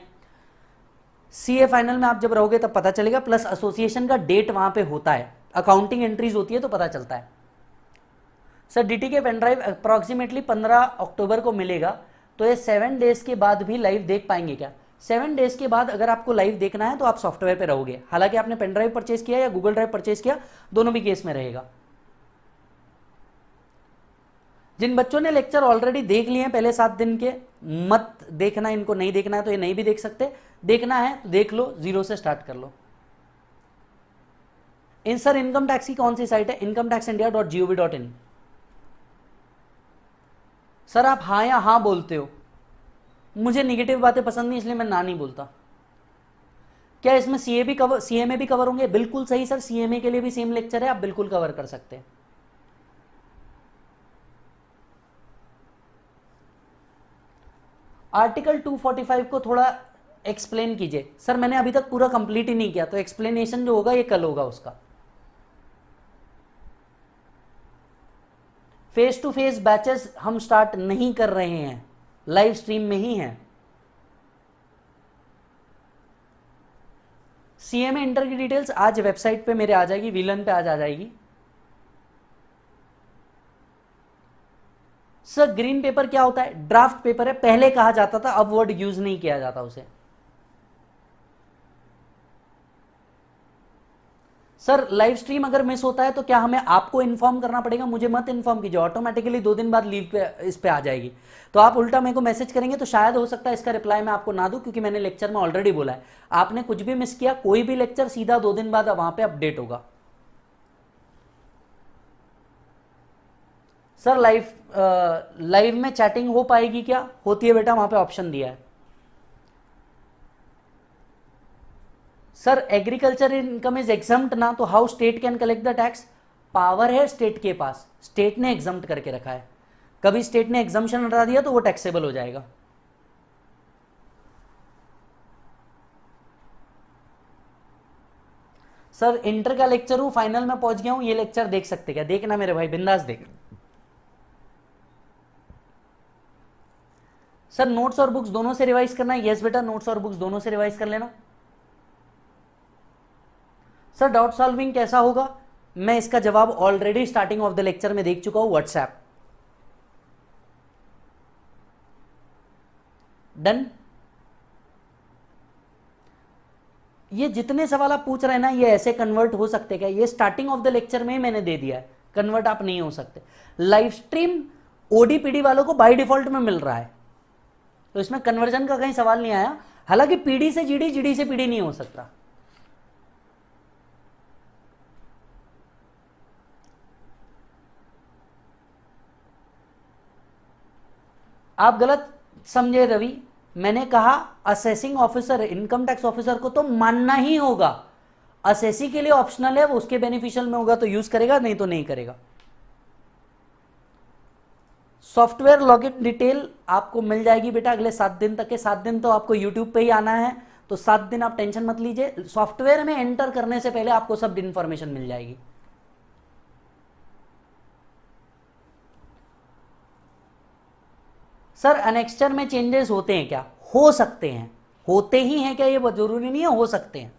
सीए फाइनल में आप जब रहोगे तब पता चलेगा, प्लस एसोसिएशन का डेट वहां पे होता है, अकाउंटिंग एंट्रीज होती है तो पता चलता है। सर डीटी के पेन ड्राइव अप्रॉक्सीमेटली 15 अक्टूबर को मिलेगा, तो ये 7 डेज के बाद भी लाइव देख पाएंगे क्या? 7 डेज के बाद अगर आपको लाइव देखना है तो आप सॉफ्टवेयर पे रहोगे, हालांकि आपने पेन ड्राइव परचेज किया या गूगल ड्राइव परचेज किया, दोनों भी केस में रहेगा। जिन बच्चों ने लेक्चर ऑलरेडी देख लिए हैं पहले 7 दिन के, मत देखना, इनको नहीं देखना है तो ये नहीं भी देख सकते, देखना है तो देख लो, 0 से स्टार्ट कर लो। सर इनकम टैक्स की कौन सी साइट है? incometaxindia.gov.in। सर आप हाँ या हाँ बोलते हो, मुझे निगेटिव बातें पसंद नहीं इसलिए मैं ना नहीं बोलता। क्या इसमें सीएमए भी कवर होंगे? बिल्कुल सही सर, सीएमए के लिए भी सेम लेक्चर है, आप बिल्कुल कवर कर सकते हैं। आर्टिकल 245 को थोड़ा एक्सप्लेन कीजिए। सर मैंने अभी तक पूरा कंप्लीट ही नहीं किया, तो एक्सप्लेनेशन जो होगा ये कल होगा उसका। फेस टू फेस बैचेस हम स्टार्ट नहीं कर रहे हैं, लाइव स्ट्रीम में ही हैं। सीएमए इंटर की डिटेल्स आज वेबसाइट पे मेरे आ जाएगी, विलन पे आज आ जाएगी। सर ग्रीन पेपर क्या होता है? ड्राफ्ट पेपर है, पहले कहा जाता था, अब वर्ड यूज नहीं किया जाता उसे। सर लाइव स्ट्रीम अगर मिस होता है तो क्या हमें आपको इन्फॉर्म करना पड़ेगा? मुझे मत इन्फॉर्म कीजिए, ऑटोमेटिकली 2 दिन बाद लीव पे इस पे आ जाएगी, तो आप उल्टा मेरे को मैसेज करेंगे तो शायद हो सकता है इसका रिप्लाई मैं आपको ना दूं, क्योंकि मैंने लेक्चर में ऑलरेडी बोला है, आपने कुछ भी मिस किया, कोई भी लेक्चर सीधा 2 दिन बाद वहां पे अपडेट होगा। सर लाइव में चैटिंग हो पाएगी क्या? होती है बेटा, वहां पे ऑप्शन दिया है। Sir agriculture income is exempt ना, तो how state can collect the tax? Power है स्टेट के पास, स्टेट ने एग्जम्प्ट करके रखा है, कभी स्टेट ने एग्जम्पशन हटा दिया तो वो टैक्सेबल हो जाएगा। सर इंटर का लेक्चर हूं, फाइनल में पहुंच गया हूं, ये लेक्चर देख सकते क्या? देखना मेरे भाई, बिंदास देख। सर नोट्स और बुक्स दोनों से रिवाइज करना है? यस बेटा, नोट्स और बुक्स दोनों से रिवाइज कर लेना। सर डाउट सॉल्विंग कैसा होगा? मैं इसका जवाब already starting of the lecture में देख चुका हूं, व्हाट्सएप। डन। ये जितने सवाल आप पूछ रहे हैं ना, ये ऐसे कन्वर्ट हो सकते क्या? ये स्टार्टिंग ऑफ द लेक्चर में मैंने दे दिया है, कन्वर्ट आप नहीं हो सकते। लाइव स्ट्रीम ओडीपीडी वालों को बाय डिफॉल्ट में मिल रहा है, तो इसमें कन्वर्जन का कहीं सवाल नहीं आया, हालांकि पीडी से जीडी, जीडी से पीडी नहीं हो सकता। आप गलत समझे रवि, मैंने कहा assessing officer, income tax officer को तो मानना ही होगा, असेसी के लिए ऑप्शनल है, वो उसके बेनिफिशियल में होगा तो यूज करेगा, नहीं तो नहीं करेगा। सॉफ्टवेयर लॉगिन डिटेल आपको मिल जाएगी बेटा अगले 7 दिन तक के। 7 दिन तो आपको यूट्यूब पे ही आना है, तो 7 दिन आप टेंशन मत लीजिए, सॉफ्टवेयर में एंटर करने से पहले आपको सब इंफॉर्मेशन मिल जाएगी। सर अनेक्स्चर में चेंजेस होते हैं क्या? हो सकते हैं, होते ही हैं क्या? ये बहुत जरूरी नहीं है, हो सकते हैं।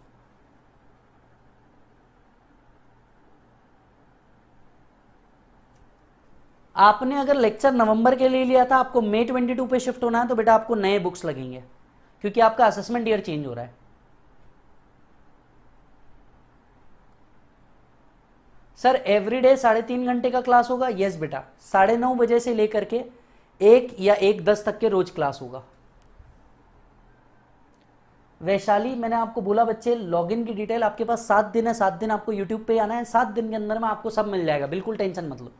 आपने अगर लेक्चर नवंबर के लिए लिया था, आपको मई 22 पे शिफ्ट होना है, तो बेटा आपको नए बुक्स लगेंगे, क्योंकि आपका असेसमेंट ईयर चेंज हो रहा है। सर एवरीडे 3.5 घंटे का क्लास होगा? यस बेटा, 9:30 बजे से लेकर के 1 या 1:10 तक के रोज क्लास होगा। वैशाली, मैंने आपको बोला बच्चे, लॉगिन की डिटेल आपके पास 7 दिन है, 7 दिन आपको यूट्यूब पे आना है, 7 दिन के अंदर में आपको सब मिल जाएगा, बिल्कुल टेंशन मत लो।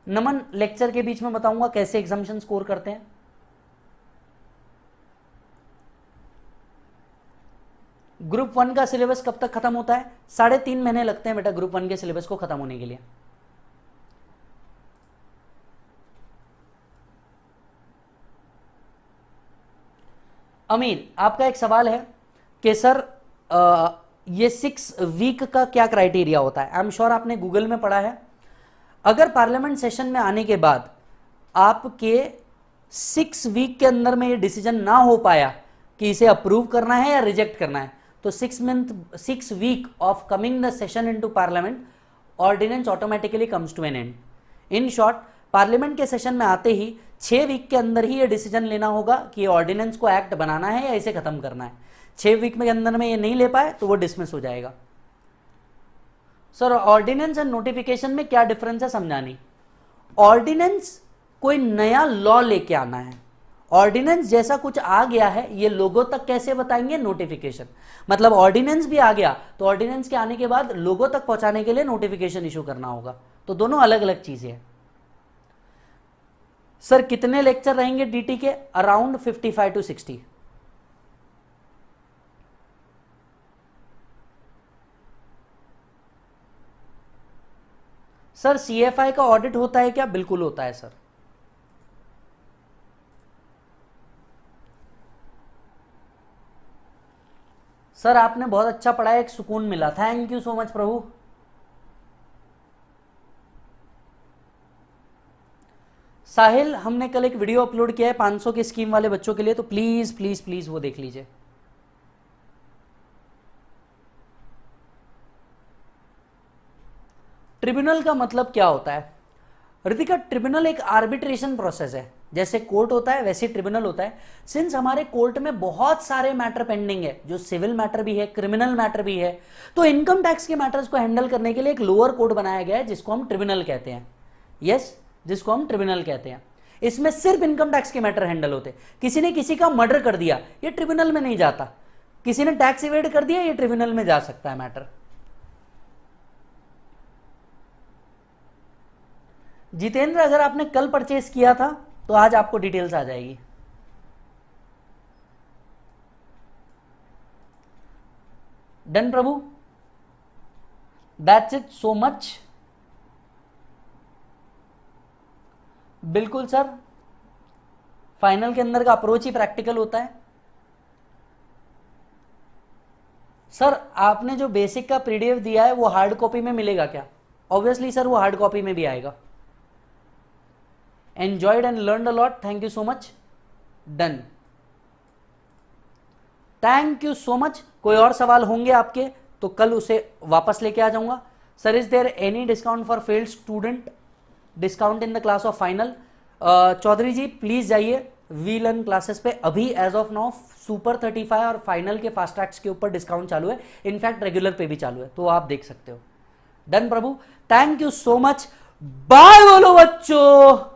नमन, लेक्चर के बीच में बताऊंगा कैसे एग्जामिनेशन स्कोर करते हैं। ग्रुप 1 का सिलेबस कब तक खत्म होता है? 3.5 महीने लगते हैं बेटा ग्रुप 1 के सिलेबस को खत्म होने के लिए। अमीर, आपका एक सवाल है कि सर ये 6 वीक का क्या क्राइटेरिया होता है? आई एम श्योर आपने गूगल में पढ़ा है। अगर पार्लियामेंट सेशन में आने के बाद आपके 6 वीक के अंदर में ये डिसीजन ना हो पाया कि इसे अप्रूव करना है या रिजेक्ट करना है, तो 6 week of coming the session into parliament, ordinance automatically comes to an end. In short, parliament के सेशन में आते ही 6 वीक के अंदर ही ये डिसीजन लेना होगा कि ये ऑर्डिनेंस को एक्ट बनाना है या इसे खत्म करना है। 6 वीक में अंदर में ये नहीं ले पाए तो वो डिसमिस हो जाएगा। सर ऑर्डिनेंस एंड नोटिफिकेशन में क्या डिफरेंस है समझानी। ऑर्डिनेंस कोई नया लॉ लेके आना है, ऑर्डिनेंस जैसा कुछ आ गया है ये लोगों तक कैसे बताएंगे? नोटिफिकेशन। मतलब ऑर्डिनेंस भी आ गया तो ऑर्डिनेंस के आने के बाद लोगों तक पहुंचाने के लिए नोटिफिकेशन इशू करना होगा, तो दोनों अलग अलग चीजें हैं। सर कितने लेक्चर रहेंगे डीटी के? Around 55 to 60। सर सीएफआई का ऑडिट होता है क्या? बिल्कुल होता है सर। सर आपने बहुत अच्छा पढ़ाया, एक सुकून मिला, थैंक यू सो मच प्रभु। साहिल, हमने कल एक वीडियो अपलोड किया है 500 की स्कीम वाले बच्चों के लिए, तो प्लीज प्लीज प्लीज वो देख लीजिए। ट्रिब्यूनल का मतलब क्या होता है रितिका? ट्रिब्यूनल एक आर्बिट्रेशन प्रोसेस है, जैसे कोर्ट होता है वैसे ट्रिब्यूनल होता है। सिंस हमारे कोर्ट में बहुत सारे मैटर पेंडिंग है, जो सिविल मैटर भी है, क्रिमिनल मैटर भी है, तो इनकम टैक्स के मैटर्स को हैंडल करने के लिए एक लोअर कोर्ट बनाया गया है जिसको हम ट्रिब्यूनल कहते हैं। यस, जिसको हम ट्रिब्यूनल कहते हैं। इसमें सिर्फ इनकम टैक्स के मैटर हैंडल होते हैं। किसी ने किसी का मर्डर कर दिया, ये ट्रिब्यूनल में नहीं जाता। किसी ने टैक्स इवेड कर दिया, ये ट्रिब्यूनल में जा सकता है मैटर। जितेंद्र, अगर आपने कल परचेस किया था तो आज आपको डिटेल्स आ जाएगी। Done Prabhu, that's it, so much. बिल्कुल सर, फाइनल के अंदर का अप्रोच ही प्रैक्टिकल होता है। सर आपने जो बेसिक का पीडीएफ दिया है वो हार्ड कॉपी में मिलेगा क्या? ऑब्वियसली सर वो हार्ड कॉपी में भी आएगा। Enjoyed and learned a lot, thank you so much. Done, thank you so much. कोई और सवाल होंगे आपके तो कल उसे वापस लेके आ जाऊंगा। Sir is there any discount for failed student? Discount in the class of final? Chaudhary ji please जाइए वी लर्न क्लासेस पे, अभी एज ऑफ नाउ सुपर 35 और फाइनल के फास्ट ट्रैक्स के ऊपर डिस्काउंट चालू है, इनफैक्ट रेगुलर पे भी चालू है, तो आप देख सकते हो। डन प्रभु, thank you so much, bye बोलो बच्चों।